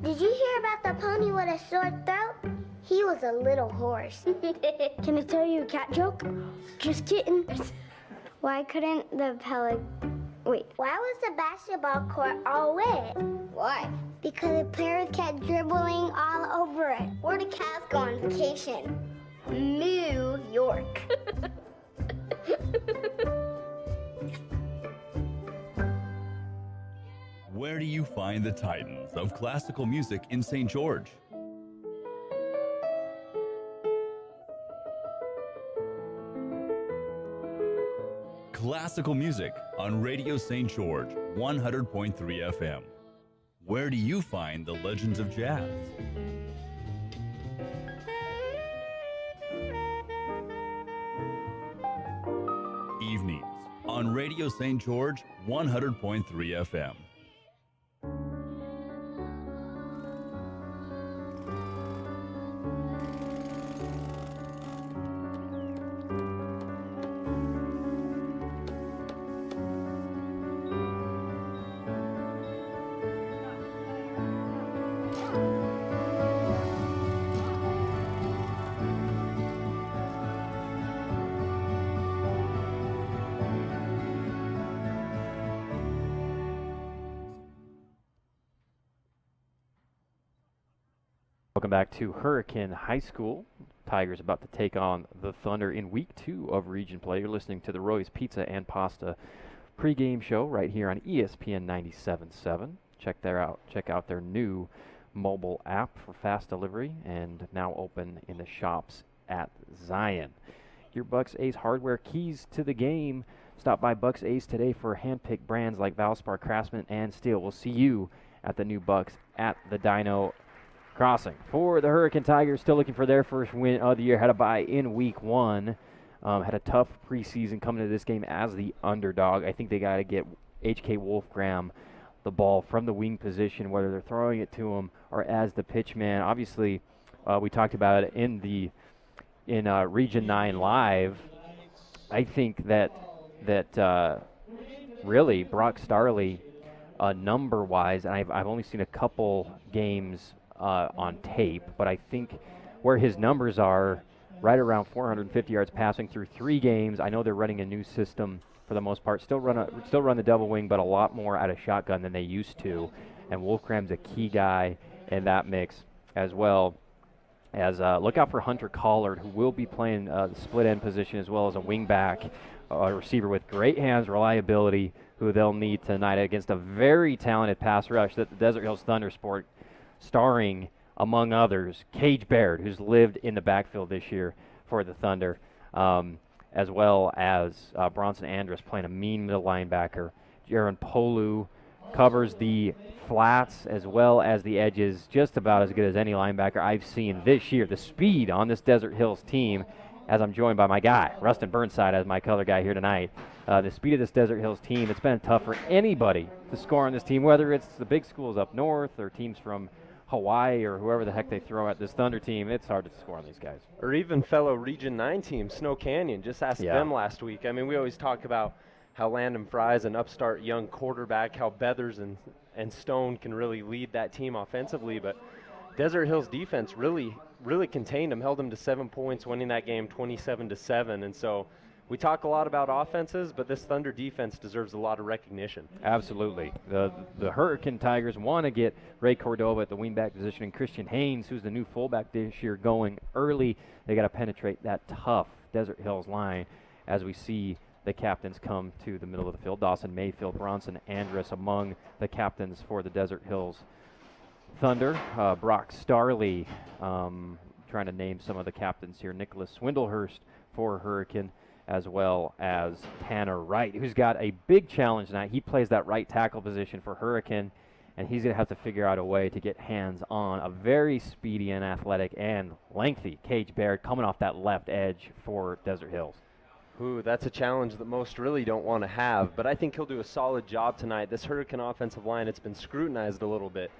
Did you hear about the pony with a sore throat? He was a little horse. Can I tell you a cat joke? Just kidding. Why couldn't the Why was the basketball court all wet? Why? Because the players kept dribbling all over it. Where did cats go on vacation? New York. Where do you find the titans of classical music in St. George? Classical music on Radio St. George, 100.3 FM. Where do you find the legends of jazz? Evenings on Radio St. George, 100.3 FM. Welcome back to Hurricane High School. Tigers about to take on the Thunder in week 2 of region play. You're listening to the Roy's Pizza and Pasta pregame show right here on ESPN 97.7. Check out their new mobile app for fast delivery and now open in the shops at Zion. Your Bucks Ace hardware keys to the game. Stop by Bucks Ace today for hand-picked brands like Valspar, Craftsman, and Steel. We'll see you at the new Bucks at the Dino Crossing. For the Hurricane Tigers, still looking for their first win of the year. Had a bye in week 1. Had a tough preseason coming to this game as the underdog. I think they got to get H.K. Wolfgram the ball from the wing position, whether they're throwing it to him or as the pitch man. Obviously, we talked about it in Region 9 Live. I think that really Brock Starley, number-wise, and I've only seen a couple games on tape, but I think where his numbers are right around 450 yards passing through 3 games. I know they're running a new system for the most part. Still run the double wing, but a lot more out of shotgun than they used to. And Wolfgram's a key guy in that mix as well. As look out for Hunter Collard, who will be playing the split end position as well as a wing back, a receiver with great hands, reliability, who they'll need tonight against a very talented pass rush that the Desert Hills Thunder sport, starring, among others, Cage Baird, who's lived in the backfield this year for the Thunder, as well as Bronson Andrus playing a mean middle linebacker. Jaron Polu covers the flats as well as the edges just about as good as any linebacker I've seen this year. The speed on this Desert Hills team, as I'm joined by my guy, Rustin Burnside, as my color guy here tonight. The speed of this Desert Hills team, it's been tough for anybody to score on this team, whether it's the big schools up north or teams from Hawaii or whoever the heck they throw at this Thunder team. It's hard to score on these guys. Or even fellow Region 9 team, Snow Canyon. Just asked them last week. I mean, we always talk about how Landon Fry's an upstart young quarterback, how Beathers and Stone can really lead that team offensively, but Desert Hills defense really contained them, held them to 7 points, winning that game 27-7. And so we talk a lot about offenses, but this Thunder defense deserves a lot of recognition. Absolutely. The Hurricane Tigers want to get Ray Cordova at the wingback position and Christian Haynes, who's the new fullback this year, going early. They got to penetrate that tough Desert Hills line as we see the captains come to the middle of the field. Dawson Mayfield, Bronson Andrus among the captains for the Desert Hills Thunder. Brock Starley, trying to name some of the captains here. Nicholas Swindlehurst for Hurricane, as well as Tanner Wright, who's got a big challenge tonight. He plays that right tackle position for Hurricane, and he's going to have to figure out a way to get hands on a very speedy and athletic and lengthy Cage Baird coming off that left edge for Desert Hills. Ooh, that's a challenge that most really don't want to have, but I think he'll do a solid job tonight. This Hurricane offensive line, it's been scrutinized a little bit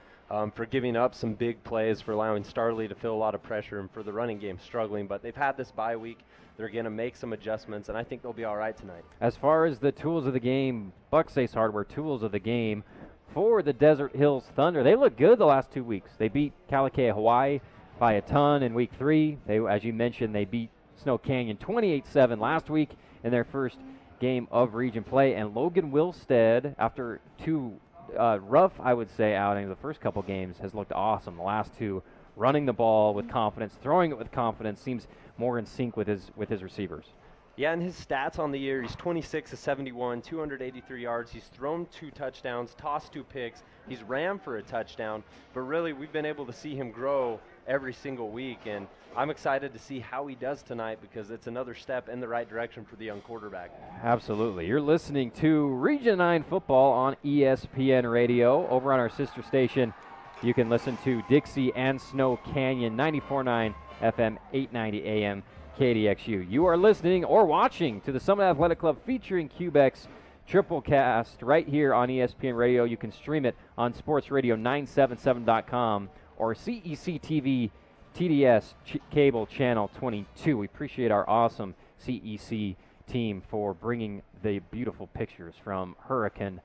for giving up some big plays, for allowing Starley to feel a lot of pressure, and for the running game struggling. But they've had this bye week. They're going to make some adjustments, and I think they'll be all right tonight. As far as the tools of the game, Bucks Ace Hardware tools of the game, for the Desert Hills Thunder. They look good the last 2 weeks. They beat Kalakaua Hawaii by a ton in week 3. They, as you mentioned, they beat Snow Canyon 28-7 last week in their first game of region play. And Logan Wilstead, after 2 rough, I would say, outings, the first couple games, has looked awesome. The last 2, running the ball with confidence, throwing it with confidence, seems more in sync with his receivers. Yeah, and his stats on the year, he's 26 of 71, 283 yards. He's thrown 2 touchdowns, tossed 2 picks. He's ran for a touchdown. But really, we've been able to see him grow every single week. And I'm excited to see how he does tonight because it's another step in the right direction for the young quarterback. Absolutely. You're listening to Region 9 football on ESPN Radio. Over on our sister station, you can listen to Dixie and Snow Canyon, 94.9 FM, 890 AM. KDXU. You are listening or watching to the Summit Athletic Club featuring Quebec's Triplecast right here on ESPN Radio. You can stream it on sportsradio977.com or CEC TV TDS cable channel 22. We appreciate our awesome CEC team for bringing the beautiful pictures from Hurricane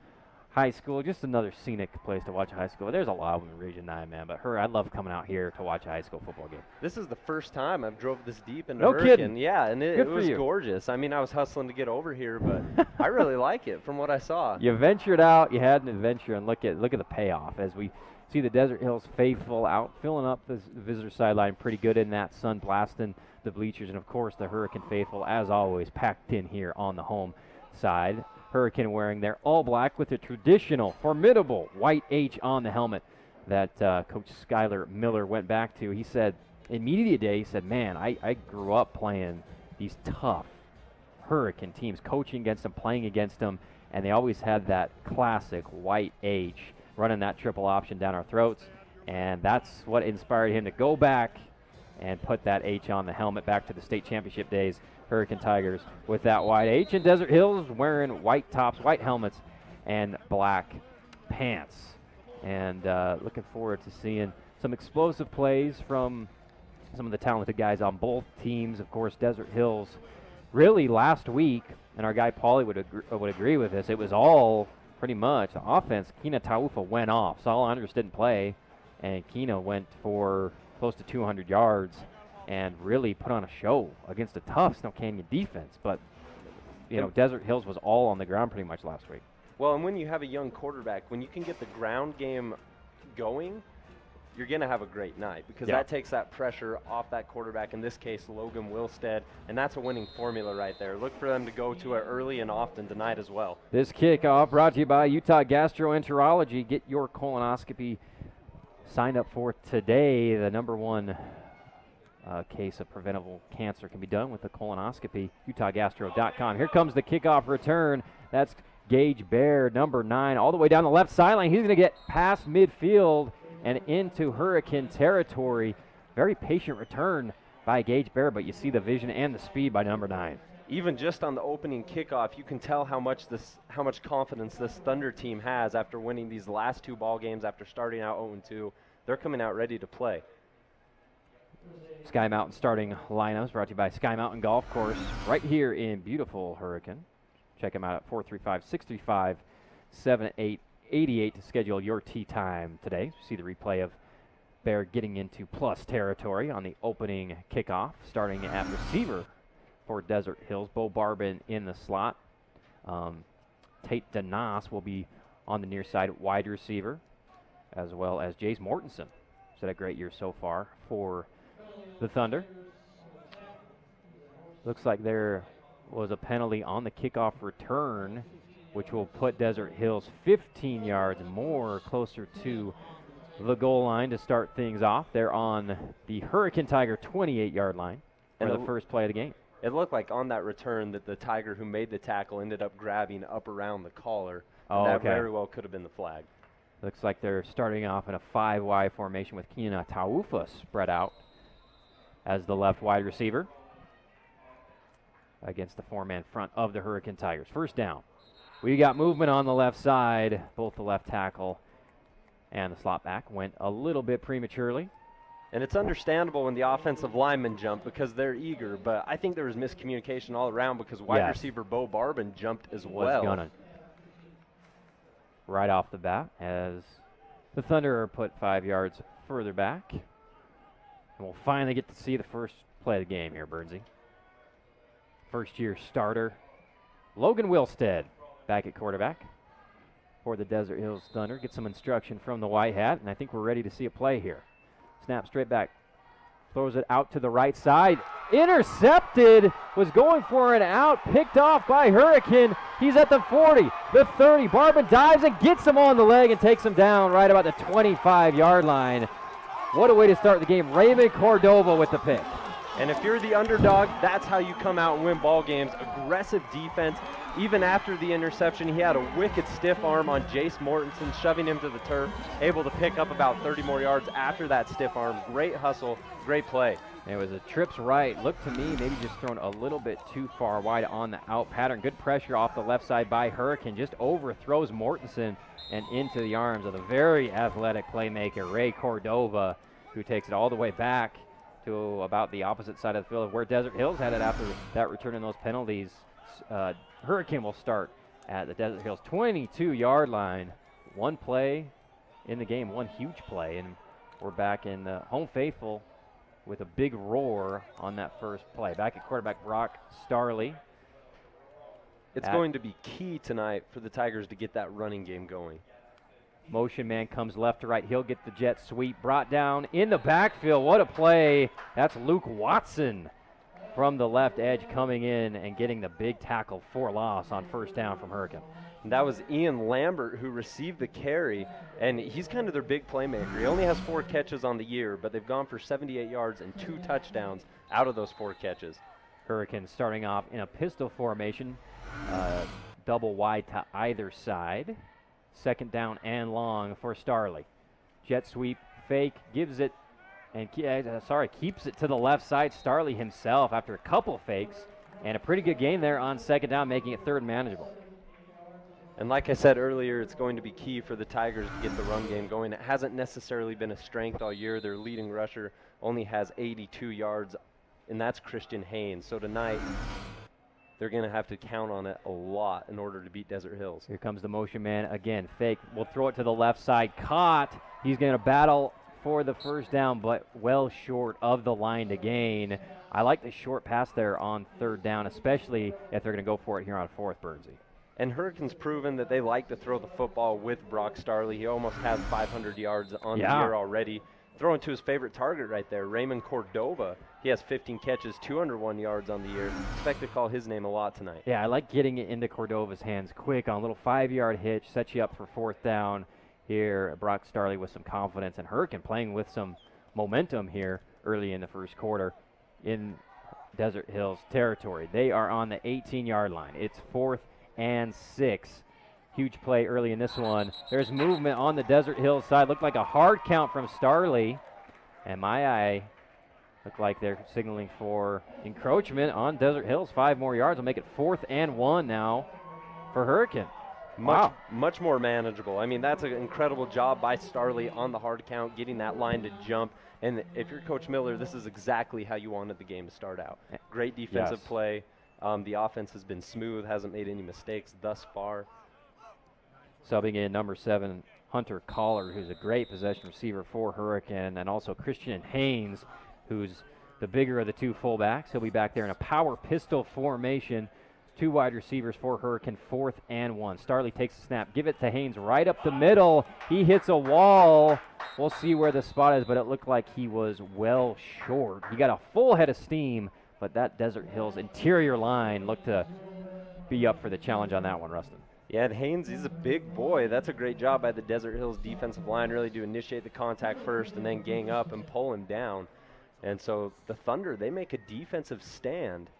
High School. Just another scenic place to watch a high school. There's a lot of them in Region 9, man, but I love coming out here to watch a high school football game. This is the first time I've drove this deep into No Hurricane. kidding. Yeah, and it was you. gorgeous. I mean, I was hustling to get over here, but I really like it from what I saw. You ventured out, you had an adventure, and look at the payoff as we see the Desert Hills faithful out filling up the visitor sideline pretty good in that sun, blasting the bleachers, and of course the Hurricane faithful, as always, packed in here on the home side. Hurricane wearing their all black with a traditional, formidable white H on the helmet that Coach Skyler Miller went back to. He said, in media day, he said, man, I grew up playing these tough Hurricane teams, coaching against them, playing against them, and they always had that classic white H running that triple option down our throats, and that's what inspired him to go back and put that H on the helmet back to the state championship days. Hurricane Tigers with that white H, and Desert Hills wearing white tops, white helmets, and black pants. And looking forward to seeing some explosive plays from some of the talented guys on both teams. Of course, Desert Hills really last week, and our guy Paulie would agree with this, it was all pretty much the offense. Kina Taufa went off. Saul Andres didn't play, and Kina went for close to 200 yards and really put on a show against a tough Snow Canyon defense. But, you know, Desert Hills was all on the ground pretty much last week. Well, and when you have a young quarterback, when you can get the ground game going, you're going to have a great night because that takes that pressure off that quarterback, in this case, Logan Wilstead, and that's a winning formula right there. Look for them to go to it early and often tonight as well. This kickoff brought to you by Utah Gastroenterology. Get your colonoscopy signed up for today. The #1 case of preventable cancer can be done with a colonoscopy. UtahGastro.com. Here comes the kickoff return. That's Gage Bear, #9, all the way down the left sideline. He's going to get past midfield and into Hurricane territory. Very patient return by Gage Bear, but you see the vision and the speed by #9. Even just on the opening kickoff, you can tell how much confidence this Thunder team has after winning these last 2 ball games after starting out 0-2. They're coming out ready to play. Sky Mountain starting lineups brought to you by Sky Mountain Golf Course right here in beautiful Hurricane. Check them out at 435-635-7888 to schedule your tee time today. See the replay of Bear getting into plus territory on the opening kickoff, starting at receiver for Desert Hills. Bo Barbin in the slot. Tate Danas will be on the near side wide receiver, as well as Jace Mortensen. He's had a great year so far for the Thunder. Looks like there was a penalty on the kickoff return, which will put Desert Hills 15 yards more closer to the goal line to start things off. They're on the Hurricane Tiger 28-yard line for the first play of the game. It looked like on that return that the Tiger who made the tackle ended up grabbing up around the collar. That very well could have been the flag. Looks like they're starting off in a 5-wide formation with Kina Taufa spread out as the left wide receiver against the 4-man front of the Hurricane Tigers. First down. We got movement on the left side. Both the left tackle and the slot back went a little bit prematurely. And it's understandable when the offensive linemen jump because they're eager, but I think there was miscommunication all around because wide receiver Bo Barbin jumped as well. Was gunning. right off the bat as the Thunder are put 5 yards further back. And we'll finally get to see the first play of the game here, Bernsey. First-year starter, Logan Wilstead, back at quarterback for the Desert Hills Thunder. Get some instruction from the White Hat, and I think we're ready to see a play here. Snap straight back. Throws it out to the right side. Intercepted. Was going for an out. Picked off by Hurricane. He's at the 40, the 30. Barban dives and gets him on the leg and takes him down right about the 25-yard line. What a way to start the game. Raymond Cordova with the pick. And if you're the underdog, that's how you come out and win ball games. Aggressive defense. Even after the interception, he had a wicked stiff arm on Jace Mortensen, shoving him to the turf, able to pick up about 30 more yards after that stiff arm. Great hustle, great play. It was a trips right. Looked to me maybe just thrown a little bit too far wide on the out pattern. Good pressure off the left side by Hurricane. Just overthrows Mortensen and into the arms of the very athletic playmaker, Ray Cordova, who takes it all the way back to about the opposite side of the field where Desert Hills had it after that return and those penalties. Hurricane will start at the Desert Hills 22-yard line. One play in the game, one huge play, and we're back in the home faithful with a big roar on that first play. Back at quarterback, Brock Starley. It's going to be key tonight for the Tigers to get that running game going. Motion man comes left to right. He'll get the jet sweep brought down in the backfield. What a play. That's Luke Watson from the left edge coming in and getting the big tackle for loss on first down from Hurricane. And that was Ian Lambert who received the carry, and he's kind of their big playmaker. He only has 4 catches on the year, but they've gone for 78 yards and 2 touchdowns out of those 4 catches. Hurricane starting off in a pistol formation, double wide to either side. Second down and long for Starley. Jet sweep, fake, gives it, and keeps it to the left side. Starley himself after a couple fakes, and a pretty good gain there on second down, making it third and manageable. And like I said earlier, it's going to be key for the Tigers to get the run game going. It hasn't necessarily been a strength all year. Their leading rusher only has 82 yards, and that's Christian Haynes. So tonight, they're going to have to count on it a lot in order to beat Desert Hills. Here comes the motion man again. Fake. We'll throw it to the left side. Caught. He's going to battle for the first down, but well short of the line to gain. I like the short pass there on third down, especially if they're going to go for it here on fourth, Bernsey. And Hurricane's proven that they like to throw the football with Brock Starley. He almost has 500 yards on the year already. Throwing to his favorite target right there, Raymond Cordova. He has 15 catches, 201 yards on the year. Expect to call his name a lot tonight. Yeah, I like getting it into Cordova's hands quick on a little 5-yard hitch, sets you up for fourth down here. Brock Starley with some confidence, and Hurricane playing with some momentum here early in the first quarter in Desert Hills territory. They are on the 18-yard line. It's 4th and 6. Huge play early in this one. There's movement on the Desert Hills side. Looked like a hard count from Starley. And my eye looked like they're signaling for encroachment on Desert Hills. 5 more yards will make it 4th and 1 now for Hurricane. Much more manageable. I mean, that's an incredible job by Starley on the hard count, getting that line to jump. And if you're Coach Miller, this is exactly how you wanted the game to start out. Great defensive play. The offense has been smooth, hasn't made any mistakes thus far. Subbing in number 7, Hunter Collar, who's a great possession receiver for Hurricane, and also Christian Haynes, who's the bigger of the 2 fullbacks. He'll be back there in a power pistol formation. 2 wide receivers for Hurricane, 4th and 1. Starley takes the snap, give it to Haynes right up the middle. He hits a wall. We'll see where the spot is, but it looked like he was well short. He got a full head of steam, but that Desert Hills interior line looked to be up for the challenge on that one, Rustin. Yeah, and Haynes, he's a big boy. That's a great job by the Desert Hills defensive line, really to initiate the contact first and then gang up and pull him down. And so the Thunder, they make a defensive stand.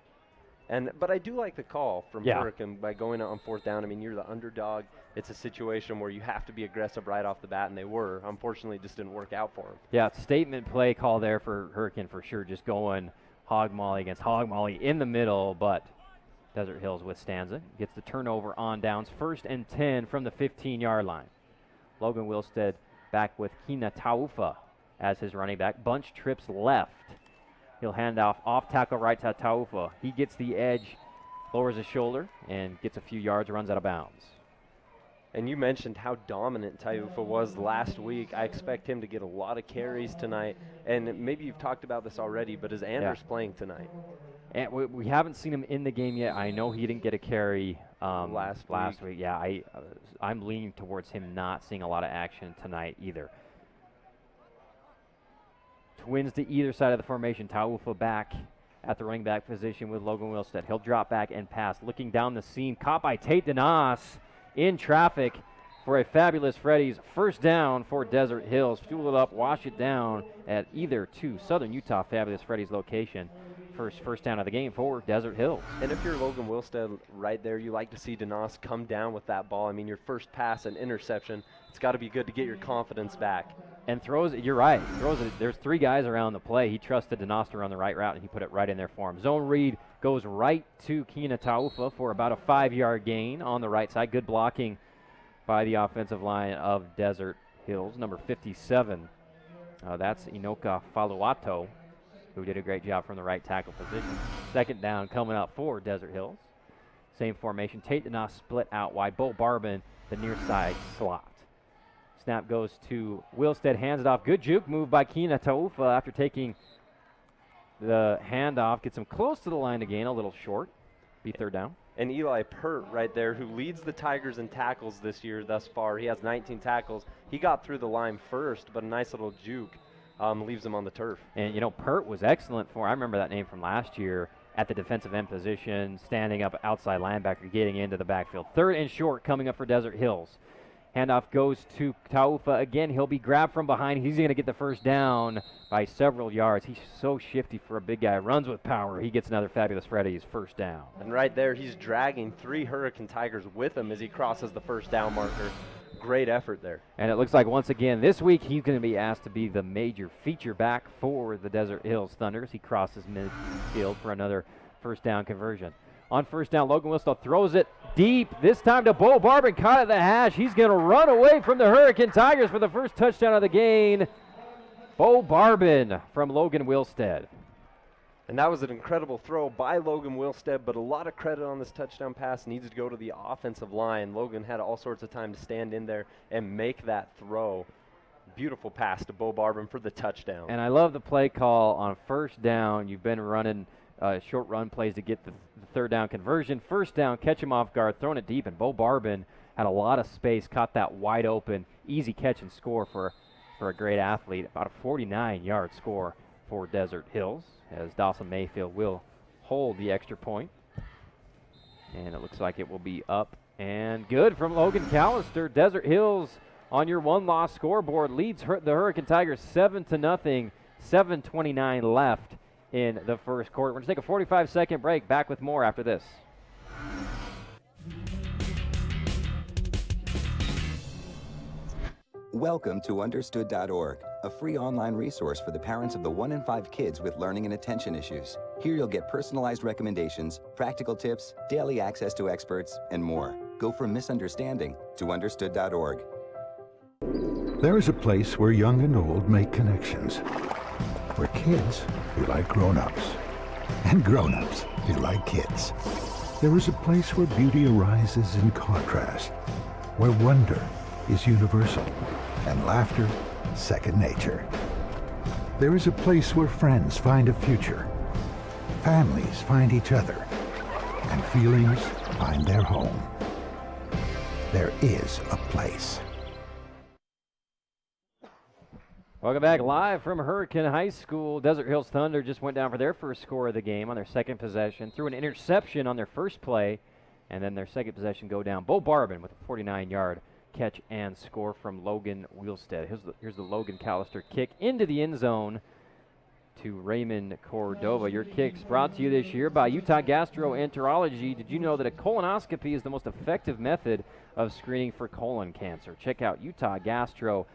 But I do like the call from Hurricane by going out on 4th down. I mean, you're the underdog. It's a situation where you have to be aggressive right off the bat, and they were. Unfortunately, it just didn't work out for them. Yeah, statement play call there for Hurricane for sure, just going hog molly against hog molly in the middle, but Desert Hills withstands it. Gets the turnover on downs. 1st and 10 from the 15-yard line. Logan Wilstead back with Kina Taufa as his running back. Bunch trips left. He'll hand off tackle right to Taufa. He gets the edge, lowers his shoulder, and gets a few yards, runs out of bounds. And you mentioned how dominant Taiufa was last week. I expect him to get a lot of carries tonight. And maybe you've talked about this already, but is Anders playing tonight? And we haven't seen him in the game yet. I know he didn't get a carry last week. Yeah, I'm leaning towards him not seeing a lot of action tonight either. Twins to either side of the formation. Taufa back at the running back position with Logan Wilstead. He'll drop back and pass. Looking down the seam, caught by Tate DeNoss in traffic for a fabulous Freddy's first down for Desert Hills. Fuel it up, wash it down at either to Southern Utah Fabulous Freddy's location. First down of the game for Desert Hills. And if you're Logan Wilstead right there, you like to see DeNoss come down with that ball. I mean, your first pass and interception, it's got to be good to get your confidence back. And throws it, you're right, throws it. There's three guys around the play. He trusted DeNoss to run the right route, and he put it right in there for him. Zone read goes right to Kina Taufa for about a 5-yard gain on the right side. Good blocking by the offensive line of Desert Hills. Number 57, that's Inoka Faluato, who did a great job from the right tackle position. Second down coming up for Desert Hills. Same formation. Tate DeNoss split out wide. Bo Barbin, the near side slot. Snap goes to Wilstead, hands it off. Good juke move by Kina Taufa after taking the handoff. Gets him close to the line again, a little short. Be third down. And Eli Pert right there, who leads the Tigers in tackles this year thus far. He has 19 tackles. He got through the line first, but a nice little juke leaves him on the turf. And, you know, Pert was excellent I remember that name from last year at the defensive end position, standing up outside linebacker, getting into the backfield. Third and short coming up for Desert Hills. Handoff goes to Taufa again. He'll be grabbed from behind. He's going to get the first down by several yards. He's so shifty for a big guy. Runs with power. He gets another Fabulous Freddy's first down. And right there, he's dragging 3 Hurricane Tigers with him as he crosses the first down marker. Great effort there. And it looks like once again this week he's going to be asked to be the major feature back for the Desert Hills Thunders. He crosses midfield for another first down conversion. On first down, Logan Wilstead throws it deep, this time to Bo Barbin, caught at the hash. He's going to run away from the Hurricane Tigers for the first touchdown of the game. Bo Barbin from Logan Wilstead. And that was an incredible throw by Logan Wilstead, but a lot of credit on this touchdown pass needs to go to the offensive line. Logan had all sorts of time to stand in there and make that throw. Beautiful pass to Bo Barbin for the touchdown. And I love the play call on first down. You've been running short run plays to get the third down conversion. First down, catch him off guard, throwing it deep, and Bo Barbin had a lot of space, caught that wide open, easy catch and score for a great athlete. About a 49-yard score for Desert Hills, as Dawson Mayfield will hold the extra point. And it looks like it will be up and good from Logan Callister. Desert Hills on your one-loss scoreboard leads the Hurricane Tigers 7-0, 7:29 left in the first quarter. We're going to take a 45-second break. Back with more after this. Welcome to Understood.org, a free online resource for the parents of the 1 in 5 kids with learning and attention issues. Here you'll get personalized recommendations, practical tips, daily access to experts, and more. Go from misunderstanding to Understood.org. There is a place where young and old make connections. Where kids who like grown-ups, and grown-ups who like kids. There is a place where beauty arises in contrast, where wonder is universal, and laughter second nature. There is a place where friends find a future, families find each other, and feelings find their home. There is a place. Welcome back live from Hurricane High School. Desert Hills Thunder just went down for their first score of the game on their second possession, threw an interception on their first play, and then their second possession go down. Bo Barbin with a 49-yard catch and score from Logan Wilstead. Here's the Logan Callister kick into the end zone to Raymond Cordova. Your kicks brought to you this year by Utah Gastroenterology. Did you know that a colonoscopy is the most effective method of screening for colon cancer? Check out UtahGastro.com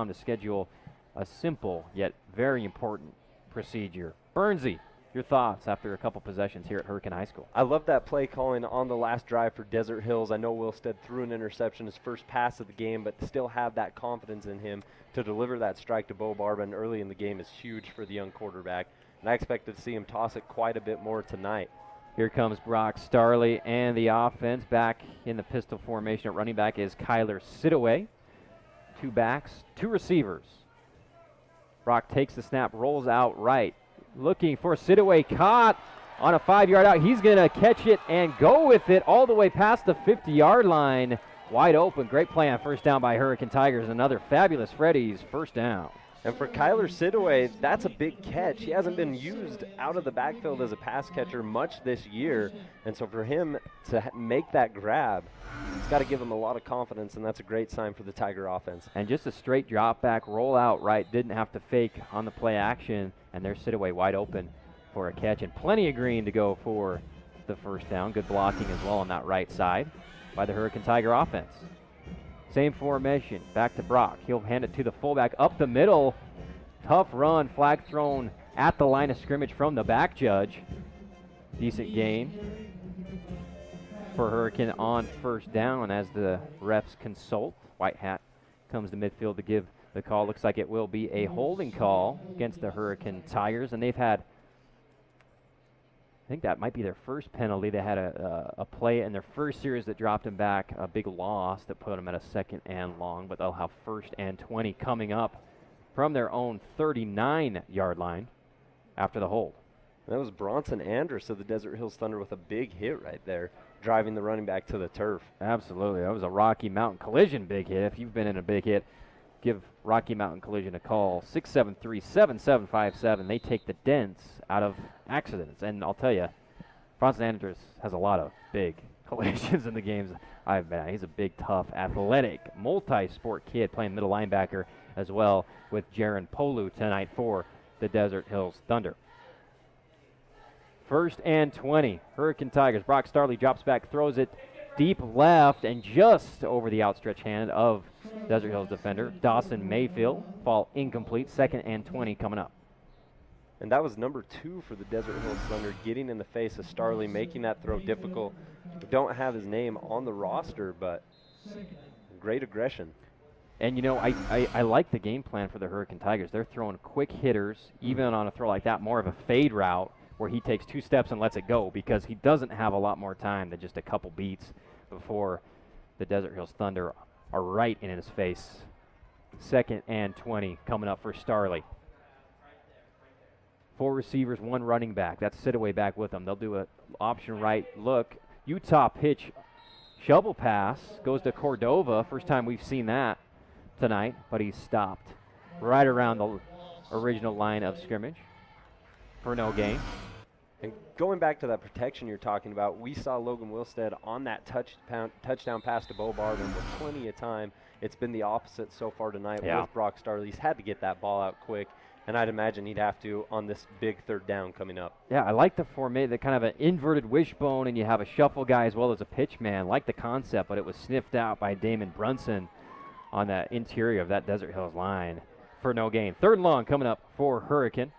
to schedule a simple yet very important procedure. Bernsey, your thoughts after a couple possessions here at Hurricane High School? I love that play calling on the last drive for Desert Hills. I know Wilstead threw an interception his first pass of the game, but to still have that confidence in him to deliver that strike to Bo Barbin early in the game is huge for the young quarterback, and I expected to see him toss it quite a bit more tonight. Here comes Brock Starley, and the offense back in the pistol formation at running back is Kyler Sidaway. 2 backs, 2 receivers. Brock takes the snap, rolls out right. Looking for Sidaway, caught on a 5-yard out. He's going to catch it and go with it all the way past the 50-yard line. Wide open. Great play on first down by Hurricane Tigers. Another fabulous Freddy's first down. And for Kyler Sidaway, that's a big catch. He hasn't been used out of the backfield as a pass catcher much this year. And so for him to make that grab, it's got to give him a lot of confidence, and that's a great sign for the Tiger offense. And just a straight drop back, roll out right. Didn't have to fake on the play action. And there's Sidaway wide open for a catch. And plenty of green to go for the first down. Good blocking as well on that right side by the Hurricane Tiger offense. Same formation, back to Brock. He'll hand it to the fullback up the middle. Tough run, flag thrown at the line of scrimmage from the back judge. Decent gain for Hurricane on first down as the refs consult. White hat comes to midfield to give the call. Looks like it will be a holding call against the Hurricane Tigers, and they've had, I think that might be their first penalty. They had a play in their first series that dropped them back, a big loss that put them at a 2nd and long, but they'll have 1st and 20 coming up from their own 39-yard line after the hold. That was Bronson Andrus of the Desert Hills Thunder with a big hit right there, driving the running back to the turf. Absolutely. That was a Rocky Mountain Collision big hit. If you've been in a big hit, give Rocky Mountain Collision a call, 673-7757. They take the dents out of accidents. And I'll tell you, Bronson Andrus has a lot of big collisions in the games I've been at. He's a big, tough, athletic, multi-sport kid playing middle linebacker as well with Jaron Polu tonight for the Desert Hills Thunder. 1st and 20. Hurricane Tigers. Brock Starley drops back, throws it deep left and just over the outstretched hand of Desert Hills defender Dawson Mayfield. Ball incomplete. 2nd and 20 coming up. And that was number 2 for the Desert Hills Thunder, getting in the face of Starley, making that throw difficult. We don't have his name on the roster, but great aggression. And, you know, I like the game plan for the Hurricane Tigers. They're throwing quick hitters, even on a throw like that, more of a fade route where he takes 2 steps and lets it go because he doesn't have a lot more time than just a couple beats before the Desert Hills Thunder are right in his face. 2nd and 20 coming up for Starley. 4 receivers, 1 running back. That's Sidaway back with them. They'll do an option right look. Utah pitch, shovel pass, goes to Cordova. First time we've seen that tonight, but he's stopped right around the original line of scrimmage for no gain. And going back to that protection you're talking about, we saw Logan Wilstead on that touchdown pass to Bo Barvin with plenty of time. It's been the opposite so far tonight with Brock Starley. He's had to get that ball out quick, and I'd imagine he'd have to on this big 3rd down coming up. Yeah, I like the formation, the kind of an inverted wishbone, and you have a shuffle guy as well as a pitch man. Like the concept, but it was sniffed out by Damon Brunson on that interior of that Desert Hills line for no gain. 3rd and long coming up for Hurricane.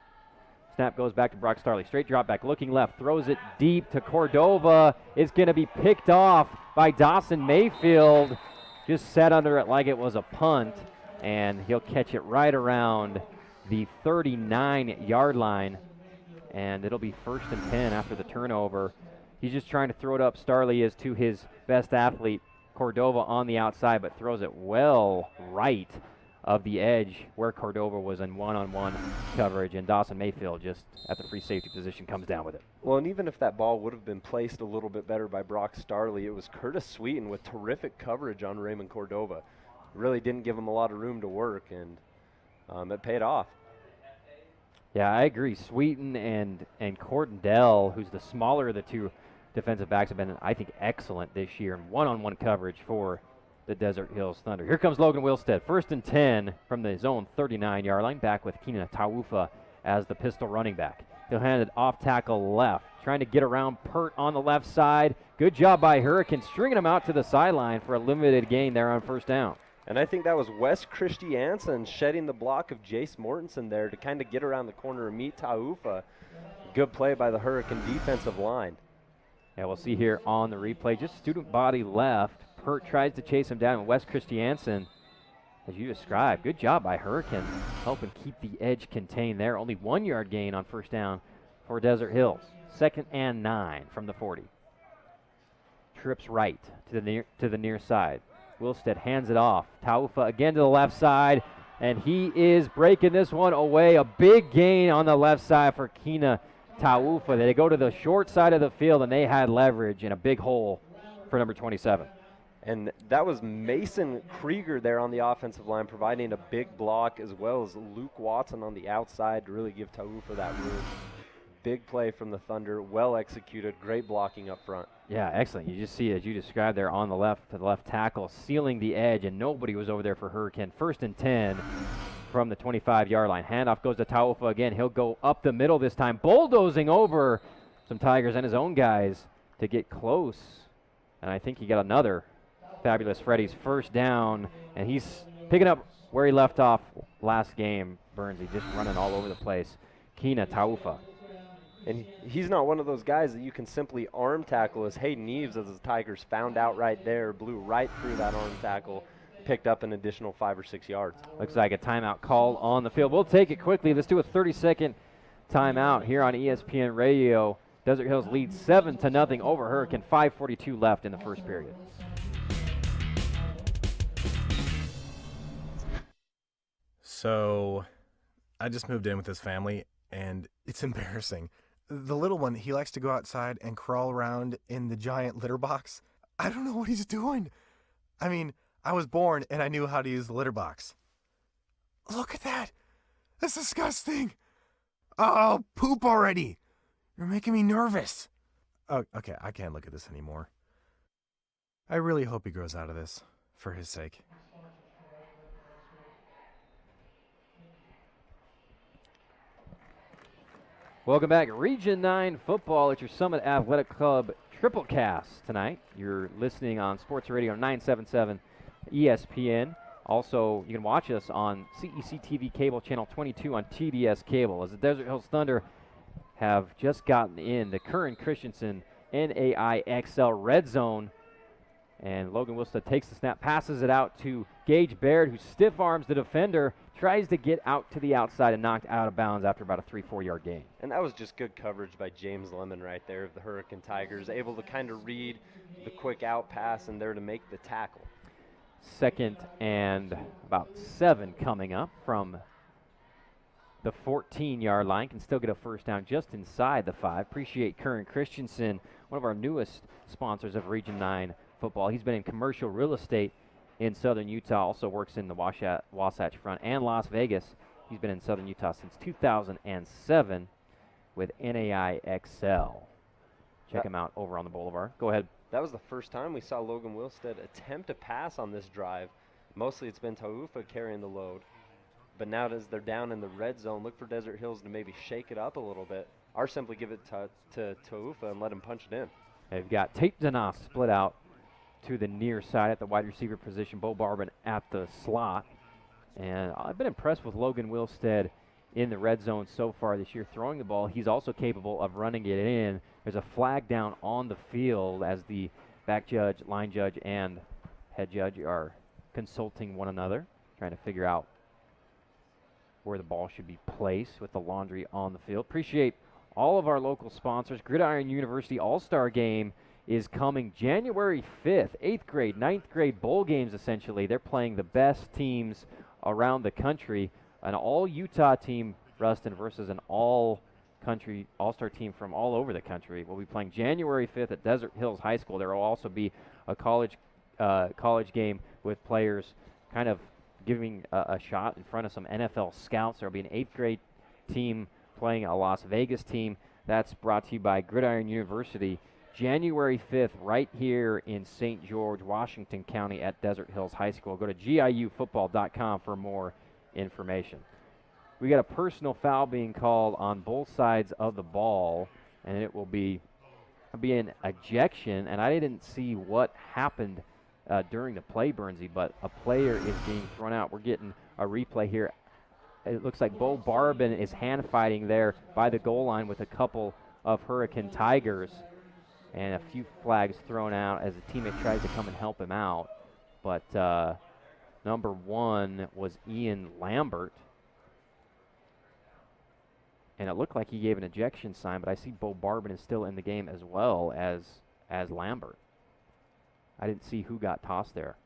Snap goes back to Brock Starley. Straight drop back, looking left, throws it deep to Cordova. It's going to be picked off by Dawson Mayfield. Just sat under it like it was a punt, and he'll catch it right around the 39-yard line, and it'll be 1st and 10 after the turnover. He's just trying to throw it up. Starley is to his best athlete, Cordova, on the outside, but throws it well right of the edge where Cordova was in one-on-one coverage, and Dawson Mayfield just at the free safety position comes down with it. Well, and even if that ball would have been placed a little bit better by Brock Starley, it was Curtis Sweeten with terrific coverage on Raymond Cordova. Really didn't give him a lot of room to work, and it paid off. Yeah, I agree. Sweeten and Cordell, who's the smaller of the 2 defensive backs, have been, I think, excellent this year in one-on-one coverage for the Desert Hills Thunder. Here comes Logan Wilstead. 1st and 10 from the zone 39-yard line, back with Keenan Taufa as the pistol running back. He'll hand it off tackle left, trying to get around Pert on the left side. Good job by Hurricane, stringing him out to the sideline for a limited gain there on 1st down. And I think that was Wes Christiansen shedding the block of Jace Mortensen there to kind of get around the corner and meet Taufa. Good play by the Hurricane defensive line. Yeah, we'll see here on the replay. Just student body left. Pert tries to chase him down, and Wes Christiansen, as you described, good job by Hurricane, helping keep the edge contained there. Only 1 yard gain on 1st down for Desert Hills. 2nd and 9 from the 40. Trips right to the near side. Wilstead hands it off. Taufa again to the left side, and he is breaking this one away. A big gain on the left side for Kina Taufa. They go to the short side of the field, and they had leverage in a big hole for number 27. And that was Mason Krieger there on the offensive line, providing a big block, as well as Luke Watson on the outside to really give Taufa that room. Big play from the Thunder, well executed, great blocking up front. Yeah, excellent. You just see, as you described there, on the left, to the left tackle, sealing the edge, and nobody was over there for Hurricane. 1st and 10 from the 25-yard line. Handoff goes to Taufa again. He'll go up the middle this time, bulldozing over some Tigers and his own guys to get close. And I think he got another fabulous Freddy's first down, and he's picking up where he left off last game. Burnsy just running all over the place. Kina Taufa. And he's not one of those guys that you can simply arm tackle, as Hayden Eves, as the Tigers found out right there, blew right through that arm tackle, picked up an additional 5 or 6 yards. Looks like a timeout call on the field. We'll take it quickly. Let's do a 30-second timeout here on ESPN Radio. Desert Hills leads 7-0 over Hurricane. 5:42 left in the first period. So I just moved in with his family, and it's embarrassing. The little one, he likes to go outside and crawl around in the giant litter box. I don't know what he's doing. I mean, I was born and I knew how to use the litter box. Look at that. That's disgusting. Oh, poop already. You're making me nervous. Oh, okay, I can't look at this anymore. I really hope he grows out of this, for his sake. Welcome back. Region 9 football at your Summit Athletic Club Triplecast tonight. You're listening on Sports Radio 977 ESPN. Also, you can watch us on CEC TV Cable Channel 22 on TDS Cable, as the Desert Hills Thunder have just gotten in the Curran Christensen NAIXL Red Zone. And Logan Wilstead takes the snap, passes it out to Gage Baird, who stiff arms the defender, tries to get out to the outside and knocked out of bounds after about a 3-4 yard gain. And that was just good coverage by James Lemon right there of the Hurricane Tigers, able to kind of read the quick out pass and there to make the tackle. 2nd and about 7 coming up from the 14-yard line. Can still get a first down just inside the 5. Appreciate Curran Christensen, one of our newest sponsors of Region 9 football. He's been in commercial real estate in southern Utah, also works in the Wasatch Front and Las Vegas. He's been in southern Utah since 2007 with NAIXL. Check him out over on the Boulevard. Go ahead. That was the first time we saw Logan Wilstead attempt a pass on this drive. Mostly it's been Taufa carrying the load. But now as they're down in the red zone, look for Desert Hills to maybe shake it up a little bit, or simply give it to Taufa and let him punch it in. They've got Tate Danoff split out to the near side at the wide receiver position, Bo Barbin at the slot. And I've been impressed with Logan Wilstead in the red zone so far this year, throwing the ball. He's also capable of running it in. There's a flag down on the field as the back judge, line judge, and head judge are consulting one another, trying to figure out where the ball should be placed with the laundry on the field. Appreciate all of our local sponsors. Gridiron University All-Star Game is coming January 5th. 8th grade, 9th grade bowl games, essentially. They're playing the best teams around the country. An all-Utah team, Ruston, versus an all-country all-star team from all over the country. We'll be playing January 5th at Desert Hills High School. There will also be a college game with players kind of giving a shot in front of some NFL scouts. There will be an 8th grade team playing a Las Vegas team. That's brought to you by Gridiron University. January 5th, right here in St. George, Washington County at Desert Hills High School. Go to GIUfootball.com for more information. We got a personal foul being called on both sides of the ball, and it will be an ejection, and I didn't see what happened during the play, Burnsy, but a player is being thrown out. We're getting a replay here. It looks like Bo Barbin is hand fighting there by the goal line with a couple of Hurricane Tigers, and a few flags thrown out as a teammate tries to come and help him out. But number 1 was Ian Lambert, and it looked like he gave an ejection sign, but I see Bo Barbin is still in the game as well as Lambert. I didn't see who got tossed there.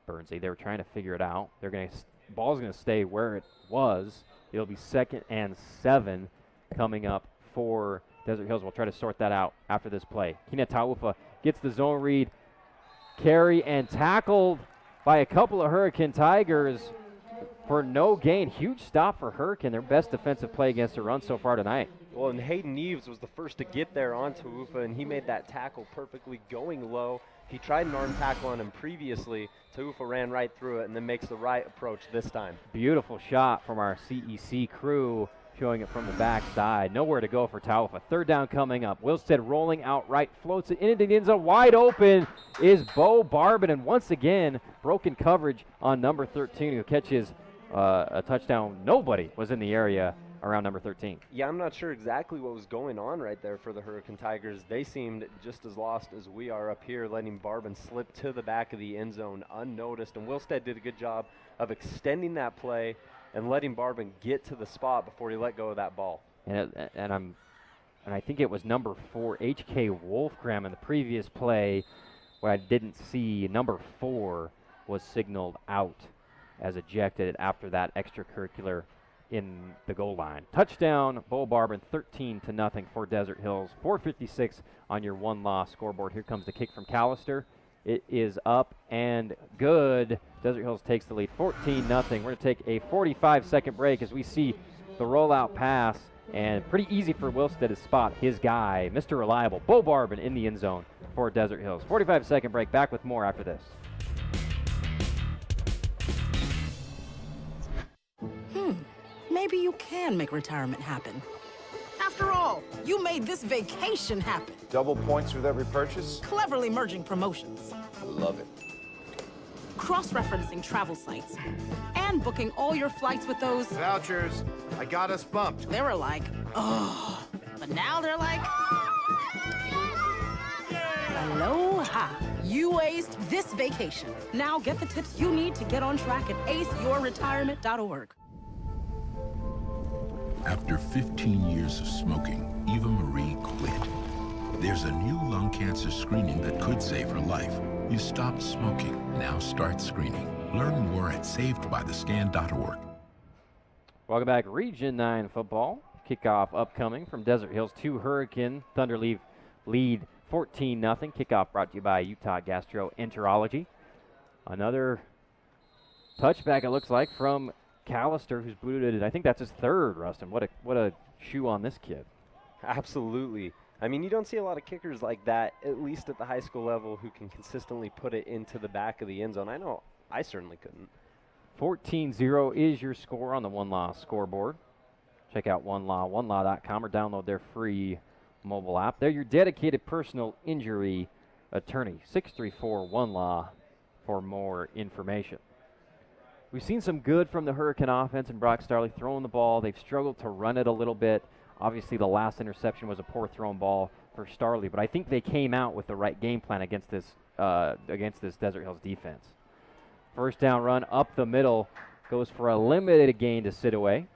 Bernsey, they were trying to figure it out. They're going to ball's going to stay where it was. It'll be 2nd and 7 coming up for Desert Hills. We'll try to sort that out after this play. Kina Taufa gets the zone read, carry, and tackled by a couple of Hurricane Tigers for no gain. Huge stop for Hurricane, their best defensive play against the run so far tonight. Well, and Hayden Eves was the first to get there on Taufa, and he made that tackle perfectly going low. He tried an arm tackle on him previously. Taufa ran right through it and then makes the right approach this time. Beautiful shot from our CEC crew, showing it from the backside. Nowhere to go for Taufa. 3rd down coming up. Wilstead rolling out right, floats it into the end zone. Wide open is Bo Barbin, and once again, broken coverage on number 13, who catches a touchdown. Nobody was in the area around number 13. Yeah, I'm not sure exactly what was going on right there for the Hurricane Tigers. They seemed just as lost as we are up here, letting Barbin slip to the back of the end zone unnoticed. And Wilstead did a good job of extending that play and letting Barbin get to the spot before he let go of that ball. And I think it was number 4, H.K. Wolfgram, in the previous play where I didn't see number 4 was signaled out as ejected after that extracurricular in the goal line. Touchdown, Bo Barbin, 13-0 for Desert Hills. 4:56 on your one-loss scoreboard. Here comes the kick from Callister. It is up and good. Desert Hills takes the lead, 14-0. We're going to take a 45-second break as we see the rollout pass, and pretty easy for Wilstead to spot his guy, Mr. Reliable, Bo Barbin, in the end zone for Desert Hills. 45-second break. Back with more after this. Maybe you can make retirement happen. After all, you made this vacation happen. Double points with every purchase? Cleverly merging promotions. I love it. Cross-referencing travel sites. And booking all your flights with those... Vouchers. I got us bumped. They were like, oh. But now they're like... Aloha. You aced this vacation. Now get the tips you need to get on track at aceyourretirement.org. After 15 years of smoking, Eva Marie quit. There's a new lung cancer screening that could save her life. You stopped smoking. Now start screening. Learn more at savedbythescan.org. Welcome back. Region 9 football. Kickoff upcoming from Desert Hills to Hurricane. Thunder lead 14-0. Kickoff brought to you by Utah Gastroenterology. Another touchback, it looks like, from Callister, who's booted it. I think that's his 3rd, Rustin. What a shoe on this kid. Absolutely. I mean, you don't see a lot of kickers like that, at least at the high school level, who can consistently put it into the back of the end zone. I know I certainly couldn't. 14-0 is your score on the one-loss scoreboard. Check out onelaw.com, or download their free mobile app. They're your dedicated personal injury attorney. 634-1LAW for more information. We've seen some good from the Hurricane offense and Brock Starley throwing the ball. They've struggled to run it a little bit. Obviously, the last interception was a poor thrown ball for Starley, but I think they came out with the right game plan against this Desert Hills defense. 1st down run up the middle, goes for a limited gain to Sidaway.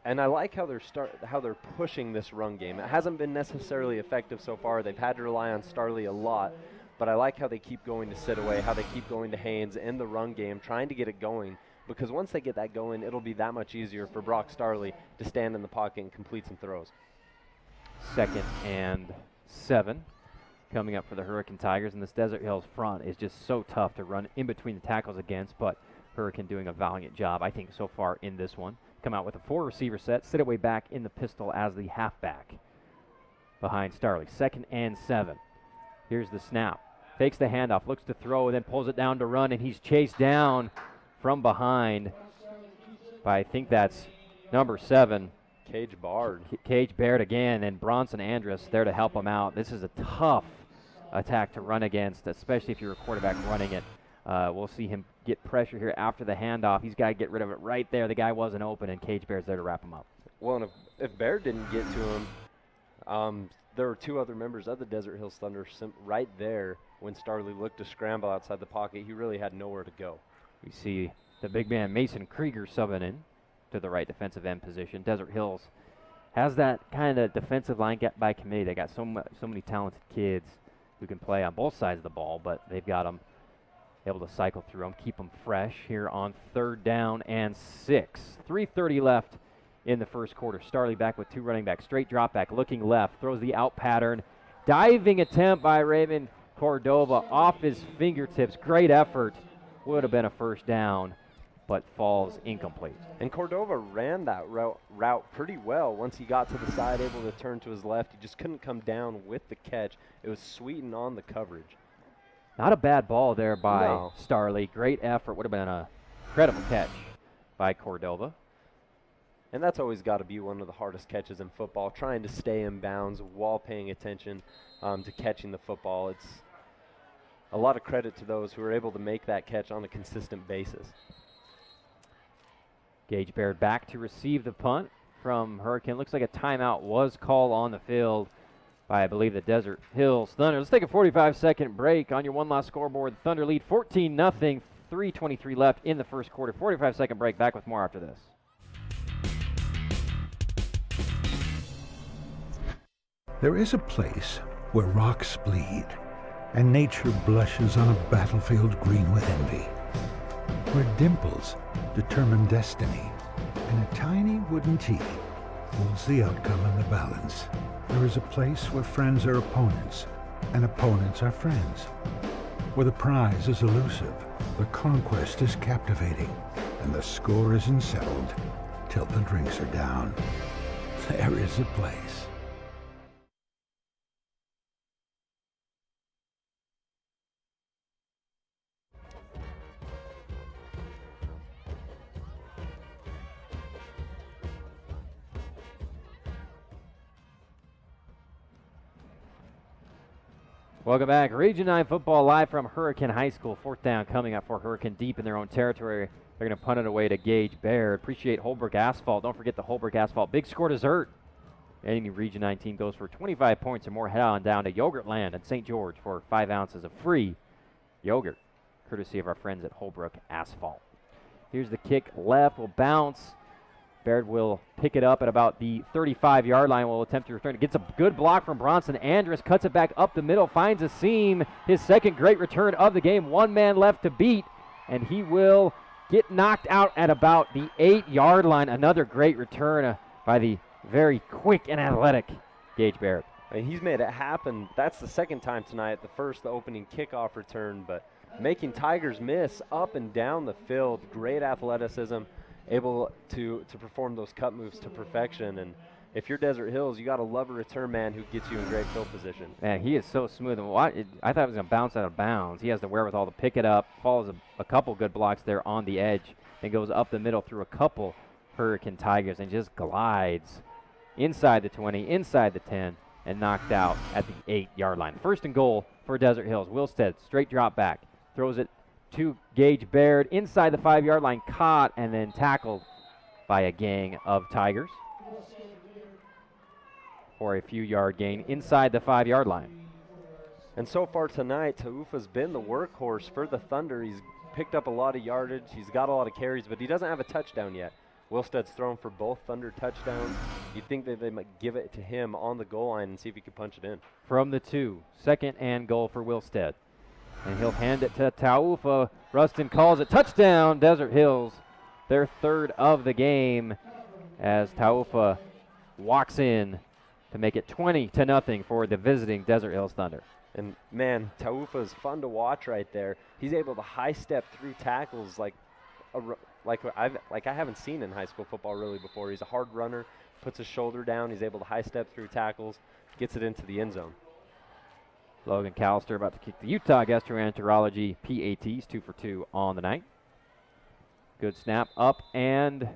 And I like how they're pushing this run game. It hasn't been necessarily effective so far. They've had to rely on Starley a lot. But I like how they keep going to Sidaway, how they keep going to Haynes in the run game, trying to get it going. Because once they get that going, it'll be that much easier for Brock Starley to stand in the pocket and complete some throws. 2nd and 7 coming up for the Hurricane Tigers. And this Desert Hills front is just so tough to run in between the tackles against. But Hurricane doing a valiant job, I think, so far in this one. Come out with a 4-receiver set. Sidaway back in the pistol as the halfback behind Starley. 2nd and 7. Here's the snap. Fakes the handoff, looks to throw, and then pulls it down to run, and he's chased down from behind by, I think that's number 7. Cage Bard. Cage Baird again, and Bronson Andrus there to help him out. This is a tough attack to run against, especially if you're a quarterback running it. We'll see him get pressure here after the handoff. He's got to get rid of it right there. The guy wasn't open, and Cage Baird's there to wrap him up. Well, and if Baird didn't get to him, there were 2 other members of the Desert Hills Thunder right there when Starley looked to scramble outside the pocket. He really had nowhere to go. We see the big man Mason Krieger subbing in to the right defensive end position. Desert Hills has that kind of defensive line by committee. They got so many talented kids who can play on both sides of the ball, but they've got them able to cycle through them, keep them fresh here on 3rd down and 6. 3:30 left in the first quarter. Starley back with 2 running backs. Straight drop back, looking left, throws the out pattern. Diving attempt by Raymond Cordova off his fingertips. Great effort. Would have been a first down, but falls incomplete. And Cordova ran that route pretty well. Once he got to the side, able to turn to his left, he just couldn't come down with the catch. It was Sweeten on the coverage. Not a bad ball there by No. Starley. Great effort. Would have been an incredible catch by Cordova. And that's always got to be one of the hardest catches in football, trying to stay in bounds while paying attention to catching the football. It's a lot of credit to those who are able to make that catch on a consistent basis. Gage Baird back to receive the punt from Hurricane. Looks like a timeout was called on the field by, I believe, the Desert Hills Thunder. Let's take a 45-second break on your one-loss scoreboard. The Thunder lead 14-0, 3:23 left in the first quarter. 45-second break. Back with more after this. There is a place where rocks bleed and nature blushes on a battlefield green with envy, where dimples determine destiny and a tiny wooden tee holds the outcome in the balance. There is a place where friends are opponents and opponents are friends, where the prize is elusive, the conquest is captivating, and the score isn't settled till the drinks are down. There is a place. Welcome back. Region 9 football live from Hurricane High School. 4th down coming up for Hurricane deep in their own territory. They're going to punt it away to Gage Baird. Appreciate Holbrook Asphalt. Don't forget the Holbrook Asphalt Big Score Dessert. Any Region 19 goes for 25 points or more. Head on down to Yogurtland in St. George for 5 ounces of free yogurt, courtesy of our friends at Holbrook Asphalt. Here's the kick left. Will bounce. Baird will pick it up at about the 35-yard line. Will attempt to return it. Gets a good block from Bronson Andrus. Cuts it back up the middle. Finds a seam. His second great return of the game. 1 man left to beat. And he will get knocked out at about the 8-yard line. Another great return by the very quick and athletic Gage Baird. And he's made it happen. That's the second time tonight. The first, the opening kickoff return. But making Tigers miss up and down the field. Great athleticism. Able to perform those cut moves to perfection. And if you're Desert Hills, you got to love a return man who gets you in great field position. Man, he is so smooth. And I thought it was going to bounce out of bounds. He has the wherewithal to pick it up, follows a couple good blocks there on the edge, and goes up the middle through a couple Hurricane Tigers and just glides inside the 20, inside the 10, and knocked out at the 8-yard line. 1st and goal for Desert Hills. Wilstead, straight drop back, throws it to Gage Baird inside the 5-yard line, caught and then tackled by a gang of Tigers for a few-yard gain inside the 5-yard line. And so far tonight, Taufa's been the workhorse for the Thunder. He's picked up a lot of yardage. He's got a lot of carries, but he doesn't have a touchdown yet. Wilstead's thrown for both Thunder touchdowns. You'd think that they might give it to him on the goal line and see if he could punch it in. From the 2, 2nd and goal for Wilstead. And he'll hand it to Taufa. Rustin calls it touchdown. Desert Hills, their 3rd of the game, as Taufa walks in to make it 20-0 for the visiting Desert Hills Thunder. And man, Taufa is fun to watch right there. He's able to high step through tackles like I haven't seen in high school football really before. He's a hard runner, puts his shoulder down. He's able to high step through tackles, gets it into the end zone. Logan Callister about to kick the Utah Gastroenterology PATs, 2 for 2 on the night. Good snap up and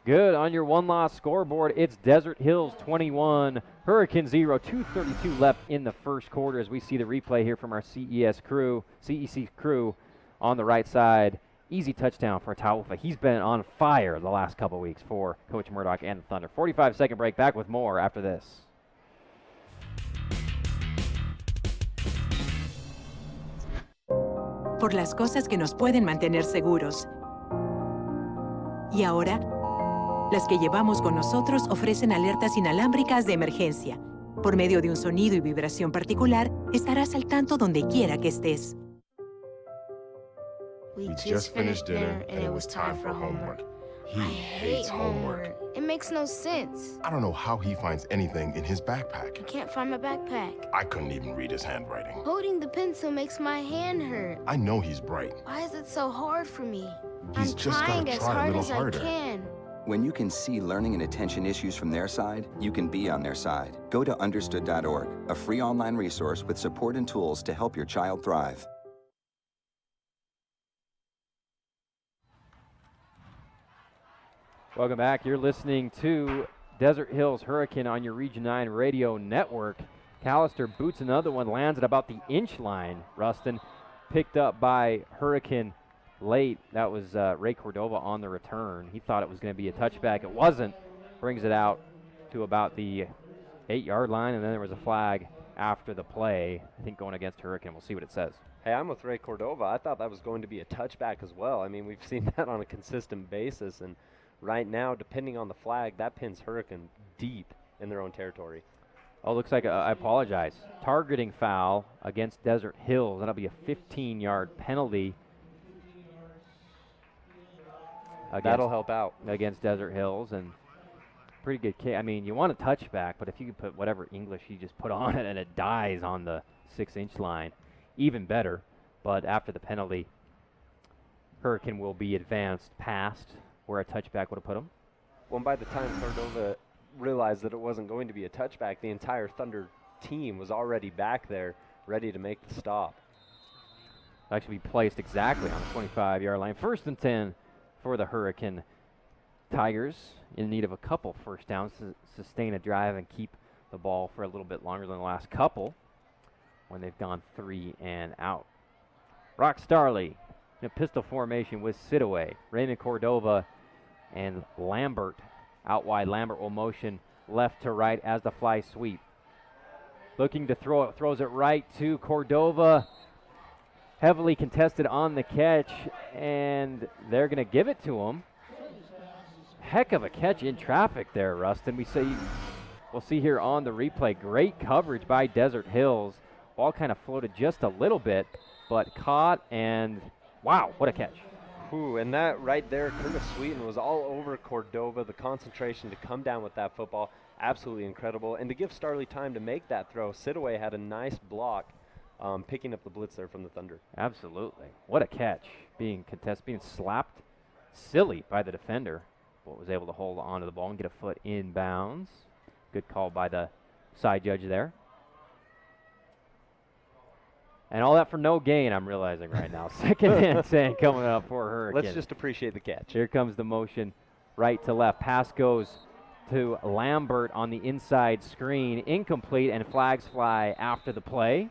good on your one-loss scoreboard. It's Desert Hills 21, Hurricane 0, 2:32 left in the first quarter as we see the replay here from our CEC crew on the right side. Easy touchdown for Taufa. He's been on fire the last couple weeks for Coach Murdoch and the Thunder. 45-second break. Back with more after this. Por las cosas que nos pueden mantener seguros. Y ahora, Las que llevamos con nosotros ofrecen alertas inalámbricas de emergencia. Por medio de un sonido y vibración particular, estarás al tanto donde quiera que estés. We just finished dinner and it was time for homework. He hates homework. It makes no sense. I don't know how he finds anything in his backpack. I can't find my backpack. I couldn't even read his handwriting. Holding the pencil makes my hand hurt. I know he's bright. Why is it so hard for me? He's I'm just trying gotta as try a hard little as harder. I can. When you can see learning and attention issues from their side, you can be on their side. Go to understood.org, a free online resource with support and tools to help your child thrive. Welcome back. You're listening to Desert Hills Hurricane on your Region 9 radio network. Callister boots another one, lands at about the inch line. Rustin picked up by Hurricane late. That was Ray Cordova on the return. He thought it was going to be a touchback. It wasn't. Brings it out to about the 8-yard line, and then there was a flag after the play, I think going against Hurricane. We'll see what it says. Hey, I'm with Ray Cordova. I thought that was going to be a touchback as well. I mean, we've seen that on a consistent basis, and right now, depending on the flag, that pins Hurricane deep in their own territory. Oh, looks like, I apologize, targeting foul against Desert Hills. That'll be a 15-yard penalty. That'll help out. Against Desert Hills, and pretty good kick. I mean, you want a touchback, but if you could put whatever English you just put on it and it dies on the 6-inch line, even better. But after the penalty, Hurricane will be advanced past where a touchback would have put him. Well, by the time Cordova realized that it wasn't going to be a touchback, the entire Thunder team was already back there ready to make the stop. Actually be placed exactly on the 25-yard line. 1st and 10 for the Hurricane Tigers, in need of a couple first downs to sustain a drive and keep the ball for a little bit longer than the last couple when they've gone 3 and out. Brock Starley in a pistol formation with Sidaway, Raymond Cordova, and Lambert out wide. Lambert will motion left to right as the fly sweep. Looking to throw it, throws it right to Cordova. Heavily contested on the catch, and they're going to give it to him. Heck of a catch in traffic there, Rustin. We'll see here on the replay. Great coverage by Desert Hills. Ball kind of floated just a little bit, but caught, and wow, what a catch. Ooh, and that right there, Curtis Sweeten was all over Cordova. The concentration to come down with that football, absolutely incredible. And to give Starley time to make that throw, Sidaway had a nice block picking up the blitz there from the Thunder. Absolutely. What a catch. Being contested, being slapped silly by the defender, but was able to hold on to the ball and get a foot in bounds. Good call by the side judge there. And all that for no gain, I'm realizing right now. 2nd and 10 coming up for Hurricane. Let's just appreciate the catch. Here comes the motion right to left. Pass goes to Lambert on the inside screen. Incomplete, and flags fly after the play.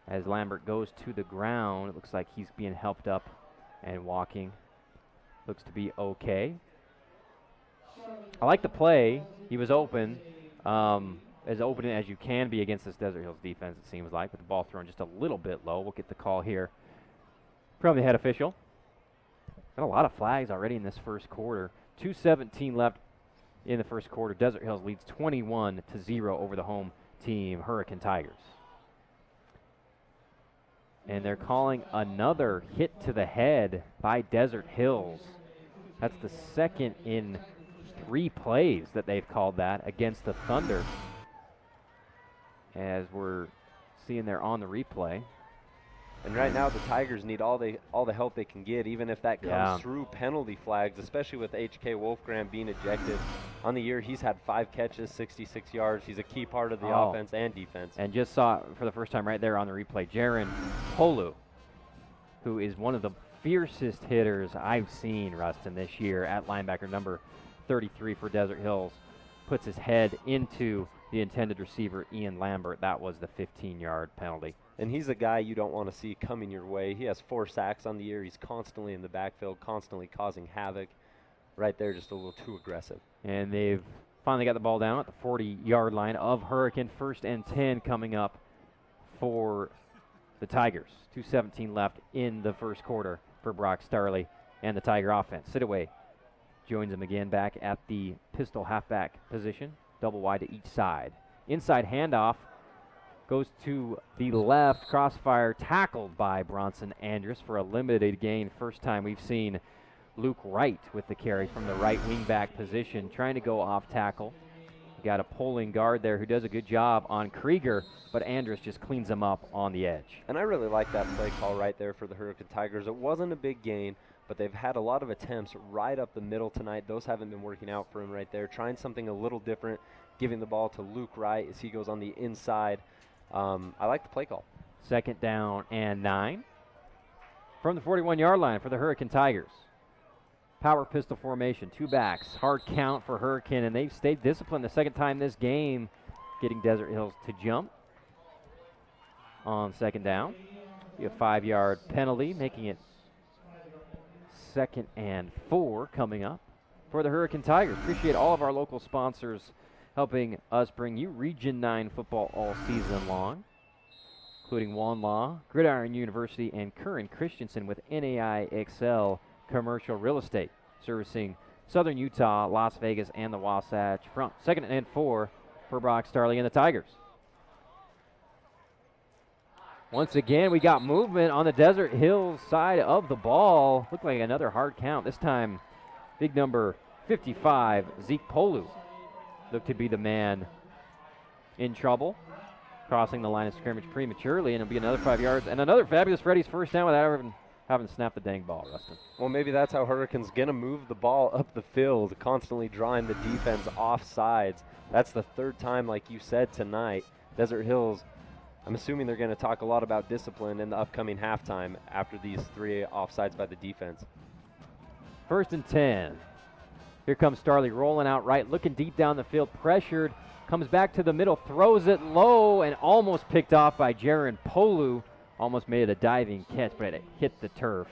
As Lambert goes to the ground, it looks like he's being helped up and walking. Looks to be okay. I like the play. He was open. As open as you can be against this Desert Hills defense, it seems like, with the ball thrown just a little bit low. We'll get the call here from the head official. Got a lot of flags already in this first quarter. 2:17 left in the first quarter. Desert Hills leads 21-0 over the home team, Hurricane Tigers. And they're calling another hit to the head by Desert Hills. That's the second in 3 plays that they've called that against the Thunder, as we're seeing there on the replay. And right now the Tigers need all the help they can get, even if that comes through penalty flags, especially with H.K. Wolfgram being ejected. On the year, he's had 5 catches, 66 yards. He's a key part of the offense and defense. And just saw for the first time right there on the replay, Jaron Polu, who is one of the fiercest hitters I've seen, Rustin, this year at linebacker number 33 for Desert Hills, puts his head into the intended receiver, Ian Lambert. That was the 15-yard penalty. And he's a guy you don't want to see coming your way. He has 4 sacks on the year. He's constantly in the backfield, constantly causing havoc. Right there, just a little too aggressive. And they've finally got the ball down at the 40-yard line of Hurricane. 1st and 10 coming up for the Tigers. 2:17 left in the first quarter for Brock Starley and the Tiger offense. Sidaway joins him again back at the pistol halfback position, double wide to each side. Inside handoff goes to the left, crossfire tackled by Bronson Andrus for a limited gain. First time we've seen Luke Wright with the carry from the right wingback position, trying to go off tackle. You got a pulling guard there who does a good job on Krieger, but Andrus just cleans him up on the edge. And I really like that play call right there for the Hurricane Tigers. It wasn't a big gain, but they've had a lot of attempts right up the middle tonight. Those haven't been working out for him right there. Trying something a little different, giving the ball to Luke Wright as he goes on the inside. I like the play call. 2nd down and 9 from the 41-yard line for the Hurricane Tigers. Power pistol formation, 2 backs, hard count for Hurricane, and they've stayed disciplined the second time this game, getting Desert Hills to jump on 2nd down. A 5-yard penalty, making it 2nd and 4 coming up for the Hurricane Tigers. Appreciate all of our local sponsors helping us bring you Region 9 football all season long, including Wan Law, Gridiron University, and Curran Christensen with NAI Excel Commercial Real Estate, servicing Southern Utah, Las Vegas, and the Wasatch Front. 2nd and 4 for Brock Starley and the Tigers. Once again, we got movement on the Desert Hills side of the ball. Looked like another hard count. This time, big number 55, Zeke Polu, looked to be the man in trouble, crossing the line of scrimmage prematurely, and it'll be another 5 yards. And another fabulous Freddy's first down without even having snapped the dang ball, Rustin. Well, maybe that's how Hurricanes going to move the ball up the field, constantly drawing the defense off sides. That's the 3rd time, like you said, tonight. Desert Hills, I'm assuming they're going to talk a lot about discipline in the upcoming halftime after these 3 offsides by the defense. 1st and 10. Here comes Starley rolling out right, looking deep down the field, pressured, comes back to the middle, throws it low, and almost picked off by Jaron Polu. Almost made it a diving catch, but it hit the turf.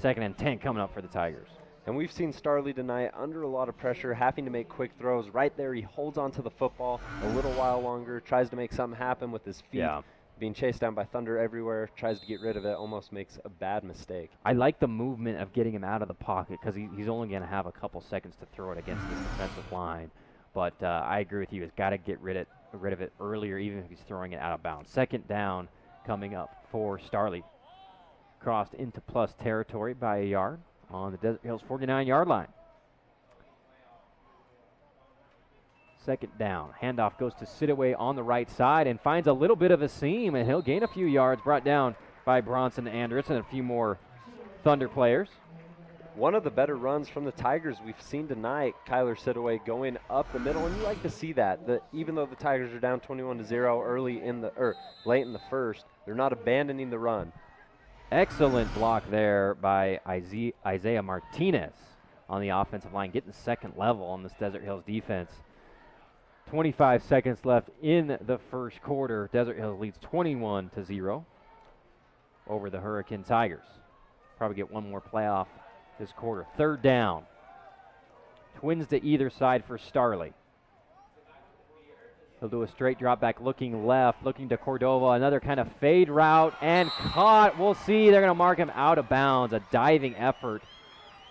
2nd and 10 coming up for the Tigers. And we've seen Starley tonight under a lot of pressure, having to make quick throws. Right there, he holds onto the football a little while longer, tries to make something happen with his feet. Yeah. Being chased down by Thunder everywhere, tries to get rid of it, almost makes a bad mistake. I like the movement of getting him out of the pocket because he's only going to have a couple seconds to throw it against this defensive line. But I agree with you. He's got to get rid of it earlier, even if he's throwing it out of bounds. 2nd down coming up for Starley. Crossed into plus territory by a yard on the Desert Hills 49-yard line. 2nd down. Handoff goes to Sidaway on the right side and finds a little bit of a seam, and he'll gain a few yards, brought down by Bronson Andrus and a few more Thunder players. One of the better runs from the Tigers we've seen tonight, Kyler Sidaway going up the middle, and you like to see that. Even though the Tigers are down 21-0 late in the first, they're not abandoning the run. Excellent block there by Isaiah Martinez on the offensive line, getting 2nd level on this Desert Hills defense. 25 seconds left in the first quarter. Desert Hills leads 21-0 over the Hurricane Tigers. Probably get one more playoff this quarter. 3rd down. Twins to either side for Starley. He'll do a straight drop back, looking left, looking to Cordova. Another kind of fade route and caught. We'll see. They're going to mark him out of bounds. A diving effort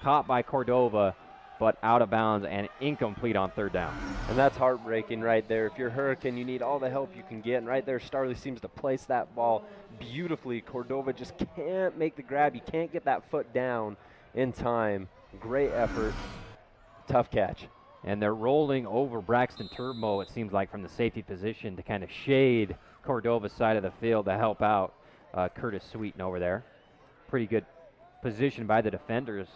caught by Cordova, but out of bounds and incomplete on 3rd down. And that's heartbreaking right there. If you're Hurricane, you need all the help you can get. And right there, Starley seems to place that ball beautifully. Cordova just can't make the grab. He can't get that foot down in time. Great effort. Tough catch. And they're rolling over Braxton Turbo, it seems like, from the safety position to kind of shade Cordova's side of the field to help out Curtis Sweeten over there. Pretty good position by the defenders,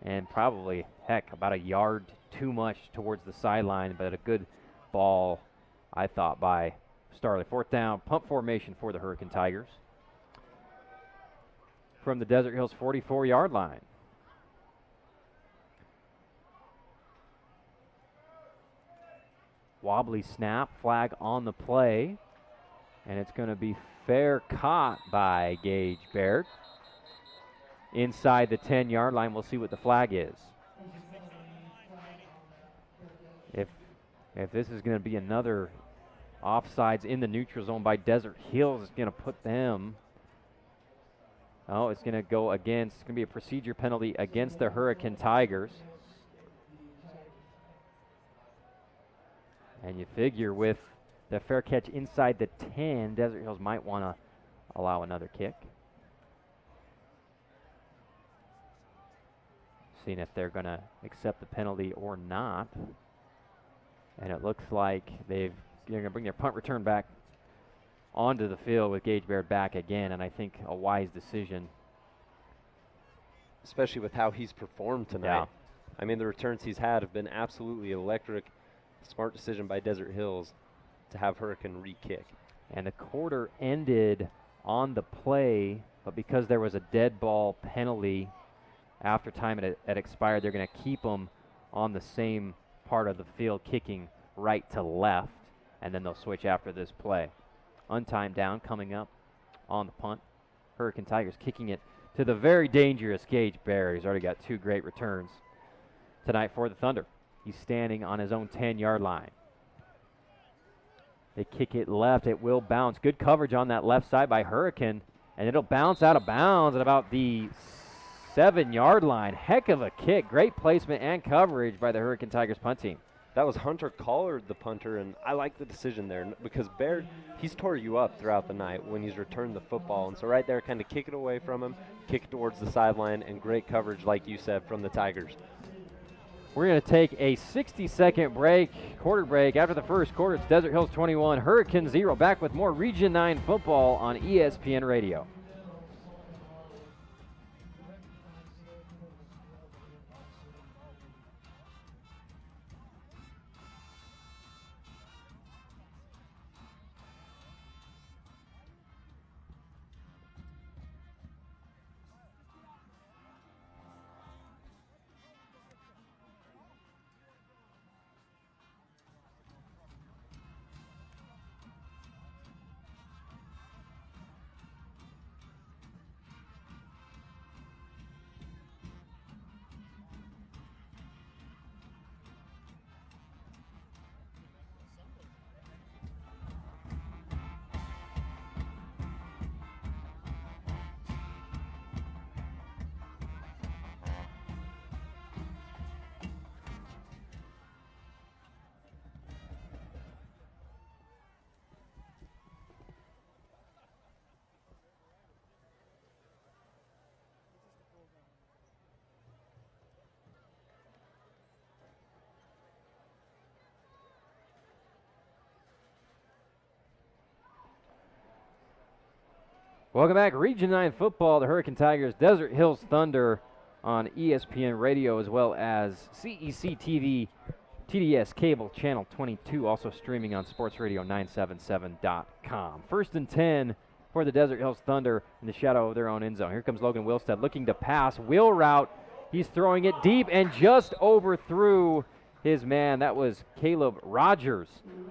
and probably, heck, about a yard too much towards the sideline, but a good ball, I thought, by Starley. 4th down, pump formation for the Hurricane Tigers from the Desert Hills 44-yard line. Wobbly snap, flag on the play, and it's going to be fair caught by Gage Baird. Inside the 10-yard line, we'll see what the flag is. If this is going to be another offsides in the neutral zone by Desert Hills, it's going to put them. Oh, it's going to go against. It's going to be a procedure penalty against the Hurricane Tigers. And you figure with the fair catch inside the 10, Desert Hills might want to allow another kick. Seeing if they're going to accept the penalty or not. And it looks like they're going to bring their punt return back onto the field with Gage Baird back again, and I think a wise decision. Especially with how he's performed tonight. Yeah. I mean, the returns he's had have been absolutely electric. Smart decision by Desert Hills to have Hurricane re-kick. And the quarter ended on the play, but because there was a dead ball penalty after time had expired, they're going to keep them on the same part of the field, kicking right to left, and then they'll switch after this play. Untimed down coming up on the punt. Hurricane Tigers kicking it to the very dangerous Gage Baird. He's already got 2 great returns tonight for the Thunder. He's standing on his own 10-yard line. They kick it left. It will bounce. Good coverage on that left side by Hurricane, and it'll bounce out of bounds at about the 7-yard line. Heck of a kick. Great placement and coverage by the Hurricane Tigers punt team. That was Hunter Collard, the punter, and I like the decision there because Baird, he's tore you up throughout the night when he's returned the football. And so right there, kind of kick it away from him, kick it towards the sideline, and great coverage, like you said, from the Tigers. We're going to take a 60-second break, quarter break. After the first quarter, it's Desert Hills 21, Hurricane 0. Back with more Region 9 football on ESPN Radio. Welcome back. Region 9 football, the Hurricane Tigers, Desert Hills Thunder on ESPN Radio as well as CEC TV, TDS Cable Channel 22, also streaming on sportsradio977.com. 1st and 10 for the Desert Hills Thunder in the shadow of their own end zone. Here comes Logan Wilstead looking to pass. Wheel route. He's throwing it deep and just overthrew his man. That was Caleb Rogers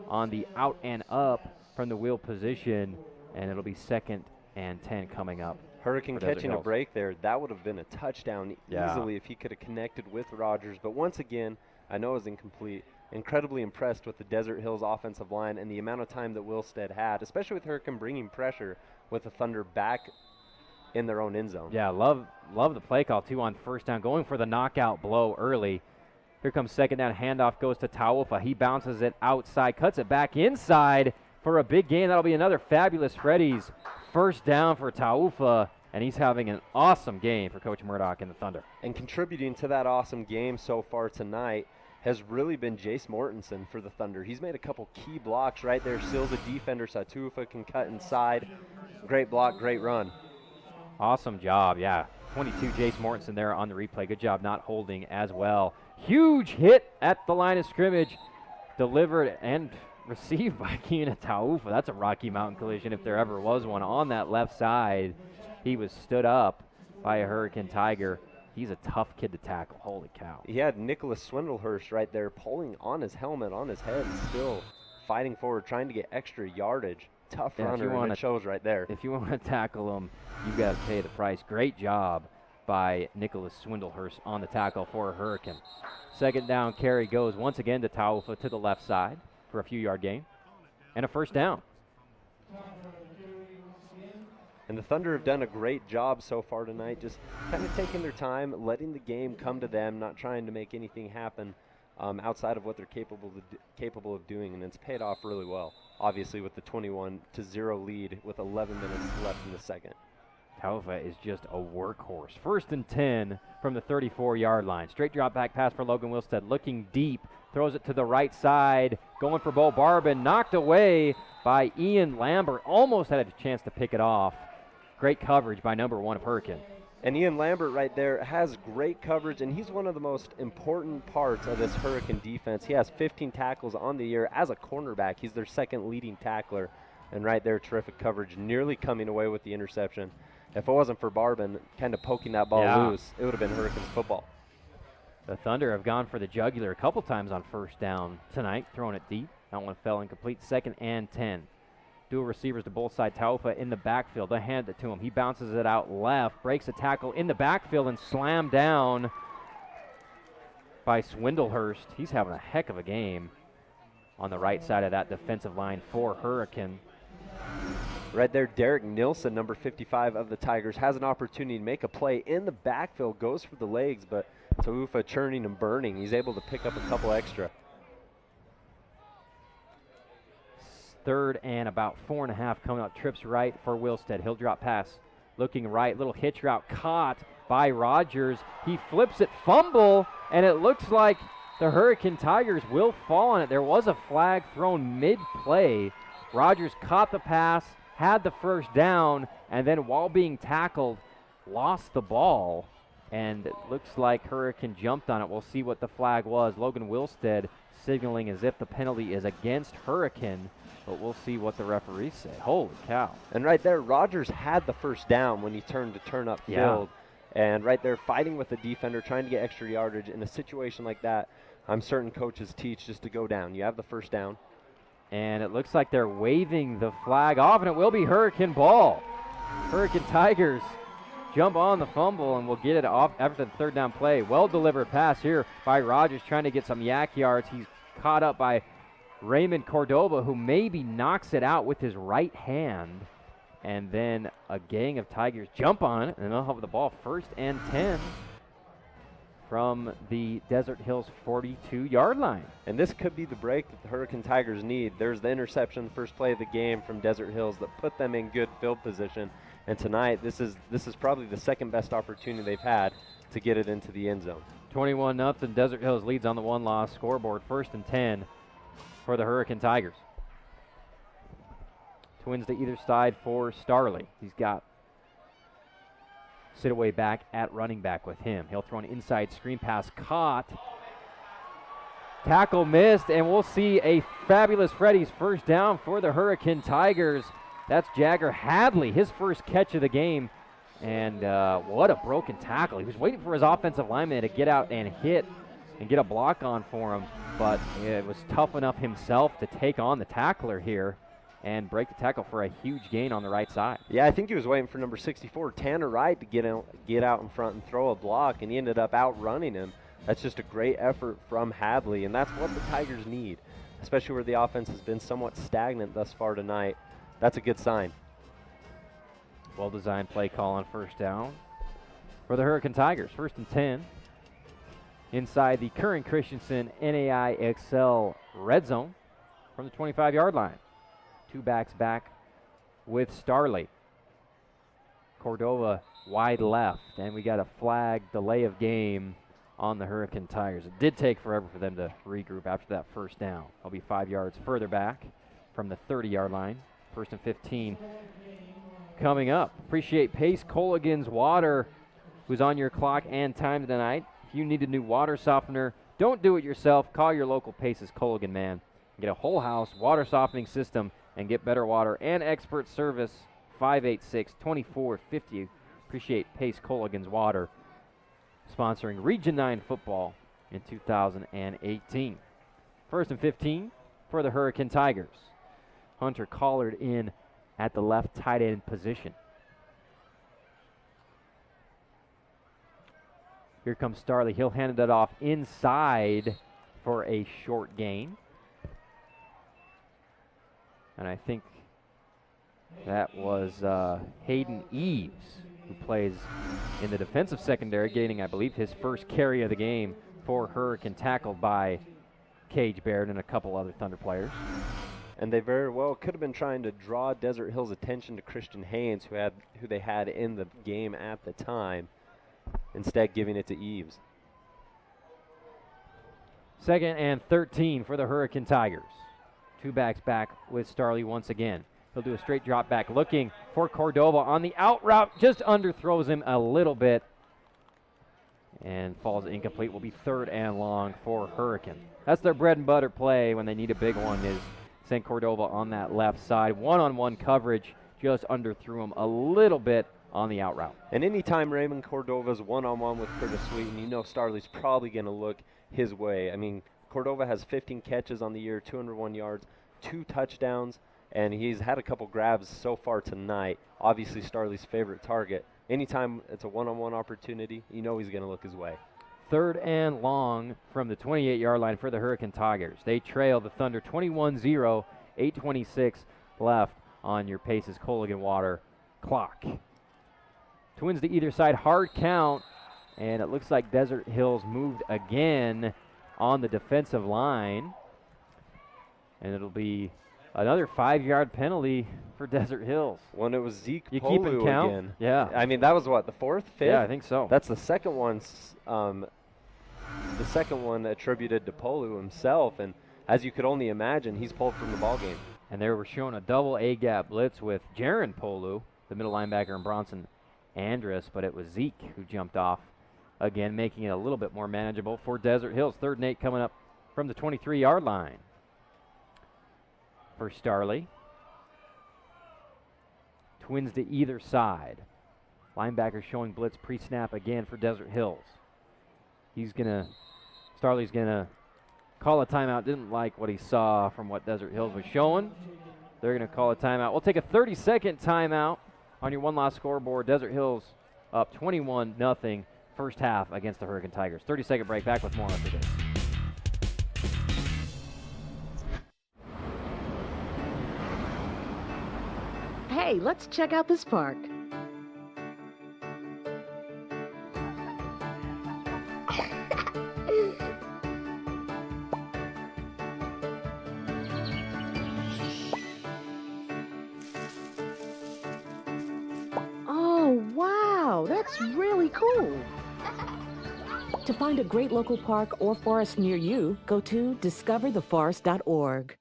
on the out and up from the wheel position, and it'll be 2nd and 10 coming up. Hurricane catching a break there. That would have been a touchdown easily if he could have connected with Rogers. But once again, I know it was incomplete. Incredibly impressed with the Desert Hills offensive line and the amount of time that Wilstead had, especially with Hurricane bringing pressure with the Thunder back in their own end zone. Yeah, love the play call, too, on 1st down, going for the knockout blow early. Here comes 2nd down. Handoff goes to Taufa. He bounces it outside, cuts it back inside for a big gain. That'll be another fabulous Freddy's 1st down for Taufa, and he's having an awesome game for Coach Murdoch and the Thunder. And contributing to that awesome game so far tonight has really been Jace Mortensen for the Thunder. He's made a couple key blocks right there. Seals a defender. Satufa can cut inside. Great block, great run. Awesome job, yeah. 22, Jace Mortensen there on the replay. Good job not holding as well. Huge hit at the line of scrimmage. Delivered and received by Keena Taufa. That's a Rocky Mountain collision if there ever was one. On that left side, he was stood up by a Hurricane Tiger. He's a tough kid to tackle. Holy cow. He had Nicholas Swindlehurst right there pulling on his helmet, on his head, still fighting forward, trying to get extra yardage. Tough runner, and it shows right there. If you want to tackle him, you've got to pay the price. Great job by Nicholas Swindlehurst on the tackle for a Hurricane. 2nd down carry goes once again to Taufa to the left side for a few-yard gain and a 1st down. And the Thunder have done a great job so far tonight, just kind of taking their time, letting the game come to them, not trying to make anything happen outside of what they're capable of doing, and it's paid off really well. Obviously, with the 21-0 lead with 11 minutes left in the second. Taufa is just a workhorse. 1st and 10 from the 34-yard line. Straight drop back pass for Logan Wilstead, looking deep, throws it to the right side, going for Bo Barbin, knocked away by Ian Lambert. Almost had a chance to pick it off. Great coverage by number 1 of Hurricane. And Ian Lambert right there has great coverage, and he's one of the most important parts of this Hurricane defense. He has 15 tackles on the year as a cornerback. He's their second leading tackler, and right there, terrific coverage, nearly coming away with the interception. If it wasn't for Barbin kind of poking that ball loose, it would have been Hurricanes football. The Thunder have gone for the jugular a couple times on 1st down tonight, throwing it deep. That one fell incomplete. 2nd and 10. Dual receivers to both sides. Taufa in the backfield. They hand it to him. He bounces it out left, breaks a tackle in the backfield, and slammed down by Swindlehurst. He's having a heck of a game on the right side of that defensive line for Hurricane. Right there, Derek Nilsson, number 55 of the Tigers, has an opportunity to make a play in the backfield, goes for the legs, but Taufa churning and burning. He's able to pick up a couple extra. 3rd and about 4.5 coming up. Trips right for Wilstead. He'll drop pass. Looking right. Little hitch route caught by Rogers. He flips it, fumble, and it looks like the Hurricane Tigers will fall on it. There was a flag thrown mid-play. Rogers caught the pass, had the 1st down, and then while being tackled, lost the ball. And it looks like Hurricane jumped on it. We'll see what the flag was. Logan Wilstead signaling as if the penalty is against Hurricane, but we'll see what the referees say. Holy cow. And right there, Rogers had the 1st down when he turned to turn up field. And right there, fighting with the defender, trying to get extra yardage. In a situation like that, I'm certain coaches teach just to go down. You have the 1st down. And it looks like they're waving the flag off, and it will be Hurricane ball. Hurricane Tigers jump on the fumble, and will get it off after the 3rd down play. Well-delivered pass here by Rogers, trying to get some yak yards. He's caught up by Raymond Cordova, who maybe knocks it out with his right hand. And then a gang of Tigers jump on it, and they'll have the ball 1st and 10 from the Desert Hills 42-yard line. And this could be the break that the Hurricane Tigers need. There's the interception, first play of the game from Desert Hills that put them in good field position. And tonight, this is probably the 2nd best opportunity they've had to get it into the end zone. 21-0. Desert Hills leads on the 1-loss scoreboard. 1st and 10 for the Hurricane Tigers. Twins to either side for Starley. He's got Sidaway back at running back with him. He'll throw an inside screen pass, caught. Tackle missed, and we'll see a fabulous Freddy's 1st down for the Hurricane Tigers. That's Jagger Hadley, his 1st catch of the game. And what a broken tackle. He was waiting for his offensive lineman to get out and hit and get a block on for him, but it was tough enough himself to take on the tackler here and break the tackle for a huge gain on the right side. Yeah, I think he was waiting for number 64, Tanner Wright, to get out in front and throw a block, and he ended up outrunning him. That's just a great effort from Hadley, and that's what the Tigers need, especially where the offense has been somewhat stagnant thus far tonight. That's a good sign. Well-designed play call on 1st down for the Hurricane Tigers. 1st and 10 inside the Curran Christensen NAI XL red zone from the 25-yard line. 2 backs back with Starley. Cordova wide left, and we got a flag delay of game on the Hurricane Tigers. It did take forever for them to regroup after that 1st down. They'll be 5 yards further back from the 30-yard line. 1st and 15 coming up. Appreciate Pace Colligan's Water, who's on your clock and time tonight. If you need a new water softener, don't do it yourself. Call your local Pace's Colligan man. Get a whole house water softening system and get better water and expert service. 586-2450. Appreciate Pace Colligan's Water sponsoring Region 9 football in 2018. 1st and 15 for the Hurricane Tigers. Hunter Collard in at the left tight end position. Here comes Starley. He'll hand it off inside for a short gain. And I think that was Hayden Eves, who plays in the defensive secondary, gaining, I believe, his 1st carry of the game for Hurricane, tackled by Cage Baird and a couple other Thunder players. And they very well could have been trying to draw Desert Hills' attention to Christian Haynes, who they had in the game at the time, instead giving it to Eves. 2nd and 13 for the Hurricane Tigers. Two backs back with Starley once again. He'll do a straight drop back, looking for Cordova on the out route, just underthrows him a little bit and falls incomplete. Will be 3rd and long for Hurricane. That's their bread and butter play when they need a big one, is send Cordova on that left side. One-on-one coverage, just underthrew him a little bit on the out route. And anytime Raymond Cordova's one-on-one with Curtis Sweeten, you know Starley's probably going to look his way. I mean, Cordova has 15 catches on the year, 201 yards, 2 touchdowns, and he's had a couple grabs so far tonight. Obviously Starley's favorite target. Anytime it's a one-on-one opportunity, you know he's going to look his way. 3rd and long from the 28-yard line for the Hurricane Tigers. They trail the Thunder 21-0, 8:26 left on your Paces Colligan Water clock. Twins to either side, hard count, and it looks like Desert Hills moved again on the defensive line. And it'll be another 5-yard penalty for Desert Hills. When it was Zeke You Polu keeping count? again. Yeah. I mean, that was what, the 4th, 5th? Yeah, I think so. That's the second one. The second one attributed to Polu himself, and as you could only imagine, he's pulled from the ball game. And they were showing a double A-gap blitz with Jaron Polu, the middle linebacker, and Bronson Andrus, but it was Zeke who jumped off again, making it a little bit more manageable for Desert Hills. 3rd and 8 coming up from the 23-yard line for Starley. Twins to either side. Linebacker showing blitz pre-snap again for Desert Hills. Starley's gonna call a timeout. Didn't like what he saw from what Desert Hills was showing. They're gonna call a timeout. We'll take a 30-second timeout on your one-loss scoreboard. Desert Hills up 21-0 first half against the Hurricane Tigers. 30-second break. Back with more after this. Hey, let's check out this park. Oh, wow, that's really cool. To find a great local park or forest near you, go to discovertheforest.org.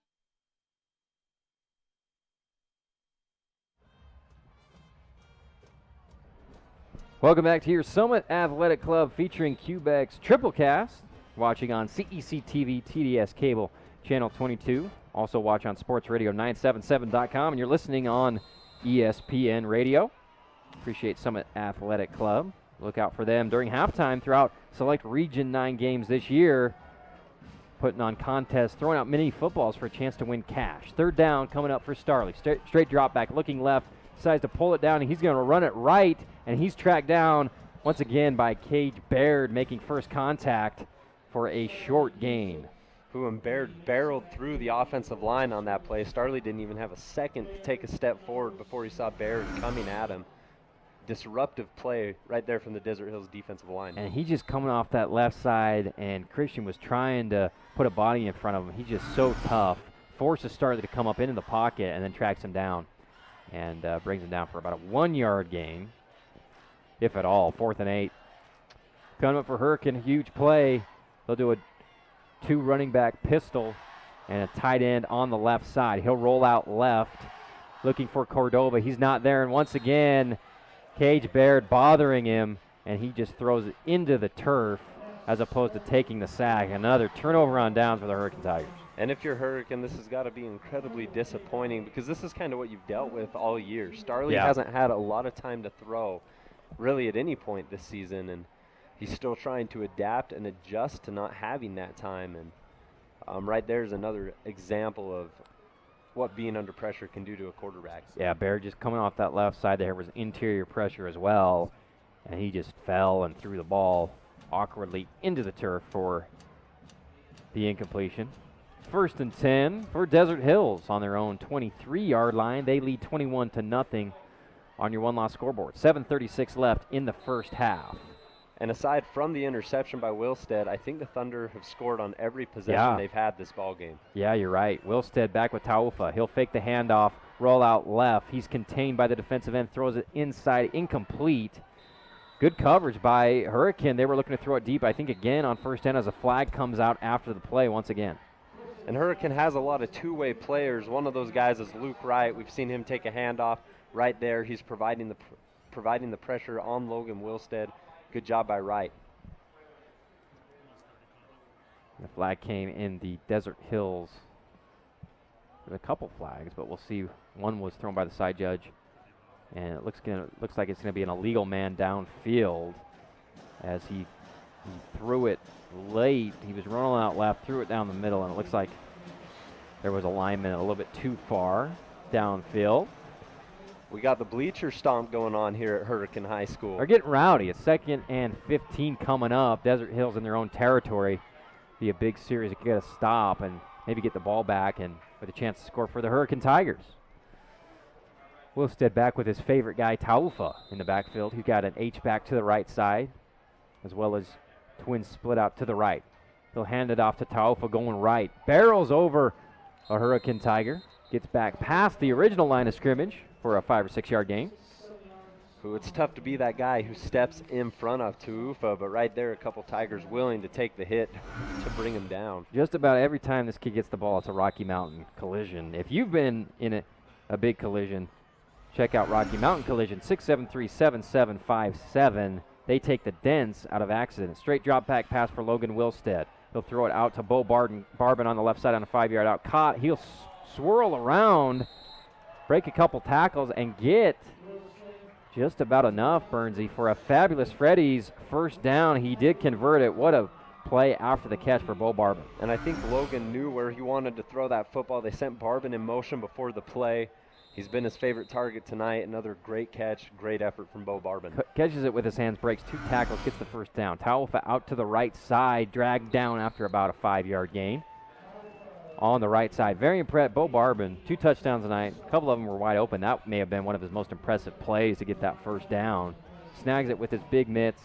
Welcome back to your Summit Athletic Club featuring QBEX Triplecast. Watching on CEC TV, TDS Cable, Channel 22. Also watch on sportsradio977.com. And you're listening on ESPN Radio. Appreciate Summit Athletic Club. Look out for them during halftime throughout select Region 9 games this year. Putting on contests, throwing out mini footballs for a chance to win cash. 3rd down coming up for Starley. Straight drop back, looking left. Decides to pull it down, and he's going to run it right, and he's tracked down once again by Cage Baird, making first contact for a short gain. Who and Baird barreled through the offensive line on that play. Starley didn't even have a second to take a step forward before he saw Baird coming at him. Disruptive play right there from the Desert Hills defensive line. And he just coming off that left side, and Christian was trying to put a body in front of him. He's just so tough. Forces Starley to come up into the pocket and then tracks him down. And brings him down for about a 1-yard gain, if at all. 4th and 8. Coming up for Hurricane, huge play. They'll do a 2 running back pistol and a tight end on the left side. He'll roll out left, looking for Cordova. He's not there, and once again, Cage Baird bothering him, and he just throws it into the turf as opposed to taking the sack. Another turnover on downs for the Hurricane Tigers. And if you're Hurricane, this has got to be incredibly disappointing because this is kind of what you've dealt with all year. Starley hasn't had a lot of time to throw really at any point this season, and he's still trying to adapt and adjust to not having that time. And right there's another example of what being under pressure can do to a quarterback. Yeah, Baird just coming off that left side. There was interior pressure as well, and he just fell and threw the ball awkwardly into the turf for the incompletion. 1st and 10 for Desert Hills on their own 23-yard line. They lead 21-0 on your one-loss scoreboard. 7:36 left in the first half. And aside from the interception by Wilstead, I think the Thunder have scored on every possession they've had this ball game. Yeah, you're right. Wilstead back with Taufa. He'll fake the handoff, roll out left. He's contained by the defensive end, throws it inside, incomplete. Good coverage by Hurricane. They were looking to throw it deep, I think, again on first down as a flag comes out after the play once again. And Hurricane has a lot of two-way players. One of those guys is Luke Wright. We've seen him take a handoff right there. He's providing the pressure on Logan Wilstead. Good job by Wright. The flag came in the Desert Hills. There's a couple flags, but we'll see. One was thrown by the side judge, and it looks like it's going to be an illegal man downfield as he threw it late. He was rolling out left, threw it down the middle, and it looks like there was a lineman a little bit too far downfield. We got the bleacher stomp going on here at Hurricane High School. They're getting rowdy. It's 2nd and 15 coming up. Desert Hills in their own territory. Be a big series to get a stop and maybe get the ball back and with a chance to score for the Hurricane Tigers. Wilstead back with his favorite guy, Taufa, in the backfield. He got an H-back to the right side, as well as twins split out to the right. He'll hand it off to Taufa going right. Barrels over a Hurricane Tiger. Gets back past the original line of scrimmage for a 5 or 6 yard gain. Ooh, it's tough to be that guy who steps in front of Tuufa, but right there a couple Tigers willing to take the hit to bring him down. Just about every time this kid gets the ball, it's a Rocky Mountain collision. If you've been in a big collision, check out Rocky Mountain Collision, 673-7757. They take the dents out of accidents. Straight drop back pass for Logan Wilstead. He'll throw it out to Bo Barbin on the left side on a 5 yard out. Caught. He'll swirl around, break a couple tackles, and get just about enough, Bernsey, for a fabulous Freddy's first down. He did convert it. What a play after the catch for Bo Barbin. And I think Logan knew where he wanted to throw that football. They sent Barbin in motion before the play. He's been his favorite target tonight. Another great catch, great effort from Bo Barbin. Catches it with his hands, breaks 2 tackles, gets the first down. Taufa out to the right side, dragged down after about a 5 yard gain. On the right side, very impressed. Bo Barbin, 2 touchdowns tonight. A couple of them were wide open. That may have been one of his most impressive plays to get that first down. Snags it with his big mitts.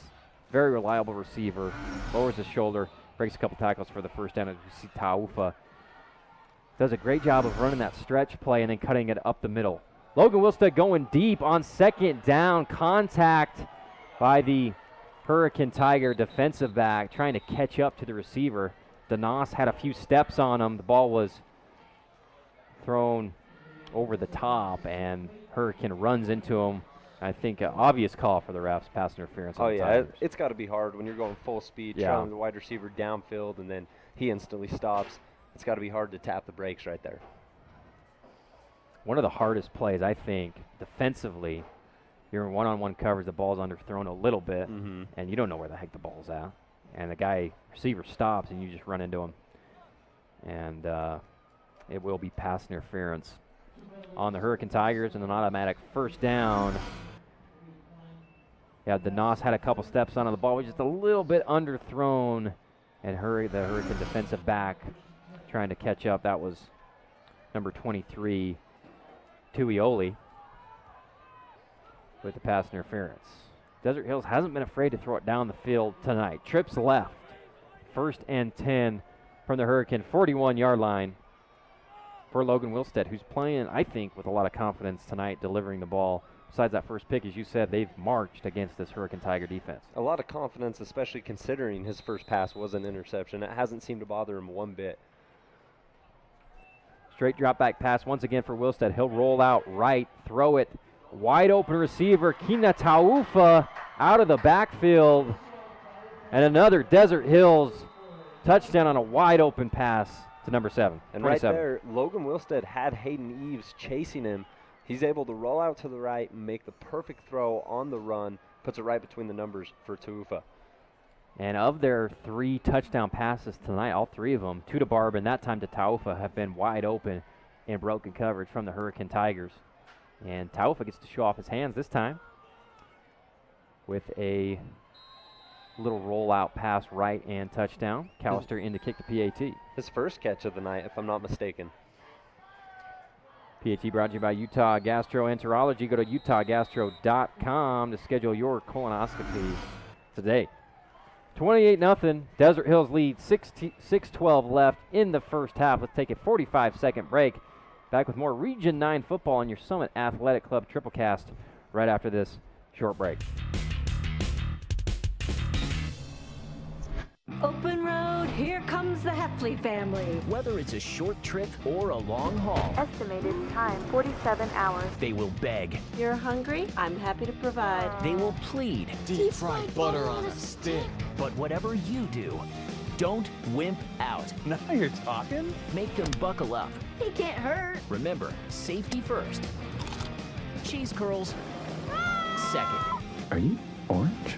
Very reliable receiver. Lowers his shoulder, breaks a couple tackles for the first down. As you see, Taufa does a great job of running that stretch play and then cutting it up the middle. Logan Wilstead going deep on 2nd down. Contact by the Hurricane Tiger defensive back trying to catch up to the receiver. DeNoss had a few steps on him. The ball was thrown over the top, and Hurricane runs into him. I think an obvious call for the refs, pass interference. Oh, yeah, it's got to be hard when you're going full speed, trailing the wide receiver downfield, and then he instantly stops. It's got to be hard to tap the brakes right there. One of the hardest plays, I think, defensively, you're in one-on-one coverage, the ball's underthrown a little bit, and you don't know where the heck the ball's at. And the receiver stops, and you just run into him. And it will be pass interference on the Hurricane Tigers and an automatic first down. Yeah, DeNoss had a couple steps on it. The ball was just a little bit underthrown, and the Hurricane defensive back trying to catch up. That was number 23, Tuioli, with the pass interference. Desert Hills hasn't been afraid to throw it down the field tonight. Trips left. 1st and 10 from the Hurricane 41-yard line for Logan Wilstead, who's playing, I think, with a lot of confidence tonight, delivering the ball. Besides that first pick, as you said, they've marched against this Hurricane Tiger defense. A lot of confidence, especially considering his first pass was an interception. It hasn't seemed to bother him one bit. Straight drop back pass once again for Wilstead. He'll roll out right, throw it. Wide open receiver, Kina Taufa out of the backfield. And another Desert Hills touchdown on a wide open pass to number 7. And right there, Logan Wilstead had Hayden Eves chasing him. He's able to roll out to the right and make the perfect throw on the run. Puts it right between the numbers for Taufa. And of their 3 touchdown passes tonight, all 3 of them, 2 to Barbin, that time to Taufa, have been wide open in broken coverage from the Hurricane Tigers. And Taufa gets to show off his hands this time with a little rollout pass right and touchdown. Callister in to kick the PAT. His first catch of the night, if I'm not mistaken. PAT brought to you by Utah Gastroenterology. Go to utahgastro.com to schedule your colonoscopy today. 28-0. Desert Hills lead, 6:12 left in the first half. Let's take a 45-second break. Back with more Region 9 football on your Summit Athletic Club Triplecast right after this short break. Open road, here comes the Heffley family. Whether it's a short trip or a long haul, estimated time 47 hours. they will beg. You're hungry? I'm happy to provide. They will plead. Deep fried butter on a stick. But whatever you do, don't wimp out. Now you're talking? Make them buckle up. He can't hurt. Remember, safety first. Cheese curls second. Are you orange?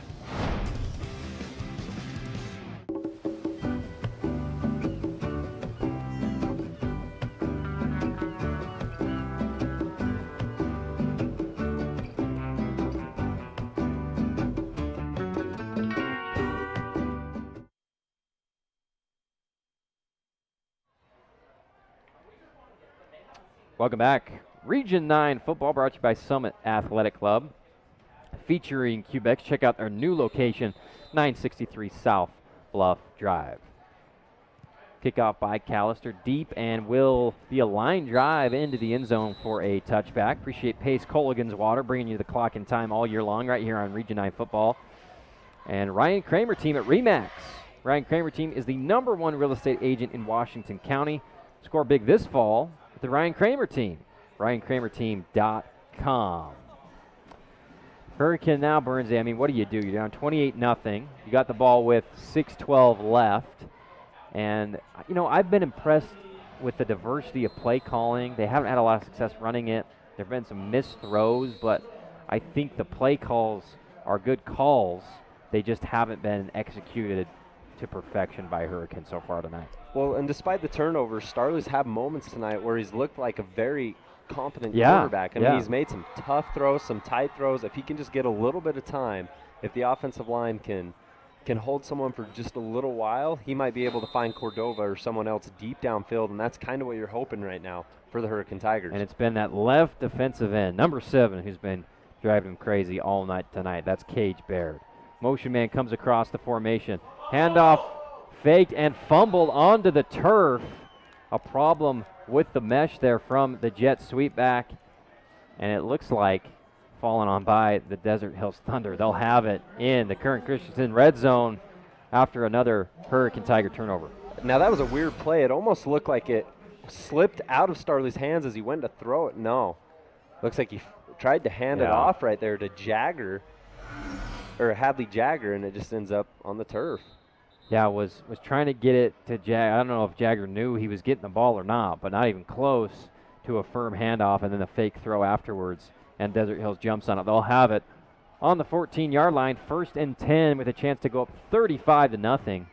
Welcome back. Region 9 football brought to you by Summit Athletic Club, featuring Quebec. Check out their new location, 963 South Bluff Drive. Kickoff by Callister, deep, and will be a line drive into the end zone for a touchback. Appreciate Pace Colligan's Water, bringing you the clock and time all year long right here on Region 9 football. And Ryan Kramer team at RE/MAX. Ryan Kramer team is the #1 real estate agent in Washington County. Score big this fall with the Ryan Kramer team. RyanKramerTeam.com. Hurricane now, Burnsy. I mean, what do? You're down 28-0. You got the ball with 6:12 left. And, you know, I've been impressed with the diversity of play calling. They haven't had a lot of success running it. There have been some missed throws, but I think the play calls are good calls. They just haven't been executed to perfection by Hurricane so far tonight. Well, and despite the turnovers, Starlers have moments tonight where he's looked like a very competent quarterback. I mean, he's made some tough throws, some tight throws. If he can just get a little bit of time, if the offensive line can hold someone for just a little while, he might be able to find Cordova or someone else deep downfield, and that's kind of what you're hoping right now for the Hurricane Tigers. And it's been that left defensive end, number 7, who's been driving him crazy all night tonight. That's Cage Baird. Motion man comes across the formation. Handoff faked and fumbled onto the turf. A problem with the mesh there from the jet sweep back. And it looks like fallen on by the Desert Hills Thunder. They'll have it in the Current Christensen red zone after another Hurricane Tiger turnover. Now that was a weird play. It almost looked like it slipped out of Starley's hands as he went to throw it. No. Looks like he tried to hand it off right there to Jagger, or Hadley Jagger, and it just ends up on the turf. Yeah, was trying to get it to Jagger. I don't know if Jagger knew he was getting the ball or not, but not even close to a firm handoff, and then the fake throw afterwards, and Desert Hills jumps on it. They'll have it on the 14-yard line, 1st and 10, with a chance to go up 35-0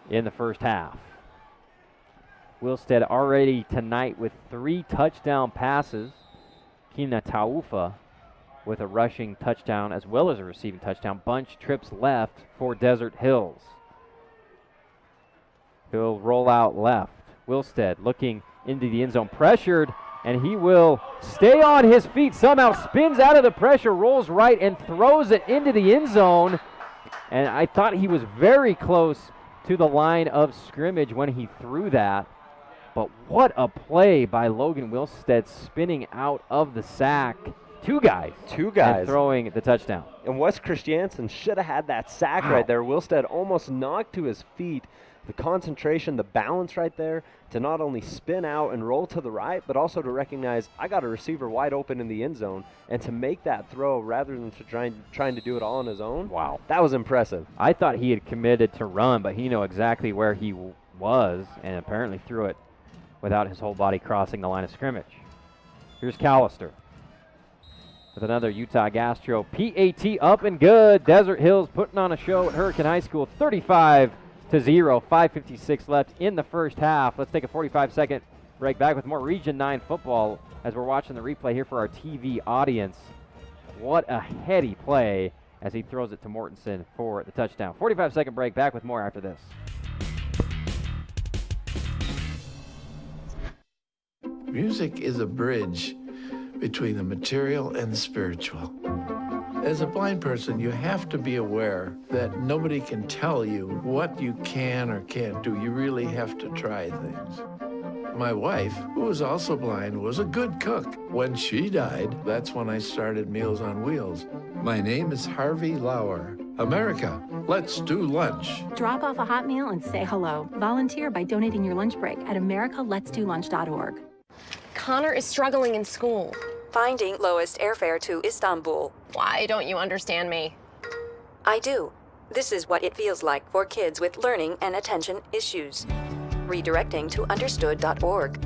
in the first half. Wilstead already tonight with 3 touchdown passes. Kina Taufa with a rushing touchdown as well as a receiving touchdown. Bunch trips left for Desert Hills. He'll roll out left. Wilstead looking into the end zone, pressured, and he will stay on his feet, somehow spins out of the pressure, rolls right, and throws it into the end zone. And I thought he was very close to the line of scrimmage when he threw that. But what a play by Logan Wilstead, spinning out of the sack. Two guys. And throwing the touchdown. And Wes Christiansen should have had that sack right there. Wilstead almost knocked to his feet. The concentration, the balance right there to not only spin out and roll to the right, but also to recognize I got a receiver wide open in the end zone, and to make that throw rather than to trying to do it all on his own. Wow. That was impressive. I thought he had committed to run, but he knew exactly where he was and apparently threw it without his whole body crossing the line of scrimmage. Here's Callister with another Utah Gastro PAT up and good. Desert Hills putting on a show at Hurricane High School, 35-0, 5:56 left in the first half. Let's take a 45-second break. Back with more Region 9 football as we're watching the replay here for our TV audience. What a heady play as he throws it to Mortensen for the touchdown. 45-second break. Back with more after this. Music is a bridge between the material and the spiritual. As a blind person, you have to be aware that nobody can tell you what you can or can't do. You really have to try things. My wife, who was also blind, was a good cook. When she died, that's when I started Meals on Wheels. My name is Harvey Lauer. America, let's do lunch. Drop off a hot meal and say hello. Volunteer by donating your lunch break at americaletsdolunch.org. Connor is struggling in school. Finding lowest airfare to Istanbul. Why don't you understand me? I do. This is what it feels like for kids with learning and attention issues. Redirecting to understood.org.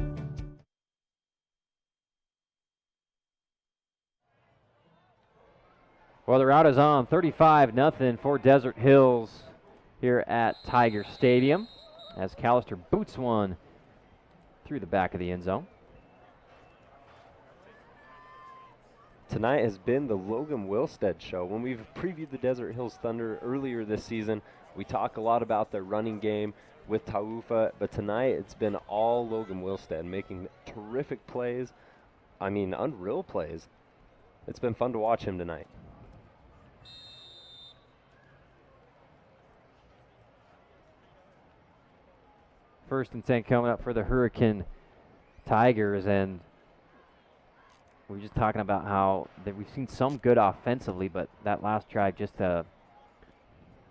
Well, the route is on 35-0 for Desert Hills here at Tiger Stadium as Callister boots one through the back of the end zone. Tonight has been the Logan Wilstead show. When we've previewed the Desert Hills Thunder earlier this season, we talk a lot about their running game with Taufa, but tonight it's been all Logan Wilstead making terrific plays. I mean, unreal plays. It's been fun to watch him tonight. First and 10 coming up for the Hurricane Tigers, and we were just talking about how that we've seen some good offensively, but that last drive, just a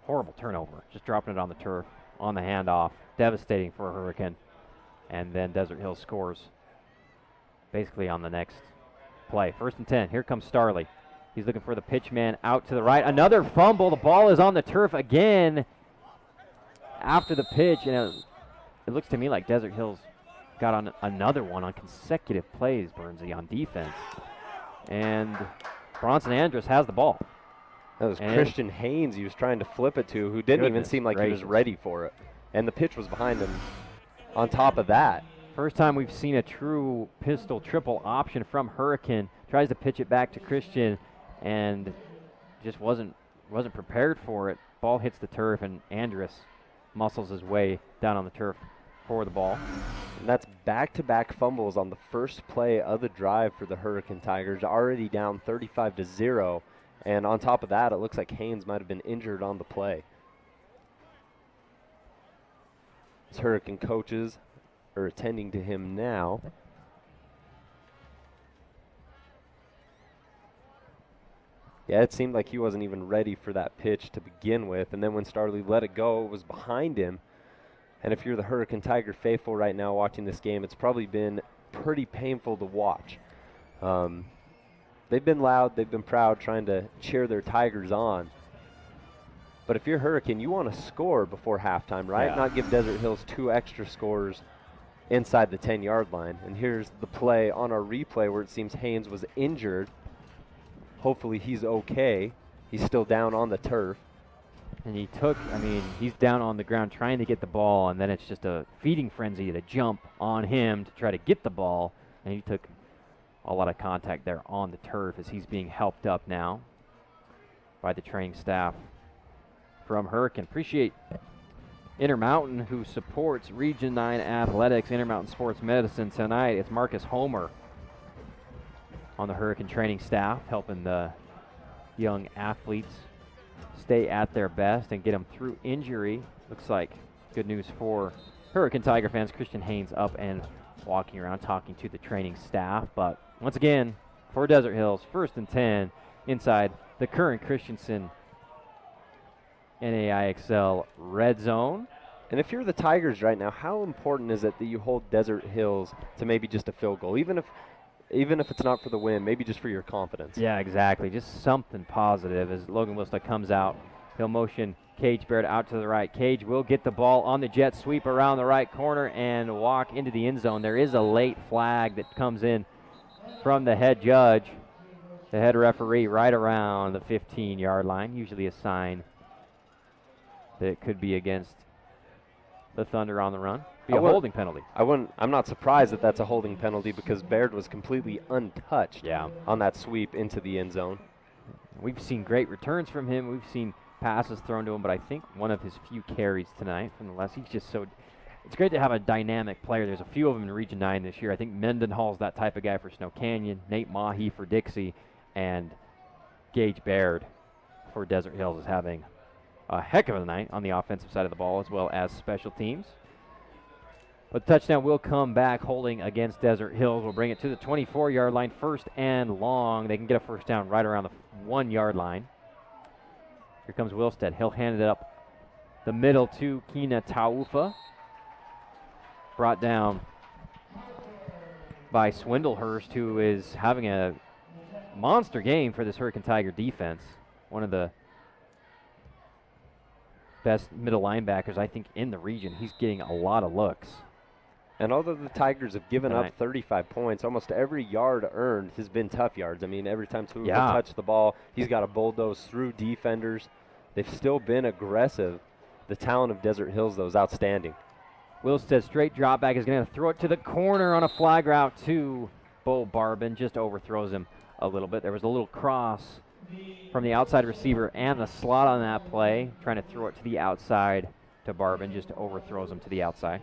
horrible turnover. Just dropping it on the turf, on the handoff. Devastating for a Hurricane. And then Desert Hills scores basically on the next play. First and 10. Here comes Starley. He's looking for the pitch man out to the right. Another fumble. The ball is on the turf again after the pitch. And it looks to me like Desert Hills got on another one on consecutive plays, Bernsey, on defense. And Bronson Andrus has the ball. That was Christian Haynes he was trying to flip it to, who didn't even seem like he was ready for it. And the pitch was behind him on top of that. First time we've seen a true pistol triple option from Hurricane. Tries to pitch it back to Christian and just wasn't prepared for it. Ball hits the turf and Andrus muscles his way down on the turf for the ball. And that's back-to-back fumbles on the first play of the drive for the Hurricane Tigers, already down 35-0. And on top of that, it looks like Haynes might have been injured on the play. His Hurricane coaches are attending to him now. Yeah, it seemed like he wasn't even ready for that pitch to begin with. And then when Starley let it go, it was behind him. And if you're the Hurricane Tiger faithful right now watching this game, it's probably been pretty painful to watch. They've been loud, they've been proud, trying to cheer their Tigers on. But if you're Hurricane, you want to score before halftime, right? Yeah. Not give Desert Hills 2 extra scores inside the 10-yard line. And here's the play on our replay where it seems Haynes was injured. Hopefully he's okay. He's still down on the turf. And he's down on the ground trying to get the ball, and then it's just a feeding frenzy to jump on him to try to get the ball. And he took a lot of contact there on the turf as he's being helped up now by the training staff from Hurricane. Appreciate Intermountain, who supports Region 9 Athletics, Intermountain Sports Medicine tonight. It's Marcus Homer on the Hurricane training staff, helping the young athletes stay at their best and get them through injury. Looks like good news for Hurricane Tiger fans. Christian Haynes up and walking around talking to the training staff. But once again, for Desert Hills, first and 10 inside the Curran Christensen NAIXL red zone. And if you're the Tigers right now, how important is it that you hold Desert Hills to maybe just a field goal? Even if it's not for the win, maybe just for your confidence. Yeah, exactly. Just something positive as Logan Wilstead comes out. He'll motion Cage Baird out to the right. Cage will get the ball on the jet sweep around the right corner and walk into the end zone. There is a late flag that comes in from the head judge, the head referee, right around the 15-yard line. Usually a sign that it could be against the Thunder on the run. Be a holding penalty. I'm not surprised that that's a holding penalty because Baird was completely untouched on that sweep into the end zone. We've seen great returns from him. We've seen passes thrown to him, but I think one of his few carries tonight from the left. He's just so. It's great to have a dynamic player. There's a few of them in Region 9 this year. I think Mendenhall's that type of guy for Snow Canyon. Nate Mahi for Dixie, and Gage Baird for Desert Hills is having a heck of a night on the offensive side of the ball as well as special teams. But the touchdown will come back holding against Desert Hills. We'll bring it to the 24-yard line, 1st and long. They can get a first down right around the 1-yard line. Here comes Wilstead. He'll hand it up the middle to Kina Taufa. Brought down by Swindlehurst, who is having a monster game for this Hurricane Tiger defense. One of the best middle linebackers, I think, in the region. He's getting a lot of looks. And although the Tigers have given up 35 points, almost every yard earned has been tough yards. I mean, every time Tuva touched the ball, he's got to bulldoze through defenders. They've still been aggressive. The talent of Desert Hills, though, is outstanding. Wilstead straight drop back is going to throw it to the corner on a flag route to Bo Barbin. Just overthrows him a little bit. There was a little cross from the outside receiver and the slot on that play. Trying to throw it to the outside to Barbin. Just overthrows him to the outside.